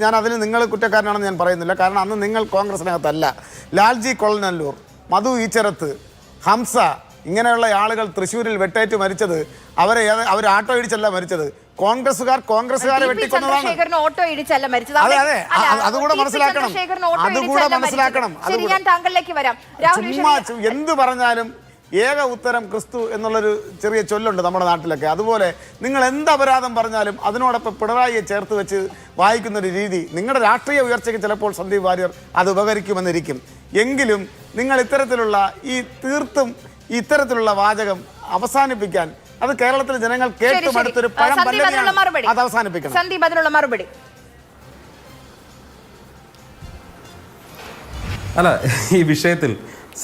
ഞാൻ അതിന് നിങ്ങൾ കുറ്റക്കാരനാണെന്ന് ഞാൻ പറയുന്നില്ല. കാരണം അന്ന് നിങ്ങൾ കോൺഗ്രസിനകത്തല്ല. ലാൽജി കൊളനല്ലൂർ, മധു ഈച്ചറത്ത്, ഹംസ, ഇങ്ങനെയുള്ള ആളുകൾ തൃശ്ശൂരിൽ വെട്ടേറ്റ് മരിച്ചത് അവർ ആട്ടോ ഇടിച്ചല്ല മരിച്ചത്. കോൺഗ്രസ്സുകാരെ വെട്ടിക്കൊന്നതാണ്. അതുകൂടെ മനസ്സിലാക്കണം. ചുമ്മാ എന്ത് പറഞ്ഞാലും ഏക ഉത്തരം ക്രിസ്തു എന്നുള്ളൊരു ചെറിയ ചൊല്ലുണ്ട് നമ്മുടെ നാട്ടിലൊക്കെ. അതുപോലെ നിങ്ങൾ എന്ത് അപരാധം പറഞ്ഞാലും അതിനോടൊപ്പം പിണറായിയെ ചേർത്ത് വെച്ച് വായിക്കുന്നൊരു രീതി നിങ്ങളുടെ രാഷ്ട്രീയ ഉയർച്ചയ്ക്ക് ചിലപ്പോൾ സന്ദീപ് വാര്യർ അത് ഉപകരിക്കുമെന്നിരിക്കും. എങ്കിലും നിങ്ങൾ ഇത്തരത്തിലുള്ള വാചകം അവസാനിപ്പിക്കാൻ, അത് കേരളത്തിലെ ജനങ്ങൾ കേട്ടു മടുത്തൊരു പഴം പല്ലവിയാണ്, അത് അവസാനിപ്പിക്കണം. സന്ദീപ്, അതിനുള്ള മറുപടി. അല്ല, ഈ വിഷയത്തിൽ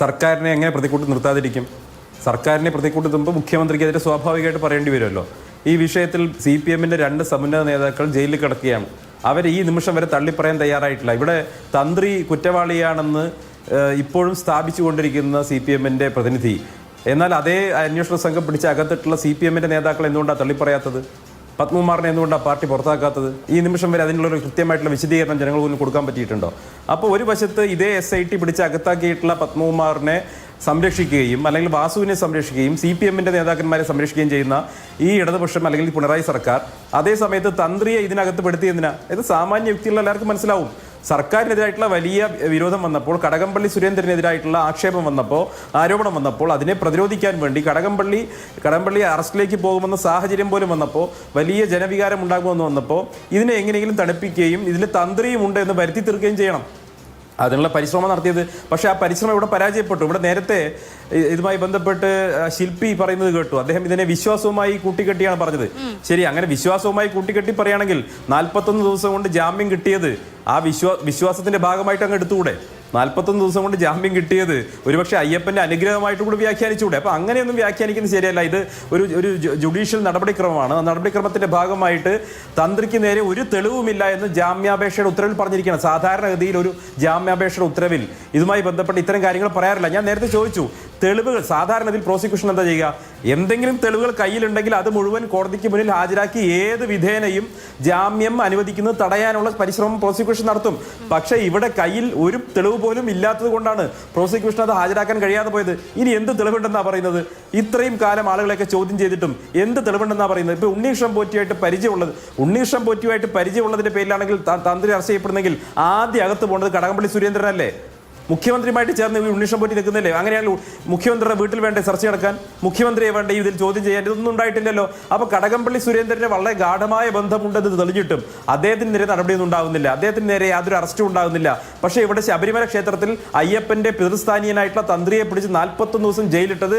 സർക്കാരിനെ എങ്ങനെ പ്രതിക്കൂട്ടി നിർത്താതിരിക്കും? സർക്കാരിനെ പ്രതിക്കൂട്ടി നിർത്തുമ്പോൾ മുഖ്യമന്ത്രിക്കെതിരെ സ്വാഭാവികമായിട്ട് പറയേണ്ടി വരുമല്ലോ. ഈ വിഷയത്തിൽ CPMന്റെ 2 സമുന്നത നേതാക്കൾ ജയിലിൽ കിടക്കുകയാണ്. അവർ ഈ നിമിഷം വരെ തള്ളിപ്പറയാൻ തയ്യാറായിട്ടില്ല. ഇവിടെ തന്ത്രി കുറ്റവാളിയാണെന്ന് ഇപ്പോഴും സ്ഥാപിച്ചുകൊണ്ടിരിക്കുന്ന CPMന്റെ പ്രതിനിധി, എന്നാൽ അതേ അന്വേഷണ സംഘം പിടിച്ച് അകത്തിട്ടുള്ള CPMന്റെ നേതാക്കൾ എന്തുകൊണ്ടാണ് തള്ളിപ്പറയാത്തത്? പത്മകുമാറിനെ എന്തുകൊണ്ടാണ് പാർട്ടി പുറത്താക്കാത്തത്? ഈ നിമിഷം വരെ അതിനുള്ളൊരു കൃത്യമായിട്ടുള്ള വിശദീകരണം ജനങ്ങൾക്ക് മുന്നിൽ കൊടുക്കാൻ പറ്റിയിട്ടുണ്ടോ? അപ്പോൾ ഒരു വശത്ത് ഇതേ SIT പിടിച്ച് അകത്താക്കിയിട്ടുള്ള പത്മകുമാറിനെ സംരക്ഷിക്കുകയും അല്ലെങ്കിൽ വാസുവിനെ സംരക്ഷിക്കുകയും CPM-ന്റെ നേതാക്കന്മാരെ സംരക്ഷിക്കുകയും ചെയ്യുന്ന ഈ ഇടതുപക്ഷം അല്ലെങ്കിൽ പിണറായി സർക്കാർ അതേ സമയത്ത് തന്ത്രിയെ ഇതിനകത്ത് പെടുത്തിയതിനാ ഇത് സാമാന്യ യുക്തിയുള്ള എല്ലാവർക്കും മനസ്സിലാവും. സർക്കാരിനെതിരായിട്ടുള്ള വലിയ വിരോധം വന്നപ്പോൾ, കടകംപള്ളി സുരേന്ദ്രനെതിരായിട്ടുള്ള ആക്ഷേപം വന്നപ്പോൾ, ആരോപണം വന്നപ്പോൾ അതിനെ പ്രതിരോധിക്കാൻ വേണ്ടി കടകംപള്ളി അറസ്റ്റിലേക്ക് പോകുമെന്ന സാഹചര്യം പോലും വന്നപ്പോൾ, വലിയ ജനവികാരം ഉണ്ടാകുമെന്ന് വന്നപ്പോൾ ഇതിനെ എങ്ങനെയെങ്കിലും തണുപ്പിക്കുകയും ഇതിൽ തന്ത്രിയും ഉണ്ട് എന്ന് വരുത്തി തീർക്കുകയും ചെയ്യണം. അതിനുള്ള പരിശ്രമം നടത്തിയത്. പക്ഷേ ആ പരിശ്രമം ഇവിടെ പരാജയപ്പെട്ടു. ഇവിടെ നേരത്തെ ഇതുമായി ബന്ധപ്പെട്ട് ശില്പി പറയുന്നത് കേട്ടു. അദ്ദേഹം ഇതിനെ വിശ്വാസവുമായി കൂട്ടിക്കെട്ടിയാണ് പറഞ്ഞത്. ശരി, അങ്ങനെ വിശ്വാസവുമായി കൂട്ടിക്കെട്ടി പറയുകയാണെങ്കിൽ 41 ദിവസം കൊണ്ട് ജാമ്യം കിട്ടിയത് ആ വിശ്വാസത്തിന്റെ ഭാഗമായിട്ട് അങ്ങ് എടുത്തുകൂടെ? 41 ദിവസം കൊണ്ട് ജാമ്യം കിട്ടിയത് ഒരുപക്ഷെ അയ്യപ്പന്റെ അനുഗ്രഹമായിട്ട് കൂടെ വ്യാഖ്യാനിച്ചുകൂടെ? അപ്പൊ അങ്ങനെയൊന്നും വ്യാഖ്യാനിക്കുന്നത് ശരിയല്ല. ഇത് ഒരു ജുഡീഷ്യൽ നടപടിക്രമമാണ്. ആ നടപടിക്രമത്തിന്റെ ഭാഗമായിട്ട് തന്ത്രിക്ക് നേരെ ഒരു തെളിവുമില്ല എന്ന് ജാമ്യാപേക്ഷയുടെ ഉത്തരവിൽ പറഞ്ഞിരിക്കുകയാണ്. സാധാരണഗതിയിൽ ഒരു ജാമ്യാപേക്ഷയുടെ ഉത്തരവിൽ ഇതുമായി ബന്ധപ്പെട്ട് ഇത്തരം കാര്യങ്ങൾ പറയാറില്ല. ഞാൻ നേരത്തെ ചോദിച്ചു, തെളിവുകൾ സാധാരണഗതിയിൽ പ്രോസിക്യൂഷൻ എന്താ ചെയ്യുക? എന്തെങ്കിലും തെളിവുകൾ കയ്യിലുണ്ടെങ്കിൽ അത് മുഴുവൻ കോടതിക്ക് മുന്നിൽ ഹാജരാക്കി ഏത് വിധേനയും ജാമ്യം അനുവദിക്കുന്നത് തടയാനുള്ള പരിശ്രമം പ്രോസിക്യൂഷൻ നടത്തും. പക്ഷേ ഇവിടെ കയ്യിൽ ഒരു തെളിവ് പോലും ഇല്ലാത്തത് കൊണ്ടാണ് പ്രോസിക്യൂഷൻ അത് ഹാജരാക്കാൻ കഴിയാതെ പോയത്. ഇനി എന്ത് തെളിവുണ്ടെന്നാണ് പറയുന്നത്? ഇത്രയും കാലം ആളുകളെയൊക്കെ ചോദ്യം ചെയ്തിട്ടും എന്ത് തെളിവുണ്ടെന്നാണ് പറയുന്നത്? ഇപ്പോൾ ഉണ്ണീകൃഷ്ണൻ പോറ്റിയുമായിട്ട് പരിചയമുള്ളതിന്റെ പേരിലാണെങ്കിൽ തന്ത്രി അറസ്റ്റ് ചെയ്യപ്പെടുന്നെങ്കിൽ ആദ്യം അകത്ത് പോകുന്നത് കടകംപള്ളി സുരേന്ദ്രനല്ലേ? മുഖ്യമന്ത്രിയുമായിട്ട് ചേർന്ന് ഉണ്ണീകൃഷ്ണൻ പോറ്റി നിൽക്കുന്നില്ലേ? അങ്ങനെയാണെങ്കിൽ മുഖ്യമന്ത്രിയുടെ വീട്ടിൽ വേണ്ടേ ചർച്ച നടക്കാൻ? മുഖ്യമന്ത്രിയെ വേണ്ടേ ഇതിൽ ചോദ്യം ചെയ്യാൻ? ഇതൊന്നും ഉണ്ടായിട്ടില്ലല്ലോ. അപ്പോൾ കടകംപള്ളി സുരേന്ദ്രന് വളരെ ഗാഢമായ ബന്ധമുണ്ടെന്ന് തെളിഞ്ഞിട്ടും അദ്ദേഹത്തിന് നേരെ നടപടിയൊന്നും ഉണ്ടാകുന്നില്ല. അദ്ദേഹത്തിന് നേരെ യാതൊരു അറസ്റ്റും ഉണ്ടാകുന്നില്ല. പക്ഷേ ഇവിടെ ശബരിമല ക്ഷേത്രത്തിൽ അയ്യപ്പന്റെ പിതൃസ്ഥാനീയനായിട്ടുള്ള തന്ത്രിയെ പിടിച്ച് 41 ദിവസം ജയിലിട്ടത്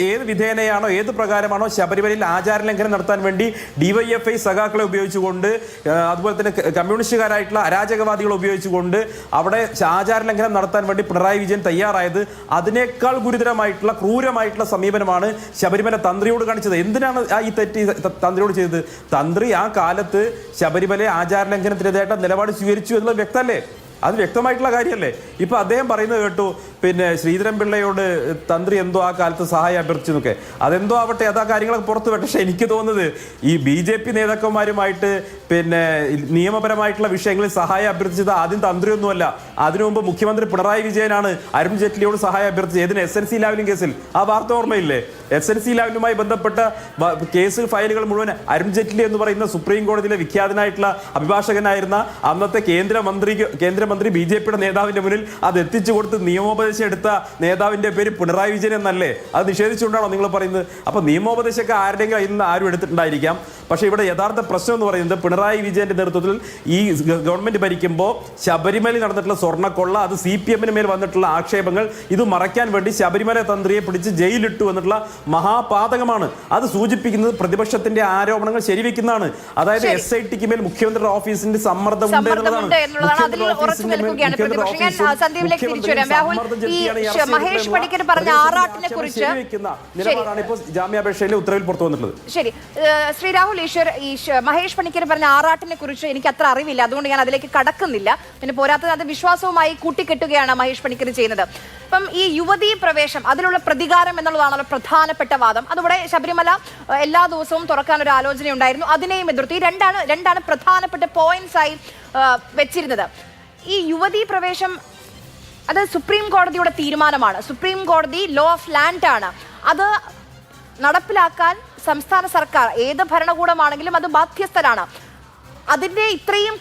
ഏത് വിധേനയാണോ, ഏത് പ്രകാരമാണോ ശബരിമലയിൽ ആചാരലംഘനം നടത്താൻ വേണ്ടി DYFI സഖാക്കളെ ഉപയോഗിച്ചുകൊണ്ട്, അതുപോലെ തന്നെ കമ്മ്യൂണിസ്റ്റുകാരായിട്ടുള്ള അരാജകവാദികളെ ഉപയോഗിച്ചുകൊണ്ട് അവിടെ ആചാരലംഘനം നടത്താൻ വേണ്ടി പിണറായി വിജയൻ തയ്യാറായത്, അതിനേക്കാൾ ഗുരുതരമായിട്ടുള്ള ക്രൂരമായിട്ടുള്ള സമീപനമാണ് ശബരിമല തന്ത്രിയോട് കാണിച്ചത്. എന്തിനാണ് ഈ തെറ്റ് തന്ത്രിയോട് ചെയ്തത്? തന്ത്രി ആ കാലത്ത് ശബരിമല ആചാരലംഘനത്തിനെതിരായിട്ട് നിലപാട് സ്വീകരിച്ചു എന്നുള്ളത് വ്യക്തമല്ലേ? അത് വ്യക്തമായിട്ടുള്ള കാര്യമല്ലേ? ഇപ്പൊ അദ്ദേഹം പറയുന്നത് കേട്ടു, പിന്നെ ശ്രീധരൻപിള്ളയോട് തന്ത്രി എന്തോ ആ കാലത്ത് സഹായം അഭ്യർത്ഥിച്ചു എന്നൊക്കെ. അതെന്തോ ആവട്ടെ, അത് ആ കാര്യങ്ങളൊക്കെ പുറത്തു വരട്ടെ. പക്ഷെ എനിക്ക് തോന്നുന്നത് ഈ BJP നേതാക്കന്മാരുമായിട്ട് പിന്നെ നിയമപരമായിട്ടുള്ള വിഷയങ്ങളിൽ സഹായം അഭ്യർത്ഥിച്ചത് ആദ്യം തന്ത്രിയൊന്നുമല്ല. അതിനു മുമ്പ് മുഖ്യമന്ത്രി പിണറായി വിജയനാണ് അരുൺ ജെയ്റ്റ്ലിയോട് സഹായം അഭ്യർത്ഥിച്ചത്. ഏതിന്? SNC ലാവലിൻ കേസിൽ. ആ വാർത്ത ഓർമ്മയില്ലേ? SNC ലാവലുമായി ബന്ധപ്പെട്ട കേസ് ഫയലുകൾ മുഴുവൻ അരുൺ ജെയ്റ്റ്ലി എന്ന് പറയുന്ന സുപ്രീം കോടതിയിലെ വിഖ്യാതനായിട്ടുള്ള അഭിഭാഷകനായിരുന്ന അന്നത്തെ കേന്ദ്രമന്ത്രി BJPയുടെ നേതാവിന്റെ മുന്നിൽ അത് എത്തിച്ചു കൊടുത്ത് നിയമോപദേശം എടുത്ത നേതാവിന്റെ പേര് പിണറായി വിജയൻ എന്നല്ലേ? അത് നിഷേധിച്ചുകൊണ്ടാണോ നിങ്ങൾ പറയുന്നത്? അപ്പൊ നിയമോപദേശമൊക്കെ ആരുടെയെങ്കിലും ഇന്ന് ആരും എടുത്തിട്ടുണ്ടായിരിക്കാം. പക്ഷേ ഇവിടെ യഥാർത്ഥ പ്രശ്നം എന്ന് പറയുന്നത് പിണറായി വിജയന്റെ നേതൃത്വത്തിൽ ഈ ഗവൺമെന്റ് ഭരിക്കുമ്പോൾ ശബരിമലയിൽ നടന്നിട്ടുള്ള സ്വർണ്ണക്കൊള്ള, അത് CPM-ന് മേൽ വന്നിട്ടുള്ള ആക്ഷേപങ്ങൾ, ഇത് മറയ്ക്കാൻ വേണ്ടി ശബരിമല തന്ത്രിയെ പിടിച്ച് ജയിലിട്ടു എന്നുള്ള മഹാപാതകമാണ്. അത് സൂചിപ്പിക്കുന്നത് പ്രതിപക്ഷത്തിന്റെ ആരോപണങ്ങൾ ശരിവെക്കുന്നതാണ്. അതായത് SITക്ക് മേൽ മുഖ്യമന്ത്രിയുടെ ഓഫീസിന്റെ സമ്മർദ്ദം ഉണ്ട് എന്നുള്ളതാണ്. മഹേഷ് പണിക്കർ പറഞ്ഞ ആറാട്ടിനെ കുറിച്ച് നിലപാടാണ് ഇപ്പോൾ ജാമ്യാപേക്ഷയിലെ ഉത്തരവിൽ പുറത്തു വന്നിട്ടുള്ളത്. ശരി, ശ്രീ രാഹുൽ ഈശ്വർ, ഈ മഹേഷ് പണിക്കർ പറഞ്ഞ ആറാട്ടിനെ കുറിച്ച് എനിക്ക് അത്ര അറിവില്ല, അതുകൊണ്ട് ഞാൻ അതിലേക്ക് കടക്കുന്നില്ല. പിന്നെ പോരാത്തത് അത് വിശ്വാസവുമായി കൂട്ടിക്കെട്ടുകയാണ് മഹേഷ് പണിക്കർ ചെയ്യുന്നത്. ഇപ്പം ഈ യുവതീ പ്രവേശം, അതിലുള്ള പ്രതികാരം എന്നുള്ളതാണല്ലോ പ്രധാനപ്പെട്ട വാദം. അതുകൂടെ ശബരിമല എല്ലാ ദിവസവും തുറക്കാൻ ഒരു ആലോചന ഉണ്ടായിരുന്നു, അതിനെയും എതിർത്തു. ഈ രണ്ടാണ് പ്രധാനപ്പെട്ട പോയിന്റ്സ് ആയി വെച്ചിരുന്നത്. ഈ യുവതീ പ്രവേശം അത് സുപ്രീം കോടതിയുടെ തീരുമാനമാണ്. സുപ്രീം കോടതി ലോ ഓഫ് ലാൻഡ് ആണ്. അത് നടപ്പിലാക്കാൻ സംസ്ഥാന സർക്കാർ, ഏത് ഭരണകൂടമാണെങ്കിലും അത് ബാധ്യസ്ഥരാണ്. അതിന്റെ ഇത്രയും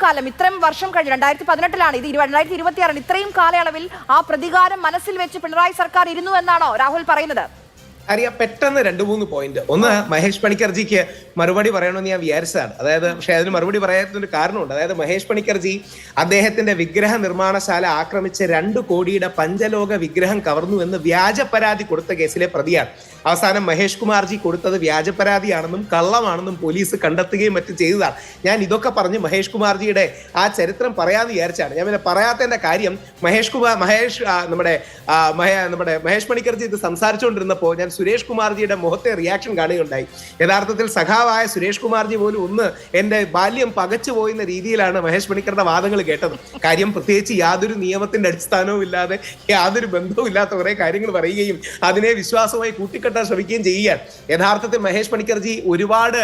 വർഷം കഴിഞ്ഞു, 2018 ഇത് 2026. ഇത്രയും കാലയളവിൽ ആ പ്രതികാരം മനസ്സിൽ വെച്ച് പിണറായി സർക്കാർ ഇരുന്നു എന്നാണോ രാഹുൽ പറയുന്നത്? അറിയാം, പെട്ടെന്ന് 2-3 പോയിന്റ്. ഒന്ന്, മഹേഷ് പണിക്കർജിക്ക് മറുപടി പറയണമെന്ന് ഞാൻ വിചാരിച്ചതാണ്. അതായത് പക്ഷേ അതിന് മറുപടി പറയാത്തതിന് കാരണമുണ്ട്. അതായത് മഹേഷ് പണിക്കർജി അദ്ദേഹത്തിന്റെ വിഗ്രഹ നിർമ്മാണശാല ആക്രമിച്ച് 2 കോടിയുടെ പഞ്ചലോക വിഗ്രഹം കവർന്നു എന്ന് വ്യാജ പരാതി കൊടുത്ത കേസിലെ പ്രതിയാണ്. അവസാനം മഹേഷ് കുമാർജി കൊടുത്തത് വ്യാജ പരാതിയാണെന്നും കള്ളമാണെന്നും പോലീസ് കണ്ടെത്തുകയും മറ്റും ചെയ്തതാണ്. ഞാൻ ഇതൊക്കെ പറഞ്ഞ് മഹേഷ് കുമാർജിയുടെ ആ ചരിത്രം പറയാമെന്ന് വിചാരിച്ചാണ്. ഞാൻ പിന്നെ പറയാത്തതിന്റെ കാര്യം, മഹേഷ് പണിക്കർജി ഇത് സംസാരിച്ചുകൊണ്ടിരുന്നപ്പോൾ ഞാൻ സുരേഷ് കുമാർജിയുടെ മുഖത്തെ റിയാക്ഷൻ കാണുകയുണ്ടായി. യഥാർത്ഥത്തിൽ സഖാവായ സുരേഷ് കുമാർജി പോലും ഒന്ന് എൻ്റെ ബാല്യം പകച്ചു പോയുന്ന രീതിയിലാണ് മഹേഷ് പണിക്കറുടെ വാദങ്ങൾ കേട്ടത്. കാര്യം പ്രത്യേകിച്ച് യാതൊരു നിയമത്തിന്റെ അടിസ്ഥാനവും ഇല്ലാതെ യാതൊരു ബന്ധവും ഇല്ലാത്ത കുറെ കാര്യങ്ങൾ പറയുകയും അതിനെ വിശ്വാസമായി കൂട്ടിക്കെട്ടാൻ ശ്രമിക്കുകയും ചെയ്യുകയാണ്. യഥാർത്ഥത്തിൽ മഹേഷ് പണിക്കർജി ഒരുപാട്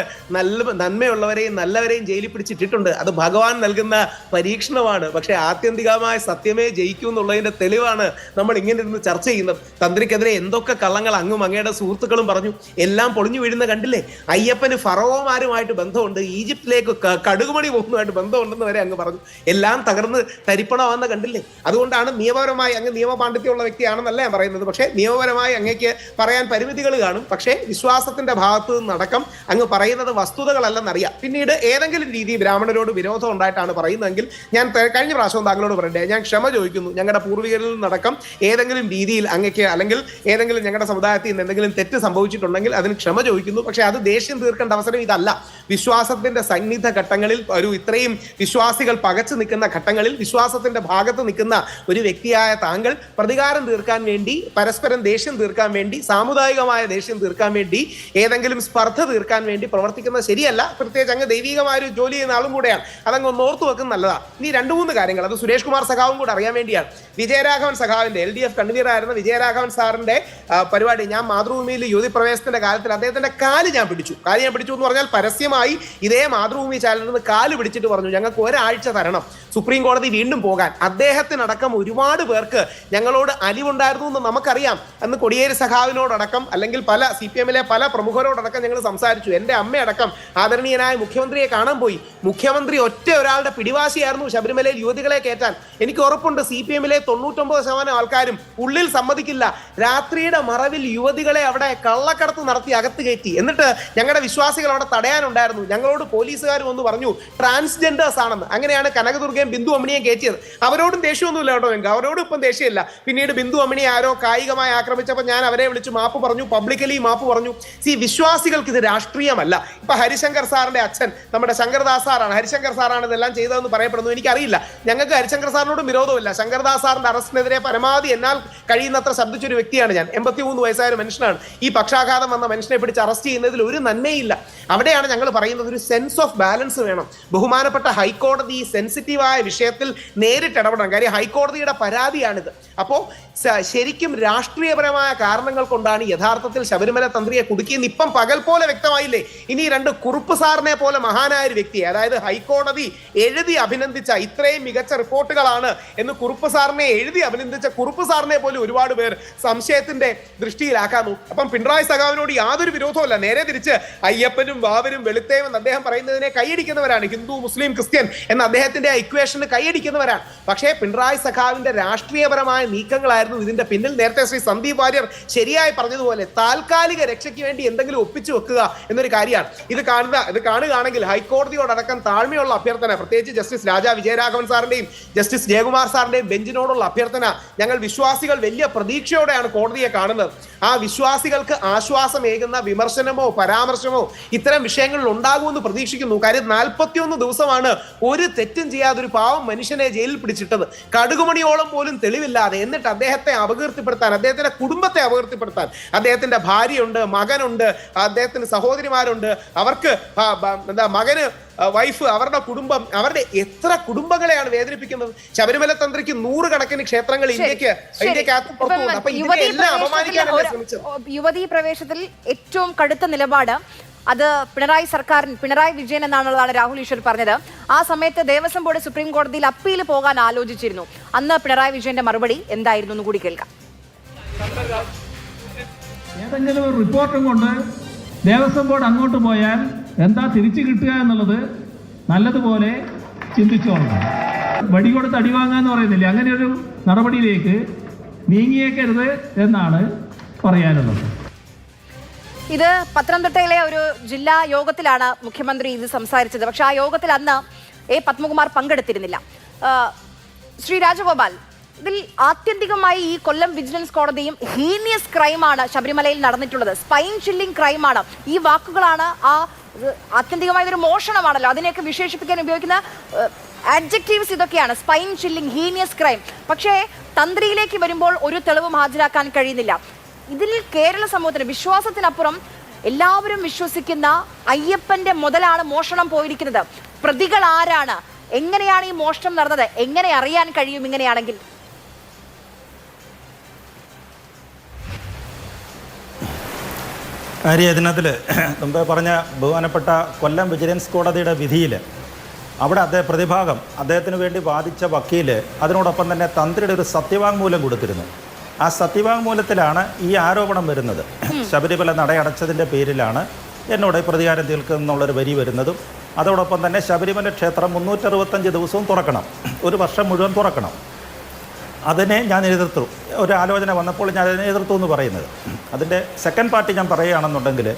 നന്മയുള്ളവരെയും നല്ലവരെയും ജയിലിൽ പിടിച്ചിട്ടിട്ടുണ്ട്. അത് ഭഗവാൻ നൽകുന്ന പരീക്ഷണമാണ്. പക്ഷെ ആത്യന്തികമായ സത്യമേ ജയിക്കൂ എന്നുള്ളതിന്റെ തെളിവാണ് നമ്മൾ ഇങ്ങനെ ഇരുന്ന് ചർച്ച ചെയ്യുന്നത്. തന്ത്രിക്കെതിരെ എന്തൊക്കെ കള്ളങ്ങൾ അങ്ങും അങ്ങയുടെ സുഹൃത്തുക്കളും പറഞ്ഞു. എല്ലാം പൊളിഞ്ഞു വീഴുന്ന കണ്ടില്ലേ? അയ്യപ്പന് ഫറവോമാരുമായിട്ട് ബന്ധമുണ്ട്, ഈജിപ്തിലേക്ക് കടുകുമണി പോകുന്നതുമായിട്ട് ബന്ധമുണ്ടെന്ന് വരെ അങ്ങ് പറഞ്ഞു. എല്ലാം തകർന്ന് തരിപ്പണമാണെന്ന് കണ്ടില്ലേ? അതുകൊണ്ടാണ് നിയമപരമായി അങ്ങ് നിയമപാണ്ഡിത്യമുള്ള വ്യക്തിയാണെന്നല്ല ഞാൻ പറയുന്നത്. പക്ഷേ നിയമപരമായി അങ്ങേക്ക് പറയാൻ പരിമിതികൾ കാണും. പക്ഷേ വിശ്വാസത്തിന്റെ ഭാഗത്ത് നിന്നടക്കം അങ്ങ് പറയുന്നത് വസ്തുതകളല്ലെന്നറിയാം. പിന്നീട് ഏതെങ്കിലും രീതി ബ്രാഹ്മണരോട് വിരോധം ഉണ്ടായിട്ടാണ് പറയുന്നതെങ്കിൽ ഞാൻ കഴിഞ്ഞ പ്രാവശ്യം താങ്കളോട് പറയട്ടെ, ഞാൻ ക്ഷമ ചോദിക്കുന്നു. ഞങ്ങളുടെ പൂർവികരിൽ നിന്നടക്കം ഏതെങ്കിലും രീതിയിൽ അങ്ങേക്ക് അല്ലെങ്കിൽ ഏതെങ്കിലും ഞങ്ങളുടെ സമുദായത്തിൽ നിന്ന് എന്തെങ്കിലും തെറ്റ് സംഭവിച്ചിട്ടുണ്ടെങ്കിൽ അതിന് ക്ഷമ ചോദിക്കുന്നു. പക്ഷേ അത് ദേഷ്യം തീർക്കേണ്ട അവസരം ഇതല്ല. വിശ്വാസത്തിന്റെ സന്നിഗ്ധ ഘട്ടങ്ങളിൽ ഇത്രയും വിശ്വാസികൾ പകച്ചു നിൽക്കുന്ന ഘട്ടങ്ങളിൽ വിശ്വാസത്തിന്റെ ഭാഗത്ത് നിൽക്കുന്ന ഒരു വ്യക്തിയായ താങ്കൾ പ്രതികാരം തീർക്കാൻ വേണ്ടി, പരസ്പരം ദേഷ്യം തീർക്കാൻ വേണ്ടി, സാമുദായികമായ ദേഷ്യം തീർക്കാൻ വേണ്ടി, ഏതെങ്കിലും സ്പർദ്ധ തീർക്കാൻ വേണ്ടി പ്രവർത്തിക്കുന്നത് ശരിയല്ല. പ്രത്യേകിച്ച് അങ്ങ് ദൈവികമായ ഒരു ജോലി ചെയ്യുന്ന ആളും കൂടെയാണ്. അതങ്ങ് ഒന്ന് ഓർത്തു വെക്കുന്നത് നല്ലതാണ്. ഇനി 2-3 കാര്യങ്ങൾ അത് സുരേഷ് കുമാർ സഖാവും കൂടെ അറിയാൻ വേണ്ടിയാണ്. വിജയരാഘവൻ സഖാവിന്റെ LDF കൺവീനറായിരുന്ന വിജയരാഘവൻ സാറിന്റെ പരിപാടി ഞാൻ മാതൃഭൂമിയിൽ യുവതി പ്രവേശത്തിന്റെ കാലത്തിൽ അദ്ദേഹത്തിന്റെ കാല് ഞാൻ പിടിച്ചു എന്ന് പറഞ്ഞാൽ പരസ്യമായി ഇതേ മാതൃഭൂമി ചാനലിൽ നിന്ന് കാല് പിടിച്ചിട്ട് പറഞ്ഞു ഞങ്ങൾക്ക് ഒരാഴ്ച തരണം സുപ്രീം കോടതി വീണ്ടും പോകാൻ. അദ്ദേഹത്തിനടക്കം ഒരുപാട് പേർക്ക് ഞങ്ങളോട് അലിവുണ്ടായിരുന്നു എന്ന് നമുക്കറിയാം. അന്ന് കൊടിയേരി സഖാവിനോടടക്കം അല്ലെങ്കിൽ പല CPM-ലെ പല പ്രമുഖരോടടക്കം ഞങ്ങൾ സംസാരിച്ചു. എൻ്റെ അമ്മയടക്കം ആദരണീയനായ മുഖ്യമന്ത്രിയെ കാണാൻ പോയി. മുഖ്യമന്ത്രി ഒറ്റ ഒരാളുടെ പിടിവാശിയായിരുന്നു ശബരിമലയിൽ യുവതികളെ കയറ്റാൻ. എനിക്ക് ഉറപ്പുണ്ട് CPM-ലെ 99% ആൾക്കാരും ഉള്ളിൽ സമ്മതിക്കില്ല. രാത്രിയുടെ മറവിൽ യുവതികളെ അവിടെ കള്ളക്കടത്ത് നടത്തി അകത്ത് കയറ്റി. എന്നിട്ട് ഞങ്ങളുടെ വിശ്വാസികൾ അവിടെ തടയാനുണ്ടായിരുന്നു. ഞങ്ങളോട് പോലീസുകാർ വന്ന് പറഞ്ഞു ട്രാൻസ്ജെൻഡേഴ്സ് ആണെന്ന്. അങ്ങനെയാണ് കനകദുർഗയും ബിന്ദു അമ്മിണിയും കയറ്റിയത്. അവരോടും ദേഷ്യമൊന്നുമില്ല കേട്ടോ ഞങ്ങൾക്ക്, അവരോടും ഇപ്പം ദേഷ്യമില്ല. പിന്നീട് ബിന്ദു അമ്മിണി ആരോ കായികമായി ആക്രമിച്ചപ്പോൾ ഞാൻ അവരെ വിളിച്ച് മാപ്പ് പറഞ്ഞു, പബ്ലിക്കലി മാപ്പ് പറഞ്ഞു. വിശ്വാസികൾക്ക് ഇത് രാഷ്ട്രീയമല്ല. ഇപ്പൊ ഹരിശങ്കർ സാറിന്റെ അച്ഛൻ നമ്മുടെ ശങ്കർദാസ് സാറാണ്, ഹരിശങ്കർ സാറാണ് ഇതെല്ലാം ചെയ്തതെന്ന് പറയപ്പെടുന്നു. എനിക്കറിയില്ല, ഞങ്ങൾക്ക് ഹരിശങ്കർ സാറിനോടും വിരോധമില്ല. ശങ്കർദാസ് സാറിന്റെ അറസ്റ്റിനെതിരെ പരമാവധി എന്നാൽ കഴിയുന്നത്ര ശബ്ദിച്ചൊരു വ്യക്തിയാണ് ഞാൻ. 83 വയസ്സായ ഒരു മനുഷ്യനാണ്. ഈ പക്ഷാഘാതം വന്ന മനുഷ്യനെ പിടിച്ച് അറസ്റ്റ് ചെയ്യുന്നതിൽ ഒരു നന്മയില്ല. അവിടെയാണ് ഞങ്ങൾ പറയുന്നത് ഒരു സെൻസ് ഓഫ് ബാലൻസ് വേണം. ബഹുമാനപ്പെട്ട ഹൈക്കോടതി ഈ സെൻസിറ്റീവായ വിഷയത്തിൽ നേരിട്ട് ഇടപെടണം. കാര്യം ഹൈക്കോടതിയുടെ പരാതിയാണിത്. അപ്പോൾ ശരിക്കും രാഷ്ട്രീയപരമായ കാരണങ്ങൾ കൊണ്ടാണ് യഥാർത്ഥത്തിൽ ശബരിമല തന്ത്രിയെ കുടുക്കിയെന്ന് ഇപ്പം പകൽ പോലെ വ്യക്തമായില്ലേ? ഇനി 2 കുറുപ്പ് സാറിനെ പോലെ മഹാനായ ഒരു വ്യക്തിയെ, അതായത് ഹൈക്കോടതി എഴുതി അഭിനന്ദിച്ച ഇത്രയും മികച്ച റിപ്പോർട്ടുകളാണ് എന്ന് കുറുപ്പ് സാറിനെ എഴുതി അഭിനന്ദിച്ച കുറുപ്പ് സാറിനെ പോലും ഒരുപാട് പേർ സംശയത്തിന്റെ ദൃഷ്ടിയിലാക്കാന്നു. അപ്പം പിണറായി സഖാവിനോട് യാതൊരു വിരോധമല്ല. നേരെ തിരിച്ച് അയ്യപ്പനും വാവരും വെളുത്തേയും എന്ന് അദ്ദേഹം പറയുന്നതിനെ കൈയടിക്കുന്നവരാണ്. ഹിന്ദു മുസ്ലിം ക്രിസ്ത്യൻ എന്ന അദ്ദേഹത്തിന്റെ ഇക്വേഷന് കൈയടിക്കുന്നവരാണ്. പക്ഷേ പിണറായി സഖാവിന്റെ രാഷ്ട്രീയപരമായ നീക്കങ്ങളായിരുന്നു ഇതിന്റെ പിന്നിൽ. നേരത്തെ ശ്രീ സന്ദീപ് വാര്യർ ശരിയായി പറഞ്ഞതുപോലെ താൽക്കാലിക രക്ഷയ്ക്ക് വേണ്ടി എന്തെങ്കിലും ഒപ്പിച്ചു വെക്കുക എന്നൊരു കാര്യമാണ്. ഇത് കാണുകയാണെങ്കിൽ ഹൈക്കോടതിയോടടക്കം താഴ്മയുള്ള അഭ്യർത്ഥന, പ്രത്യേകിച്ച് ജസ്റ്റിസ് രാജാ വിജയരാഘവൻ സാറിന്റെയും ജസ്റ്റിസ് ജയകുമാർ സാറിന്റെയും ബെഞ്ചിനോടുള്ള അഭ്യർത്ഥന, ഞങ്ങൾ വിശ്വാസികൾ വലിയ പ്രതീക്ഷയോടെയാണ് കോടതിയെ കാണുന്നത്. ആ വിശ്വാസികൾക്ക് ആശ്വാസമേകുന്ന വിമർശനമോ പരാമർശമോ ഇത്തരം വിഷയങ്ങളിൽ ഉണ്ടാകുമെന്ന് പ്രതീക്ഷിക്കുന്നു. കാര്യം 41 ദിവസമാണ് ഒരു തെറ്റും ചെയ്യാതെ ഒരു പാവം മനുഷ്യനെ ജയിലിൽ പിടിച്ചിട്ടത്, കടുകുമണിയോളം പോലും തെളിവില്ലാതെ. എന്നിട്ട് അദ്ദേഹത്തെ അപകീർത്തിപ്പെടുത്താൻ, അദ്ദേഹത്തിന്റെ കുടുംബത്തെ അപകീർത്തിപ്പെടുത്താൻ, അദ്ദേഹത്തിന്റെ ഭാര്യയുണ്ട്, മകനുണ്ട്, അദ്ദേഹത്തിന് സഹോദരിമാരുണ്ട്, അവർക്ക് മകന് വൈഫ്, അവരുടെ കുടുംബം, അവരുടെ എത്ര കുടുംബങ്ങളെയാണ് വേദനിപ്പിക്കുന്നത്. ശബരിമല തന്ത്രിക്ക് 100 കണക്കിന് ക്ഷേത്രങ്ങൾ ഇന്ത്യക്കകത്ത് പുറത്തുണ്ട്. അപ്പൊ ഇതിനെല്ലാം അപമാനിക്കാനല്ലേ ശ്രമിച്ചത്? യുവതീ പ്രവേശത്തിൽ ഏറ്റവും കടുത്ത നിലപാട് അത് പിണറായി വിജയൻ എന്നാണുള്ളതാണ് രാഹുൽ ഈശ്വർ പറഞ്ഞത്. ആ സമയത്ത് ദേവസ്വം ബോർഡ് സുപ്രീം കോടതിയിൽ അപ്പീൽ പോകാൻ ആലോചിച്ചിരുന്നു. അന്ന് പിണറായി വിജയന്റെ മറുപടി എന്തായിരുന്നു എന്ന് കൂടി കേൾക്കാം. ഏതെങ്കിലും ഒരു റിപ്പോർട്ടും കൊണ്ട് ദേവസ്വം ബോർഡ് അങ്ങോട്ട് പോയാൽ എന്താ തിരിച്ചു കിട്ടുക എന്നുള്ളത് നല്ലതുപോലെ ചിന്തിച്ചോളണം. വടി കൊടുത്ത് അടിവാങ്ങാന്ന് പറയുന്നില്ലേ, അങ്ങനെ ഒരു നടപടിയിലേക്ക് നീങ്ങിയേക്കരുത് എന്നാണ് പറയാനുള്ളത്. ഇത് പത്തനംതിട്ടയിലെ ഒരു ജില്ലാ യോഗത്തിലാണ് മുഖ്യമന്ത്രി ഇത് സംസാരിച്ചത്. പക്ഷെ ആ യോഗത്തിൽ അന്ന് പത്മകുമാർ പങ്കെടുത്തിരുന്നില്ല. ശ്രീ രാജഗോപാൽ, ഇതിൽ ആത്യന്തികമായി ഈ കൊല്ലം വിജിലൻസ് കോടതിയും ഹീനിയസ് ക്രൈമാണ് ശബരിമലയിൽ നടന്നിട്ടുള്ളത്, സ്പൈൻ ചില്ലിംഗ് ക്രൈമാണ്. ഈ വാക്കുകളാണ് ആത്യന്തികമായ ഒരു മോഷണമാണല്ലോ, അതിനെയൊക്കെ വിശേഷിപ്പിക്കാൻ ഉപയോഗിക്കുന്ന ആഡ്ജക്റ്റീവ്സ് ഇതൊക്കെയാണ്, സ്പൈൻ ചില്ലിംഗ്, ഹീനിയസ് ക്രൈം. പക്ഷേ തന്ത്രിയിലേക്ക് വരുമ്പോൾ ഒരു തെളിവും ഹാജരാക്കാൻ കഴിയുന്നില്ല. ഇതിൽ കേരള സമൂഹത്തിന് വിശ്വാസത്തിനപ്പുറം എല്ലാവരും വിശ്വസിക്കുന്ന അയ്യപ്പന്റെ മുതലാണ് മോഷണം പോയിരിക്കുന്നത്. പ്രതികൾ ആരാണ്? എങ്ങനെയാണ് ഈ മോഷണം നടന്നത്? എങ്ങനെ അറിയാൻ കഴിയും ഇങ്ങനെയാണെങ്കിൽ? ഇതിനകത്തിൽ മുമ്പ് പറഞ്ഞ ബഹുമാനപ്പെട്ട കൊല്ലം വിജിലൻസ് കോടതിയുടെ വിധിയിൽ അവിടെ പ്രതിഭാഗം അദ്ദേഹത്തിന് വേണ്ടി വാദിച്ച വക്കീൽ അതിനോടൊപ്പം തന്നെ തന്ത്രിയുടെ ഒരു സത്യവാങ്മൂലം കൊടുത്തിരുന്നു. ആ സത്യവാങ്മൂലത്തിലാണ് ഈ ആരോപണം വരുന്നത്. ശബരിമല നടയടച്ചതിൻ്റെ പേരിലാണ് എന്നോട് പ്രതികാരം തീർക്കുന്നുള്ളൊരു വരി വരുന്നതും അതോടൊപ്പം തന്നെ ശബരിമല ക്ഷേത്രം 365 ദിവസവും തുറക്കണം, ഒരു വർഷം മുഴുവൻ തുറക്കണം. അതിനെ ഞാൻ എതിർത്തു. ഒരു ആലോചന വന്നപ്പോൾ ഞാൻ അതിനെ എതിർത്തു എന്ന് പറയുന്നത്. അതിൻ്റെ സെക്കൻഡ് പാർട്ടി ഞാൻ പറയുകയാണെന്നുണ്ടെങ്കിൽ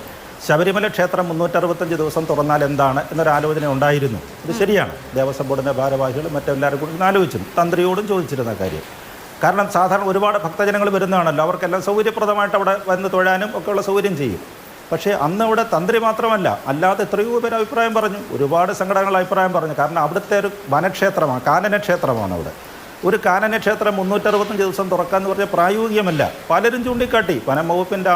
ശബരിമല ക്ഷേത്രം 365 ദിവസം തുറന്നാൽ എന്താണ് എന്നൊരു ആലോചന ഉണ്ടായിരുന്നു. ഇത് ശരിയാണ്. ദേവസ്വം ബോർഡിൻ്റെ ഭാരവാഹികളും മറ്റെല്ലാവരും കൂടി ആലോചിച്ചു, തന്ത്രിയോടും ചോദിച്ചിരുന്ന കാര്യം. കാരണം സാധാരണ ഒരുപാട് ഭക്തജനങ്ങൾ വരുന്നതാണല്ലോ, അവർക്കെല്ലാം സൗകര്യപ്രദമായിട്ട് അവിടെ വന്ന് തൊഴാനും ഒക്കെയുള്ള സൗകര്യം ചെയ്യും. പക്ഷേ അന്ന് അവിടെ തന്ത്രി മാത്രമല്ല, അല്ലാതെ എത്രയോ പേര് അഭിപ്രായം പറഞ്ഞു, ഒരുപാട് സംഘടനകൾ അഭിപ്രായം പറഞ്ഞു. കാരണം അവിടുത്തെ ഒരു വനക്ഷേത്രമാണ്, കാനന ക്ഷേത്രമാണ്. അവിടെ ഒരു കാനന ക്ഷേത്രം 365 ദിവസം തുറക്കാമെന്ന് പറഞ്ഞാൽ പ്രായോഗികമല്ല. പലരും ചൂണ്ടിക്കാട്ടി, വനം വകുപ്പിൻ്റെ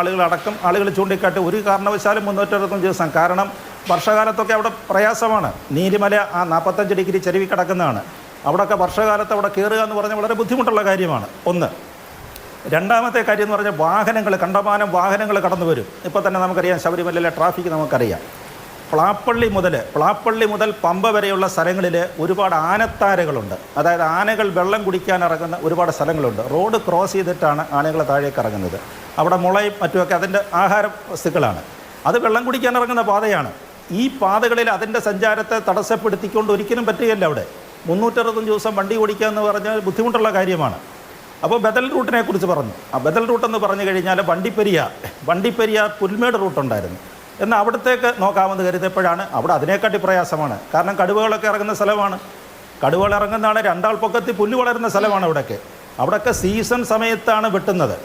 ആളുകൾ ചൂണ്ടിക്കാട്ടി ഒരു കാരണവശാലും 365 ദിവസം. കാരണം വർഷകാലത്തൊക്കെ അവിടെ പ്രയാസമാണ്. നീലിമല ആ 45 ഡിഗ്രി ചെരുവി കിടക്കുന്നതാണ്. അവിടെയൊക്കെ വർഷകാലത്ത് അവിടെ കയറുക എന്ന് പറഞ്ഞാൽ വളരെ ബുദ്ധിമുട്ടുള്ള കാര്യമാണ്. ഒന്ന്. രണ്ടാമത്തെ കാര്യം എന്ന് പറഞ്ഞാൽ വാഹനങ്ങൾ, കണ്ടമാനം വാഹനങ്ങൾ കടന്നു വരും. ഇപ്പോൾ തന്നെ നമുക്കറിയാം ശബരിമലയിലെ ട്രാഫിക് നമുക്കറിയാം. പ്ലാപ്പള്ളി മുതൽ പമ്പ വരെയുള്ള സ്ഥലങ്ങളിൽ ഒരുപാട് ആനത്താരകളുണ്ട്. അതായത് ആനകൾ വെള്ളം കുടിക്കാൻ ഇറങ്ങുന്ന ഒരുപാട് സ്ഥലങ്ങളുണ്ട്. റോഡ് ക്രോസ് ചെയ്തിട്ടാണ് ആനകൾ താഴേക്ക് ഇറങ്ങുന്നത്. അവിടെ മുളയും മറ്റുമൊക്കെ അതിൻ്റെ ആഹാര വസ്തുക്കളാണ്. അത് വെള്ളം കുടിക്കാൻ ഇറങ്ങുന്ന പാതയാണ്. ഈ പാതകളിൽ അതിൻ്റെ സഞ്ചാരത്തെ തടസ്സപ്പെടുത്തിക്കൊണ്ട് ഒരിക്കലും പറ്റുകയില്ല. അവിടെ 365 ദിവസം വണ്ടി ഓടിക്കുക എന്ന് പറഞ്ഞാൽ ബുദ്ധിമുട്ടുള്ള കാര്യമാണ്. അപ്പോൾ ബദൽ റൂട്ടിനെ കുറിച്ച് പറഞ്ഞു. ആ ബദൽ റൂട്ടെന്ന് പറഞ്ഞു കഴിഞ്ഞാൽ വണ്ടിപ്പെരിയാർ പുൽമേട് റൂട്ടുണ്ടായിരുന്നു. എന്നാൽ അവിടത്തേക്ക് നോക്കാമെന്ന് കരുതിയപ്പോഴാണ് അവിടെ അതിനെക്കാട്ടി പ്രയാസമാണ്. കാരണം കടുവകളൊക്കെ ഇറങ്ങുന്ന സ്ഥലമാണ്. കടുവകൾ ഇറങ്ങുന്നതാണ്, 2 ആൾ പൊക്കത്തിൽ പുല്ല് വളരുന്ന സ്ഥലമാണ് അവിടെയൊക്കെ സീസൺ സമയത്താണ്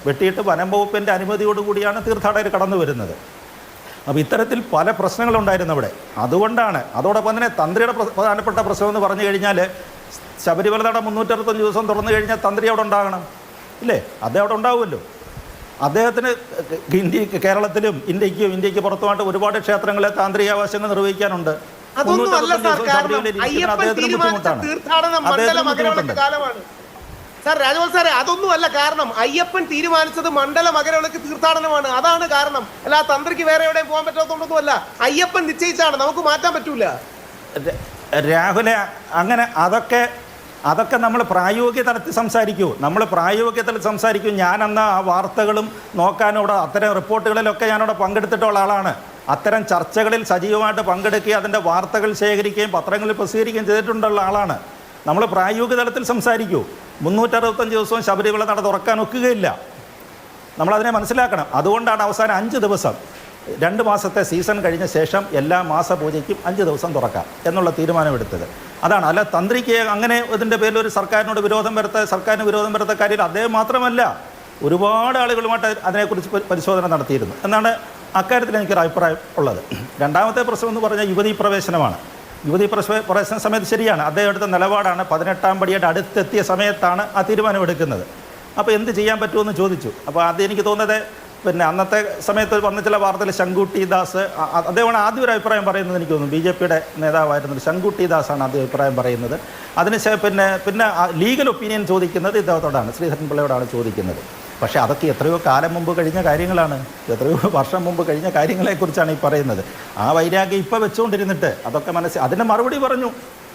വെട്ടിയിട്ട് വനം വകുപ്പിൻ്റെ അനുമതിയോടുകൂടിയാണ് തീർത്ഥാടകർ കടന്നു വരുന്നത്. അപ്പോൾ ഇത്തരത്തിൽ പല പ്രശ്നങ്ങളുണ്ടായിരുന്നു അവിടെ. അതുകൊണ്ടാണ്. അതോടൊപ്പം തന്നെ തന്ത്രിയുടെ പ്രധാനപ്പെട്ട പ്രശ്നം എന്ന് പറഞ്ഞു കഴിഞ്ഞാൽ ശബരിമല നട 365 ദിവസം തുറന്നു കഴിഞ്ഞാൽ തന്ത്രി അവിടെ ഉണ്ടാകണം, ഇല്ലേ? അദ്ദേഹം അവിടെ ഉണ്ടാവുമല്ലോ. അദ്ദേഹത്തിന് കേരളത്തിലും ഇന്ത്യക്ക് പുറത്തുമായിട്ട് ഒരുപാട് ക്ഷേത്രങ്ങളെ താന്ത്രിക ആവശ്യങ്ങൾ നിർവഹിക്കാനുണ്ട്. സാർ രാജഗോപാൽ സാറേ, അതൊന്നുമല്ല കാരണം. അയ്യപ്പൻ തീരുമാനിച്ചത് മണ്ഡല മകരവിളക്ക് തീർത്ഥാടനമാണ്. അതാണ് കാരണം. അല്ല തന്ത്രിക്ക് വേറെ എവിടെയും പോകാൻ പറ്റാത്തതൊന്നുമല്ല. അയ്യപ്പൻ നിശ്ചയിച്ചാണ്, നമുക്ക് മാറ്റാൻ പറ്റൂല. രാഹുലെ, അങ്ങനെ അതൊക്കെ നമ്മൾ പ്രായോഗിക തലത്തിൽ സംസാരിക്കൂ. ഞാനന്ന് ആ വാർത്തകളും നോക്കാനും ഇവിടെ അത്തരം റിപ്പോർട്ടുകളിലൊക്കെ ഞാനവിടെ പങ്കെടുത്തിട്ടുള്ള ആളാണ്. അത്തരം ചർച്ചകളിൽ സജീവമായിട്ട് പങ്കെടുക്കുകയും അതിൻ്റെ വാർത്തകൾ ശേഖരിക്കുകയും പത്രങ്ങളിൽ പ്രസിദ്ധീകരിക്കുകയും ചെയ്തിട്ടുള്ള ആളാണ്. നമ്മൾ പ്രായോഗിക തലത്തിൽ സംസാരിക്കൂ. 365 ദിവസവും ശബരിമല നട തുറക്കാൻ ഒക്കുകയില്ല. നമ്മളതിനെ മനസ്സിലാക്കണം. അതുകൊണ്ടാണ് അവസാനം 5 ദിവസം 2 മാസത്തെ സീസൺ കഴിഞ്ഞ ശേഷം എല്ലാ മാസപൂജയ്ക്കും 5 ദിവസം തുറക്കാം എന്നുള്ള തീരുമാനമെടുത്തത്. അതാണ്. അല്ല തന്ത്രിക്ക് അങ്ങനെ ഇതിൻ്റെ പേരിൽ ഒരു സർക്കാരിന് വിരോധം വരുത്ത കാര്യം അദ്ദേഹം മാത്രമല്ല, ഒരുപാട് ആളുകളുമായിട്ട് അതിനെക്കുറിച്ച് പരിശോധന നടത്തിയിരുന്നു എന്നാണ് അക്കാര്യത്തിൽ എനിക്കൊരു അഭിപ്രായം ഉള്ളത്. രണ്ടാമത്തെ പ്രശ്നം എന്ന് പറഞ്ഞാൽ യുവതീ പ്രവേശനമാണ്. യുവതീ പ്രവേശന സമയത്ത് ശരിയാണ്, അദ്ദേഹം എടുത്ത നിലപാടാണ് 18-ാം പടിയുടെ അടുത്തെത്തിയ സമയത്താണ് ആ തീരുമാനമെടുക്കുന്നത്. അപ്പോൾ എന്ത് ചെയ്യാൻ പറ്റുമെന്ന് ചോദിച്ചു. അപ്പോൾ അത് എനിക്ക് തോന്നുന്നത് അന്നത്തെ സമയത്ത് വന്ന ചില വാർത്തയിൽ ശങ്കുട്ടി ദാസ്, അദ്ദേഹമാണ് ആദ്യം ഒരു അഭിപ്രായം പറയുന്നത്. എനിക്ക് തോന്നുന്നു BJPയുടെ നേതാവായിരുന്നത് ശങ്കുട്ടി ദാസാണ് ആദ്യം അഭിപ്രായം പറയുന്നത്. അതിന് പിന്നെ ലീഗൽ ഒപ്പീനിയൻ ചോദിക്കുന്നത് ഇദ്ദേഹത്തോടാണ്, ശ്രീധരൻ പിള്ളയോടാണ് ചോദിക്കുന്നത്. പക്ഷേ അതൊക്കെ എത്രയോ കാലം മുമ്പ് കഴിഞ്ഞ കാര്യങ്ങളാണ്, എത്രയോ വർഷം മുമ്പ് കഴിഞ്ഞ കാര്യങ്ങളെക്കുറിച്ചാണ് ഈ പറയുന്നത്. ആ വൈരാഗ്യം ഇപ്പോൾ വെച്ചുകൊണ്ടിരുന്നിട്ട് അതൊക്കെ അതിന് മറുപടി പറഞ്ഞു.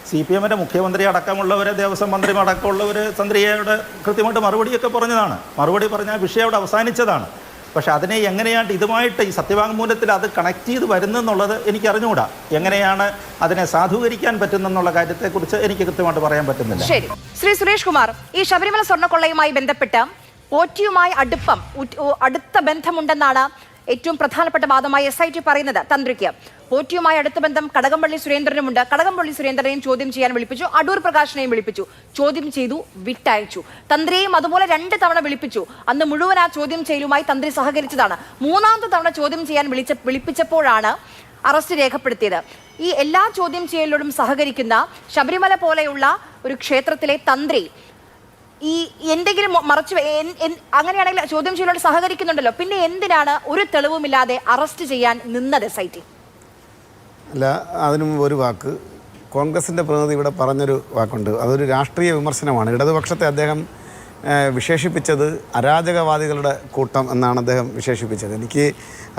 CPMൻ്റെ മുഖ്യമന്ത്രി അടക്കമുള്ളവർ, ദേവസ്വം മന്ത്രി അടക്കമുള്ളവർ തന്ത്രിയോട് കൃത്യമായിട്ട് മറുപടിയൊക്കെ പറഞ്ഞതാണ്. മറുപടി പറഞ്ഞാൽ വിഷയം അവിടെ അവസാനിച്ചതാണ്. പക്ഷേ അതിനെ എങ്ങനെയാണ് ഇതുമായിട്ട് ഈ സത്യവാങ്മൂലത്തിൽ അത് കണക്ട് ചെയ്ത് വരുന്നെന്നുള്ളത് എനിക്ക് അറിഞ്ഞുകൂടാ. എങ്ങനെയാണ് അതിനെ സാധൂകരിക്കാൻ പറ്റുന്നെന്നുള്ള കാര്യത്തെക്കുറിച്ച് എനിക്ക് കൃത്യമായിട്ട് പറയാൻ പറ്റുന്നില്ല. ശരി, ശ്രീ സുരേഷ് കുമാർ, ഈ ശബരിമല സ്വർണ്ണക്കൊള്ളയുമായി ബന്ധപ്പെട്ട് പോറ്റിയുമായി അടുത്ത ബന്ധമുണ്ടെന്നാണ് ഏറ്റവും പ്രധാനപ്പെട്ട വാദമായി SIT പറയുന്നത്. തന്ത്രിക്ക് പോറ്റിയുമായി അടുത്ത ബന്ധം കടകംപള്ളി സുരേന്ദ്രനുമുണ്ട്. കടകംപള്ളി സുരേന്ദ്രനെയും ചോദ്യം ചെയ്യാൻ വിളിപ്പിച്ചു, അടൂർ പ്രകാശിനെയും വിളിപ്പിച്ചു, ചോദ്യം ചെയ്തു, വിട്ടയച്ചു. തന്ത്രിയെയും അതുപോലെ 2 തവണ വിളിപ്പിച്ചു. അന്ന് മുഴുവൻ ആ ചോദ്യം ചെയ്യലുമായി തന്ത്രി സഹകരിച്ചതാണ്. 3ാമത്തെ തവണ ചോദ്യം ചെയ്യാൻ വിളിപ്പിച്ചപ്പോഴാണ് അറസ്റ്റ് രേഖപ്പെടുത്തിയത്. ഈ എല്ലാ ചോദ്യം ചെയ്യലോടും സഹകരിക്കുന്ന ശബരിമല പോലെയുള്ള ഒരു ക്ഷേത്രത്തിലെ തന്ത്രി ഈ എന്തെങ്കിലും മറച്ചു അങ്ങനെയാണെങ്കിൽ ചോദ്യം ചെയ്യലോട് സഹകരിക്കുന്നുണ്ടല്ലോ, പിന്നെ എന്തിനാണ് ഒരു തെളിവുമില്ലാതെ അറസ്റ്റ് ചെയ്യാൻ നിന്നത് SIT? അല്ല, അതിനും ഒരു വാക്ക് കോൺഗ്രസിൻ്റെ പ്രതിനിധി ഇവിടെ പറഞ്ഞൊരു വാക്കുണ്ട്, അതൊരു രാഷ്ട്രീയ വിമർശനമാണ്. ഇടതുപക്ഷത്തെ അദ്ദേഹം വിശേഷിപ്പിച്ചത് അരാജകവാദികളുടെ കൂട്ടം എന്നാണ് അദ്ദേഹം വിശേഷിപ്പിച്ചത്. എനിക്ക്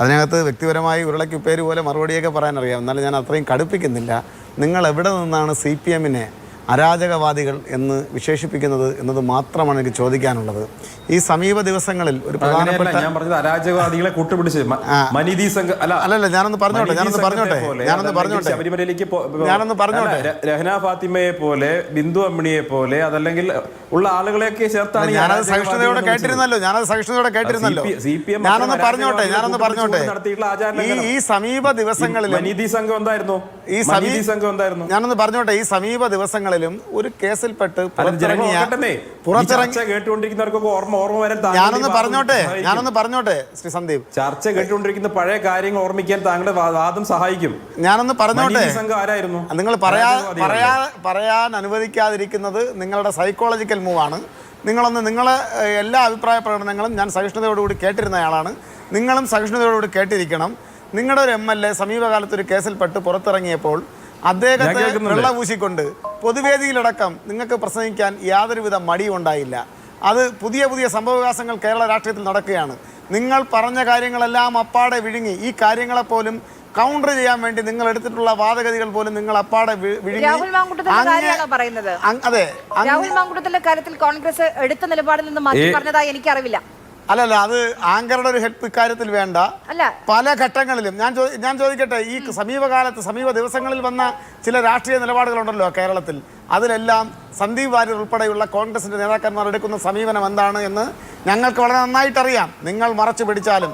അതിനകത്ത് വ്യക്തിപരമായി ഉരുളക്കുപ്പേര് പോലെ മറുപടിയൊക്കെ പറയാനറിയാം, എന്നാലും ഞാൻ അത്രയും കടുപ്പിക്കുന്നില്ല. നിങ്ങൾ എവിടെ നിന്നാണ് CPM-നെ അരാജകവാദികൾ എന്ന് വിശേഷിപ്പിക്കുന്നത് എന്നത് മാത്രമാണ് എനിക്ക് ചോദിക്കാനുള്ളത്. ഈ സമീപ ദിവസങ്ങളിൽ ഒരു പ്രധാനപ്പെട്ട ഞാൻ പറഞ്ഞത് അരാജകവാദികളെ കൂട്ടുപിടിച്ച് മനീതി സംഘം അല്ലല്ല, ഞാനൊന്ന് പറഞ്ഞോട്ടെ രഹ്ന ഫാത്തിമയെ പോലെ, ബിന്ദു അമ്മിണിയെ പോലെ, അതല്ലെങ്കിൽ ഉള്ള ആളുകളെയൊക്കെ ചേർത്താണ്. ഞാനത് സഹിഷ്ണുതയോടെ കേട്ടിരുന്നല്ലോ. ഞാനൊന്ന് പറഞ്ഞോട്ടെ ഈ സമീപ ദിവസങ്ങളിൽ മനീതി സംഘം എന്തായിരുന്നു? ഞാനൊന്ന് പറഞ്ഞോട്ടെ, ഈ സമീപ ദിവസങ്ങളിലും ഒരു കേസിൽപ്പെട്ട് കേട്ടുകൊണ്ടിരിക്കുന്നവർക്കൊക്കെ ഓർമ്മ വരാൻ ഞാനൊന്ന് പറഞ്ഞോട്ടെ ശ്രീ സന്ദീപ്, ചർച്ച കേട്ടുകൊണ്ടിരിക്കുന്ന പഴയ കാര്യങ്ങൾ ഓർമ്മിക്കാൻ താങ്കളുടെ വാദം സഹായിക്കും. ഞാനൊന്ന് പറഞ്ഞോട്ടെ, സംഘം ആരായിരുന്നു? നിങ്ങൾ പറയാൻ അനുവദിക്കാതിരിക്കുന്നത് നിങ്ങളുടെ സൈക്കോളജിക്കൽ മൂവാണ്. നിങ്ങളെ എല്ലാ അഭിപ്രായ പ്രകടനങ്ങളും ഞാൻ സഹിഷ്ണുതയോടുകൂടി കേട്ടിരുന്നയാളാണ്. നിങ്ങളും സഹിഷ്ണുതയോടുകൂടി കേട്ടിരിക്കണം. നിങ്ങളുടെ ഒരു MLA സമീപകാലത്ത് ഒരു കേസിൽപ്പെട്ട് പുറത്തിറങ്ങിയപ്പോൾ അദ്ദേഹത്തെ വെള്ളപൂശിക്കൊണ്ട് പൊതുവേദിയിലടക്കം നിങ്ങൾക്ക് പ്രസംഗിക്കാൻ യാതൊരുവിധ മടിയും ഉണ്ടായില്ല. അത് പുതിയ സംഭവവികാസങ്ങൾ കേരള രാഷ്ട്രീയത്തിൽ നടക്കുകയാണ്. നിങ്ങൾ പറഞ്ഞ കാര്യങ്ങളെല്ലാം അപ്പാടെ വിഴുങ്ങി, ഈ കാര്യങ്ങളെപ്പോലും കൗണ്ടർ ചെയ്യാൻ വേണ്ടി നിങ്ങൾ എടുത്തിട്ടുള്ള വാദഗതികൾ പോലും നിങ്ങൾ അപ്പാടെ വിഴുങ്ങി. രാഹുൽ മാങ്കൂട്ടത്തിന്റെ കാര്യത്തിൽ കോൺഗ്രസ് എടുത്ത നിലപാടിൽ നിന്ന് മാറ്റി പറഞ്ഞതായി എനിക്കറിവില്ല. അല്ലല്ല, അത് ആങ്കറുടെ ഒരു ഹെൽപ്പ് ഇക്കാര്യത്തിൽ വേണ്ട. പല ഘട്ടങ്ങളിലും ഞാൻ ചോദിക്കട്ടെ, ഈ സമീപ ദിവസങ്ങളിൽ വന്ന ചില രാഷ്ട്രീയ നിലപാടുകളുണ്ടല്ലോ കേരളത്തിൽ, അതിലെല്ലാം സന്ദീപ് വാര്യർ ഉൾപ്പെടെയുള്ള കോൺഗ്രസിന്റെ നേതാക്കന്മാർ എടുക്കുന്ന സമീപനം എന്താണ് എന്ന് ഞങ്ങൾക്ക് വളരെ നന്നായിട്ട് അറിയാം. നിങ്ങൾ മറച്ചു പിടിച്ചാലും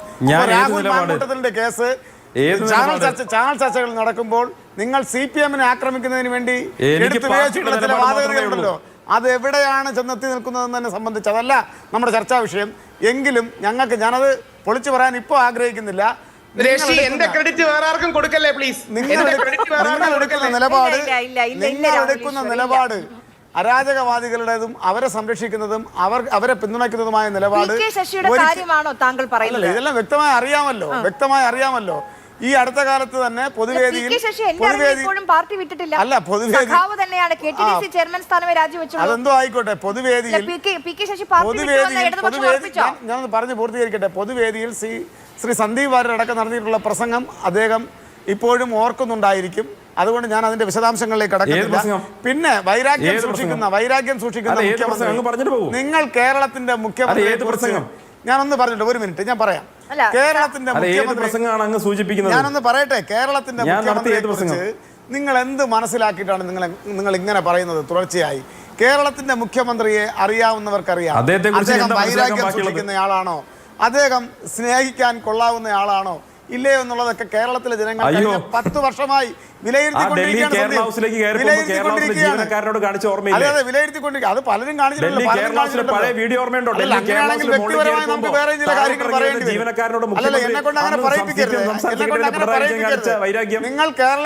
രാഹുൽ മാങ്കൂട്ടത്തിന്റെ കേസ് ചാനൽ ചർച്ചകൾ നടക്കുമ്പോൾ നിങ്ങൾ CPM-നെ ആക്രമിക്കുന്നതിന് വേണ്ടി എടുത്തു ഉപയോഗിച്ചിട്ടുള്ള ചില വാദഗതികളുണ്ടല്ലോ, അത് എവിടെയാണ് ചെന്നെത്തി നിൽക്കുന്നതെന്ന് തന്നെ സംബന്ധിച്ച് അതല്ല നമ്മുടെ ചർച്ചാ വിഷയം. എങ്കിലും ഞാനത് പൊളിച്ചു പറയാൻ ഇപ്പോൾ ആഗ്രഹിക്കുന്നില്ല. എന്റെ ക്രെഡിറ്റ് വേറെ ആർക്കും കൊടുക്കല്ലേ പ്ലീസ്. നിങ്ങൾ എടുക്കുന്ന നിലപാട് അരാജകവാദികളുടേതും അവരെ സംരക്ഷിക്കുന്നതും അവരെ പിന്തുണയ്ക്കുന്നതുമായ നിലപാട് ഇതെല്ലാം വ്യക്തമായി അറിയാമല്ലോ. ഈ അടുത്ത കാലത്ത് തന്നെ പൊതുവേദിയിൽ അതെന്തോ ആയിക്കോട്ടെ, പൊതുവേദിയിൽ ഞാനൊന്ന് പറഞ്ഞു പൂർത്തീകരിക്കട്ടെ. പൊതുവേദിയിൽ ശ്രീ സന്ദീപ് വാര്യർ അടക്കം നടത്തിയിട്ടുള്ള പ്രസംഗം അദ്ദേഹം ഇപ്പോഴും ഓർക്കുന്നുണ്ടായിരിക്കും. അതുകൊണ്ട് ഞാൻ അതിന്റെ വിശദാംശങ്ങളിലേക്ക് കടക്കുന്നില്ല. പിന്നെ വൈരാഗ്യം സൂക്ഷിക്കുന്ന നിങ്ങൾ കേരളത്തിന്റെ മുഖ്യമന്ത്രി, ഞാനൊന്ന് പറഞ്ഞിട്ട് ഒരു മിനിറ്റ് ഞാൻ പറയാം. കേരളത്തിന്റെ ഞാനൊന്ന് പറയട്ടെ, കേരളത്തിന്റെ മുഖ്യമന്ത്രിയെ നിങ്ങൾ എന്ത് മനസ്സിലാക്കിയിട്ടാണ് നിങ്ങൾ ഇങ്ങനെ പറയുന്നത് തുടർച്ചയായി? കേരളത്തിന്റെ മുഖ്യമന്ത്രിയെ അറിയാവുന്നവർക്കറിയാം. അദ്ദേഹം വൈരാഗ്യം സൂക്ഷിക്കുന്നയാളാണോ, അദ്ദേഹം സ്നേഹിക്കാൻ കൊള്ളാവുന്നയാളാണോ ഇല്ലയോ എന്നുള്ളതൊക്കെ കേരളത്തിലെ ജനങ്ങൾ 10 വർഷമായി വിലയിരുത്തിക്കൊണ്ടിരിക്കുകയാണ്. അത് പലരും കാണിച്ചിട്ടുണ്ട്. വ്യക്തിപരമായി നമുക്ക് വേറെ ചില കാര്യങ്ങൾ പറയേണ്ടി വരും. അല്ലല്ല, എന്നെ കൊണ്ട് അങ്ങനെ പറയിപ്പിക്കരുത്. നിങ്ങൾ കേരള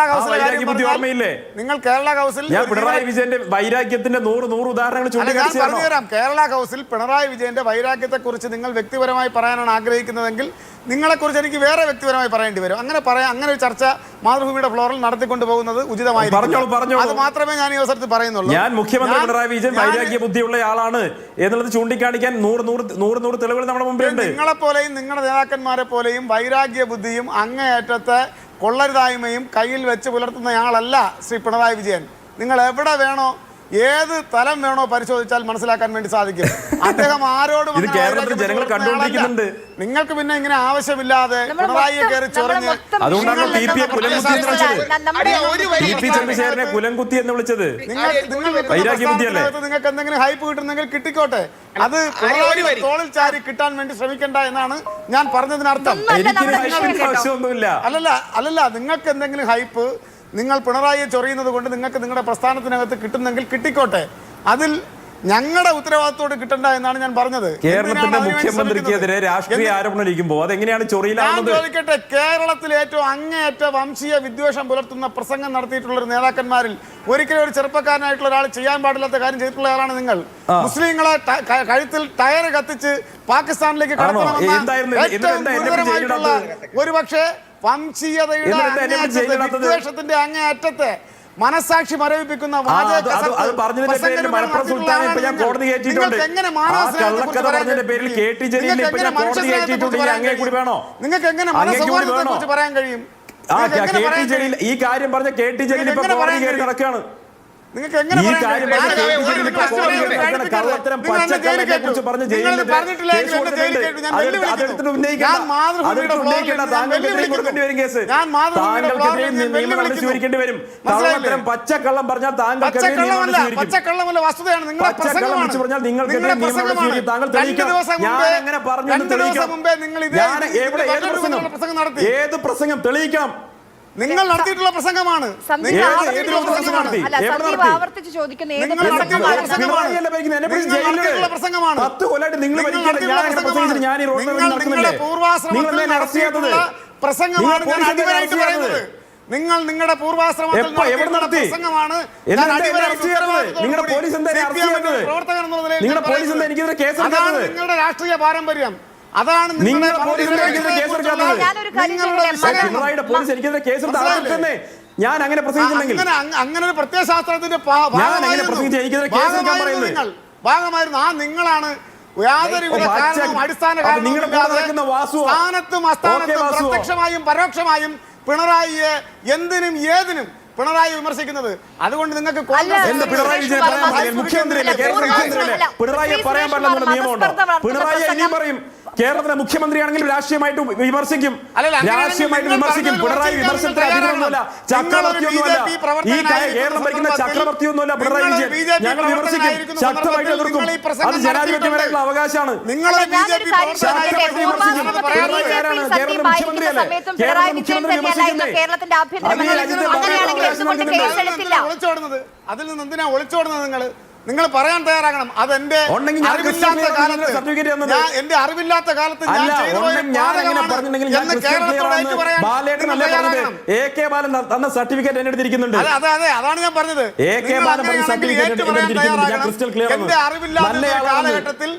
കൗൺസിൽ പിണറായി വിജയന്റെ വൈരാഗ്യത്തിന്റെ 100 ഉദാഹരണങ്ങൾ പറഞ്ഞുതരാം. കേരള കൗൺസിൽ പിണറായി വിജയന്റെ വൈരാഗ്യത്തെ കുറിച്ച് നിങ്ങൾ വ്യക്തിപരമായി പറയാനാണ് ആഗ്രഹിക്കുന്നതെങ്കിൽ നിങ്ങളെക്കുറിച്ച് എനിക്ക് വേറെ വ്യക്തിപരമായി പറയേണ്ടി വരും. അങ്ങനെ ഒരു ചർച്ച മാതൃഭൂമിയുടെ ഫ്ലോറിൽ നടത്തിക്കൊണ്ടു പോകുന്നത് ഉചിതമായിരിക്കും. അത് മാത്രമേ ഞാൻ ഈ അവസരത്തിൽ പറയുന്നുള്ളൂ. ഞാൻ മുഖ്യമന്ത്രി പിണറായി വിജയൻ വൈരാഗ്യ ബുദ്ധിയുള്ള ആളാണ് എന്നുള്ളത് ചൂണ്ടിക്കാണിക്കാൻ 100 തെളിവുകൾ നമ്മുടെ മുമ്പിലുണ്ട്. നിങ്ങളെപ്പോലെയും നിങ്ങളുടെ നേതാക്കന്മാരെ പോലെയും വൈരാഗ്യ ബുദ്ധിയും അങ്ങേയറ്റത്തെ കൊള്ളരുതായ്മയും കയ്യിൽ വെച്ച് പുലർത്തുന്നയാളല്ല ശ്രീ പിണറായി വിജയൻ. നിങ്ങൾ എവിടെ വേണോ ഏത് തലം വേണോ പരിശോധിച്ചാൽ മനസ്സിലാക്കാൻ വേണ്ടി സാധിക്കും. അദ്ദേഹം ആരോടും നിങ്ങൾക്ക് പിന്നെ ഇങ്ങനെ ആവശ്യമില്ലാതെ പിണറായിയെ കയറി ചൊറിഞ്ഞ് നിങ്ങൾക്ക് എന്തെങ്കിലും ഹൈപ്പ് കിട്ടുന്നെങ്കിൽ കിട്ടിക്കോട്ടെ. അത് തോളിൽ ചാരി കിട്ടാൻ വേണ്ടി ശ്രമിക്കണ്ട എന്നാണ് ഞാൻ പറഞ്ഞതിനർത്ഥം. അല്ലല്ല, നിങ്ങൾക്ക് എന്തെങ്കിലും ഹൈപ്പ് നിങ്ങൾ പിണറായിയെ ചൊറിയുന്നത് കൊണ്ട് നിങ്ങൾക്ക് നിങ്ങളുടെ പ്രസ്ഥാനത്തിനകത്ത് കിട്ടുന്നെങ്കിൽ കിട്ടിക്കോട്ടെ. അതിൽ ഞങ്ങളുടെ ഉത്തരവാദിത്തോട് കിട്ടണ്ട എന്നാണ് ഞാൻ പറഞ്ഞത്. കേരളത്തിന്റെ മുഖ്യമന്ത്രിക്കെതിരെ രാഷ്ട്രീയ ആരോപണം ഇരിക്കുമ്പോൾ അതെങ്ങനെയാണ് ഞാൻ ചൊറിയിലാവുന്നത്? ചോദിക്കട്ടെ, കേരളത്തിൽ ഏറ്റവും അങ്ങേയറ്റ വംശീയ വിദ്വേഷം പുലർത്തുന്ന പ്രസംഗം നടത്തിയിട്ടുള്ള ഒരു നേതാക്കന്മാരിൽ ഒരിക്കലും ഒരു ചെറുപ്പക്കാരനായിട്ടുള്ള ഒരാൾ ചെയ്യാൻ പാടില്ലാത്ത കാര്യം ചെയ്തിട്ടുള്ള ആളാണ് നിങ്ങൾ. മുസ്ലിങ്ങളെ കഴുത്തിൽ ടയർ കത്തിച്ച് പാകിസ്ഥാനിലേക്ക് കടത്തണമെന്ന ഏറ്റവും ഗുരുതരമായിട്ടുള്ള ഒരുപക്ഷെ വംശീയതയുടെ വിദ്വേഷത്തിന്റെ അങ്ങേയറ്റത്തെ മനസാക്ഷി മരവിപ്പിക്കുന്ന നിങ്ങൾക്ക് എങ്ങനെ മനസ്സൗഹാർദ്ദത്തെ കുറിച്ച് പറയാൻ കഴിയും? ഈ കാര്യം പറഞ്ഞ KT ജലീൽ ഇപ്പൊ കോടതി കയറി നടക്കുകയാണ്. നിങ്ങൾക്ക് എങ്ങനെ പച്ചക്കള്ളം പറഞ്ഞാൽ പച്ചക്കള്ളമല്ല, വസ്തുതയാണ്. നിങ്ങളുടെ ഏത് പ്രസംഗം തെളിയിക്കണം? നിങ്ങൾ നടത്തിയിട്ടുള്ള പ്രസംഗമാണ്. ആവർത്തിച്ച് ചോദിക്കുന്ന ഏത് പ്രസംഗമാണ്? 10 കൊല്ലമായിട്ട് നിങ്ങൾ നിങ്ങളുടെ പൂർവാശ്രമത്തിൽ നടത്തിയിട്ടുള്ള പ്രസംഗമാണ് ഞാൻ അടിവരായിട്ട് പറയുന്നത്. നിങ്ങൾ നിങ്ങളുടെ പൂർവാശ്രമത്തിൽ പ്രസംഗമാണ് നിങ്ങളുടെ രാഷ്ട്രീയ പാരമ്പര്യം. അതാണ് ഞാൻ അങ്ങനെ പ്രസംഗിച്ചില്ലെങ്കിൽ അങ്ങനെ ഒരു പ്രത്യയശാസ്ത്രത്തിന്റെ ഭാഗമായിരുന്നു. നിങ്ങളാണ് യാതൊരുവിധ കാരണവും അടിസ്ഥാന സ്ഥാനത്തും അസ്ഥാനത്തും പ്രത്യക്ഷമായും പരോക്ഷമായും പിണറായിയെ എന്തിനും ഏതിനും പിണറായി വിമർശിക്കുന്നത്. അതുകൊണ്ട് നിങ്ങൾക്ക് പിണറായിയെ പറയാൻ പാടില്ല നിയമമുണ്ടോ? പിണറായി ഇനിയും പറയും കേരളത്തിലെ മുഖ്യമന്ത്രിയാണെങ്കിലും രാഷ്ട്രീയമായിട്ട് വിമർശിക്കും, രാഷ്ട്രീയമായിട്ട് വിമർശിക്കും. പിണറായി വിമർശനത്തിന് അധികമൊന്നുമല്ല, ചക്രവർത്തിയൊന്നുമല്ല. ഈ കേരളം ഭരിക്കുന്ന ചക്രവർത്തിയൊന്നുമല്ല പിണറായി വിജയൻ. ഞങ്ങൾ വിമർശിക്കും, ശക്തമായിട്ട് എതിർക്കും. അത് ജനാധിപത്യപരമായിട്ടുള്ള അവകാശമാണ്. കേരളത്തിലെ മുഖ്യമന്ത്രിയല്ലേ? കേരളത്തിലെ മുഖ്യമന്ത്രി ഒളിച്ചോടുന്നത്. അതിൽ നിന്ന് എന്തിനാ ഒളിച്ചോടുന്നത്? നിങ്ങൾ പറയാൻ തയ്യാറാകണം. അത് എന്റെ അറിവില്ലാത്ത കാലത്ത് അതാണ് ഞാൻ പറഞ്ഞത്. എന്റെ അറിവില്ലാത്ത കാലഘട്ടത്തിൽ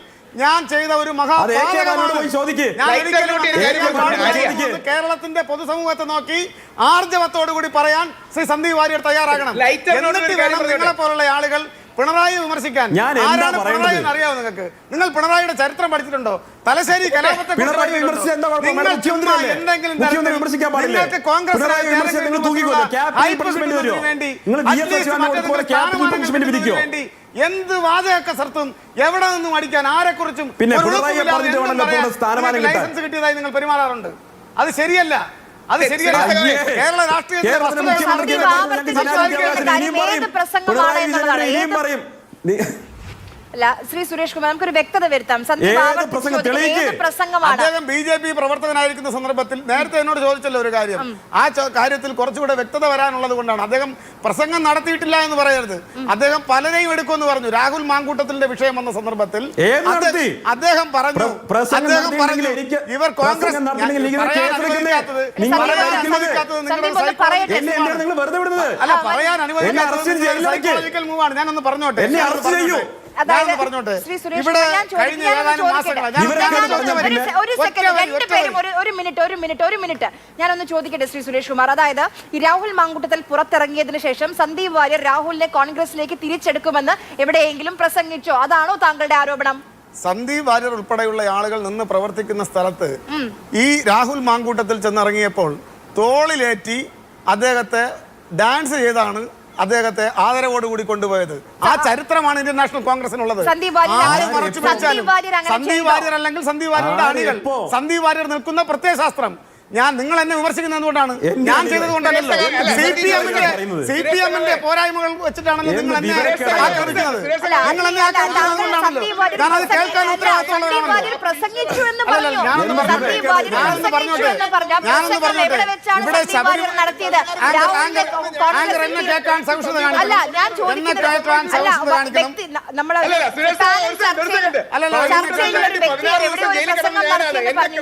ഞാൻ ചെയ്ത ഒരു കേരളത്തിന്റെ പൊതുസമൂഹത്തെ നോക്കി ആർജവത്തോടു കൂടി പറയാൻ ശ്രീ സന്ദീപ് വാര്യർ തയ്യാറാകണം. എന്നിട്ട് വേണം നിങ്ങളെ പോലുള്ള ആളുകൾ പിണറായി വിമർശിക്കാൻ. ആരാണ് പിണറായി എന്ന് അറിയാമോ നിങ്ങൾക്ക്? നിങ്ങൾ പിണറായിയുടെ ചരിത്രം പഠിച്ചിട്ടുണ്ടോ? തലശ്ശേരി കലാപത്തെ വേണ്ടി എന്ത് വാചകക്കസർത്തും എവിടെ നിന്നും അടിക്കാൻ ആരെക്കുറിച്ചും ലൈസൻസ് കിട്ടിയതായി നിങ്ങൾ പെരുമാറാറുണ്ട്. അത് ശരിയല്ല. അത് ശരിയല്ല. കേരള രാഷ്ട്രീയത്തിൽ ശ്രീ സുരേഷ് കുമാർ, നമുക്കൊരു വ്യക്തത വരുത്താം. അദ്ദേഹം BJP പ്രവർത്തകനായിരിക്കുന്ന സന്ദർഭത്തിൽ നേരത്തെ എന്നോട് ചോദിച്ചല്ലോ ഒരു കാര്യം. ആ കാര്യത്തിൽ കുറച്ചുകൂടെ വ്യക്തത വരാനുള്ളത് കൊണ്ടാണ്. അദ്ദേഹം പ്രസംഗം നടത്തിയിട്ടില്ല എന്ന് പറയരുത്. അദ്ദേഹം പലരെയും എടുക്കുമെന്ന് പറഞ്ഞു. രാഹുൽ മാങ്കൂട്ടത്തിന്റെ വിഷയം വന്ന സന്ദർഭത്തിൽ അദ്ദേഹം പറഞ്ഞു ഇവർ കോൺഗ്രസ് അല്ല പറയാൻ അനുവദിക്കാത്ത മൂവാണ്. ഞാനൊന്ന് പറഞ്ഞോട്ടെ. ഇവിടെ കഴിഞ്ഞ ഏതാനും ഒരു മിനിറ്റ് ഞാനൊന്ന് ചോദിക്കട്ടെ ശ്രീ സുരേഷ് കുമാർ. അതായത് ഈ രാഹുൽ മാങ്കൂട്ടത്തിൽ പുറത്തിറങ്ങിയതിനു ശേഷം സന്ദീപ് വാര്യർ രാഹുലിനെ കോൺഗ്രസിലേക്ക് തിരിച്ചെടുക്കുമെന്ന് എവിടെയെങ്കിലും പ്രസംഗിച്ചോ? അതാണോ താങ്കളുടെ ആരോപണം? സന്ദീപ് വാര്യർ ഉൾപ്പെടെയുള്ള ആളുകൾ നിന്ന് പ്രവർത്തിക്കുന്ന സ്ഥലത്ത് ഈ രാഹുൽ മാങ്കൂട്ടത്തിൽ ചെന്നിറങ്ങിയപ്പോൾ തോളിലേറ്റി അദ്ദേഹത്തെ ഡാൻസ് ചെയ്താണ് അദ്ദേഹത്തെ ആദരവോടുകൂടി കൊണ്ടുപോയത്. ആ ചരിത്രമാണ് ഇന്ത്യൻ നാഷണൽ കോൺഗ്രസിനുള്ളത്. സന്ദീപ് വാര്യർ അല്ലെങ്കിൽ സന്ദീപ് വാര്യരുടെ അണികൾ, സന്ദീപ് വാര്യർ നിൽക്കുന്ന പ്രത്യയശാസ്ത്രം ഞാൻ നിങ്ങൾ എന്നെ വിമർശിക്കുന്നത് എന്തുകൊണ്ടാണ്? ഞാൻ ചെയ്തത് കൊണ്ടല്ലോ. CPM-ന്റെ പോരായ്മകൾ വെച്ചിട്ടാണല്ലോ നിങ്ങൾ എന്നെ ആക്രമിക്കുന്നത്. നിങ്ങൾ എന്നെ ആക്രമിക്കുന്നതുകൊണ്ടാണല്ലോ. ഞാനത് കേൾക്കാൻ ഉത്തരവാദിത്തമുള്ളവരാണല്ലോ. പ്രസംഗിച്ചു എന്ന് പറഞ്ഞു. ഞാനൊന്ന് പറഞ്ഞോട്ടെ. ഇവിടെ ശബരിമല നടത്തിയത് ആങ്കർ എന്നെ കേൾക്കാൻ സഹിഷ്ണുത കാണിക്കണം. അല്ല, ഞാൻ ചോദിക്കുന്നത്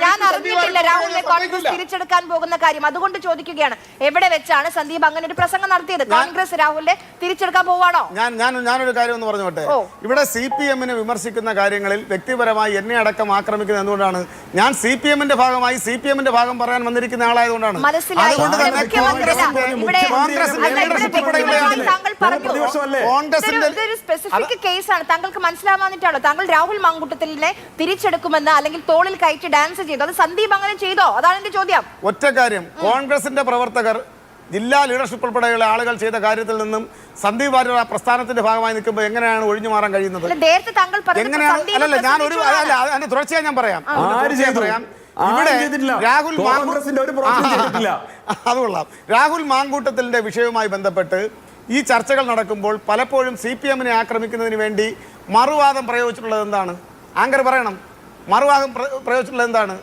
ഞാൻ അറിഞ്ഞിട്ടില്ല രാഹുലിനെ കോൺഗ്രസ് തിരിച്ചെടുക്കാൻ പോകുന്ന കാര്യം. അതുകൊണ്ട് ചോദിക്കുകയാണ്, എവിടെ വെച്ചാണ് സന്ദീപ് അങ്ങനെ ഒരു പ്രസംഗം നടത്തിയത്? കോൺഗ്രസ് രാഹുലിനെ തിരിച്ചെടുക്കാൻ പോവാണോ? ഞാനൊരു കാര്യം ഒന്ന് പറഞ്ഞോട്ടെ. ഇവിടെ CPM-നെ വിമർശിക്കുന്ന കാര്യങ്ങളിൽ വ്യക്തിപരമായി എന്നെ അടക്കം ആക്രമിക്കുന്നത് എന്തുകൊണ്ടാണ്? ഞാൻ CPM-ന്റെ ഭാഗമായി CPM-ന്റെ ഭാഗം പറയാൻ വന്നിരിക്കുന്ന ആളായതുകൊണ്ടാണ്. അതുകൊണ്ട് തന്നെ സ്പെസിഫിക് കേസാണ്. താങ്കൾക്ക് മനസ്സിലാവാന്നിട്ടാണോ താങ്കൾ രാഹുൽ മാങ്കൂട്ടത്തിലിനെ തിരിച്ചെടുക്കുമെന്ന് അല്ലെങ്കിൽ തോളിൽ കയറ്റി ഡാൻസ് ചെയ്തു? അത് സന്ദീപ് അങ്ങനെ ചെയ്തോ? അതാണ് എന്റെ ചോദ്യം. ഒറ്റ കാര്യം, കോൺഗ്രസിന്റെ പ്രവർത്തകർ ജില്ലാ ലീഡർഷിപ്പ് ഉൾപ്പെടെയുള്ള ആളുകൾ ചെയ്ത കാര്യത്തിൽ നിന്നും സന്ദീപ് വാര്യർ ആ പ്രസ്ഥാനത്തിന്റെ ഭാഗമായി നിൽക്കുമ്പോൾ എങ്ങനെയാണ് ഒഴിഞ്ഞു മാറാൻ കഴിയുന്നത്? എങ്ങനെയാണ്? അല്ലല്ല, അതിന്റെ തുടർച്ചയായി ഞാൻ പറയാം. ഇവിടെ രാഹുൽ മാങ്കൂട്ടത്തിന്റെ വിഷയവുമായി ബന്ധപ്പെട്ട് ഈ ചർച്ചകൾ നടക്കുമ്പോൾ പലപ്പോഴും CPM-നെ ആക്രമിക്കുന്നതിന് വേണ്ടി മറുവാദം പ്രയോഗിച്ചിട്ടുള്ളത് എന്താണ്? ആങ്കർ പറയണം. മറുവാദം പ്രയോഗിച്ചിട്ടുള്ളത് എന്താണ്?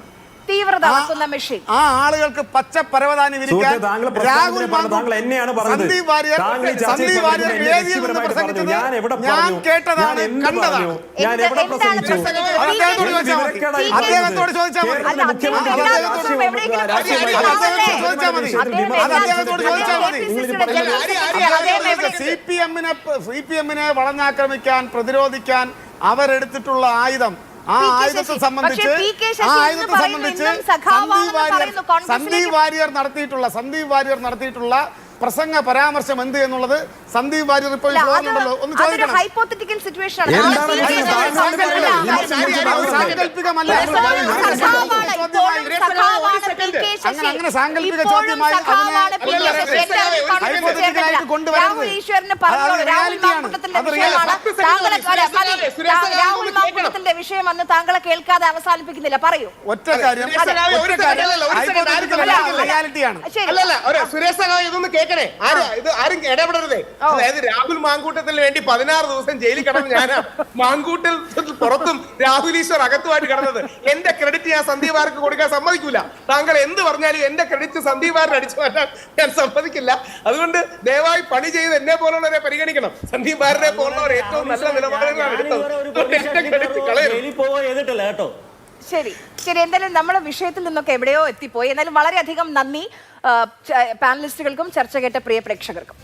തീവ്രത മെഷീൻ. ആ ആളുകൾക്ക് പച്ച പരവതാനി വിരിക്കാൻ രാഹുൽ സന്ദീപ് വാര്യർ വേദിയിൽ നിന്ന് പ്രസംഗിച്ചത് ഞാൻ കേട്ടതാണ്, കണ്ടതാണ്. അദ്ദേഹത്തോട് ചോദിച്ചാൽ മതി. CPM-നെ വളഞ്ഞാക്രമിക്കാൻ, പ്രതിരോധിക്കാൻ അവരെടുത്തിട്ടുള്ള ആയുധം, ആ ആയുധത്തെ സംബന്ധിച്ച് സന്ദീപ് വാര്യർ നടത്തിയിട്ടുള്ള പ്രസംഗ പരാമർശം എന്ത് എന്നുള്ളത് സന്ദീപ് വാര്യർ ഇപ്പോൾ ഉണ്ടല്ലോ, ഒന്ന് ചോദിക്കണം. സാങ്കല്പികമല്ല, അങ്ങനെ സാങ്കല്പിക ചോദ്യമായി ഹൈപ്പോത്തറ്റിക്കലായിട്ട് കൊണ്ടുവരുന്നത് വിഷയമെന്ന് താങ്കളെ കേൾക്കാതെ അവസാനിപ്പിക്കുന്നില്ല. പറയൂ. ഒറ്റ കാര്യം, റിയാലിറ്റിയാണ്. ഇതൊന്ന് കേൾക്കണേ, ആരും ഇടപെടരുതേ. അതായത് രാഹുൽ മാങ്കൂട്ടത്തിന് വേണ്ടി 16 ദിവസം ജയിലിൽ കിടന്ന് ഞാൻ മാങ്കൂട്ടിൽ പുറത്തും രാഹുൽ ഈശ്വർ അകത്തുമായിട്ട് കിടന്നത്. എന്റെ ക്രെഡിറ്റ് ഞാൻ സന്ദീപ് വാര്യർക്ക് കൊടുക്കാൻ സമ്മതിക്കൂല. താങ്കൾ എന്ത് പറഞ്ഞാലും എന്റെ ക്രെഡിറ്റ് സന്ദീപ് വാര്യർ അടിച്ചു മാറ്റാൻ ഞാൻ സമ്മതിക്കില്ല. അതുകൊണ്ട് ദയവായി പണി ചെയ്ത് എന്നെ പോലുള്ളവരെ പരിഗണിക്കണം. സന്ദീപ് വാര്യരെ പോലുള്ളവർ ഏറ്റവും നല്ല നിലപാടുകളാണ് എടുത്തത്. ശരി ശരി, എന്തായാലും നമ്മുടെ വിഷയത്തിൽ നിന്നൊക്കെ എവിടെയോ എത്തിപ്പോയി. എന്നാലും വളരെയധികം നന്ദി പാനലിസ്റ്റുകൾക്കും ചർച്ച കേട്ട പ്രിയ പ്രേക്ഷകർക്കും.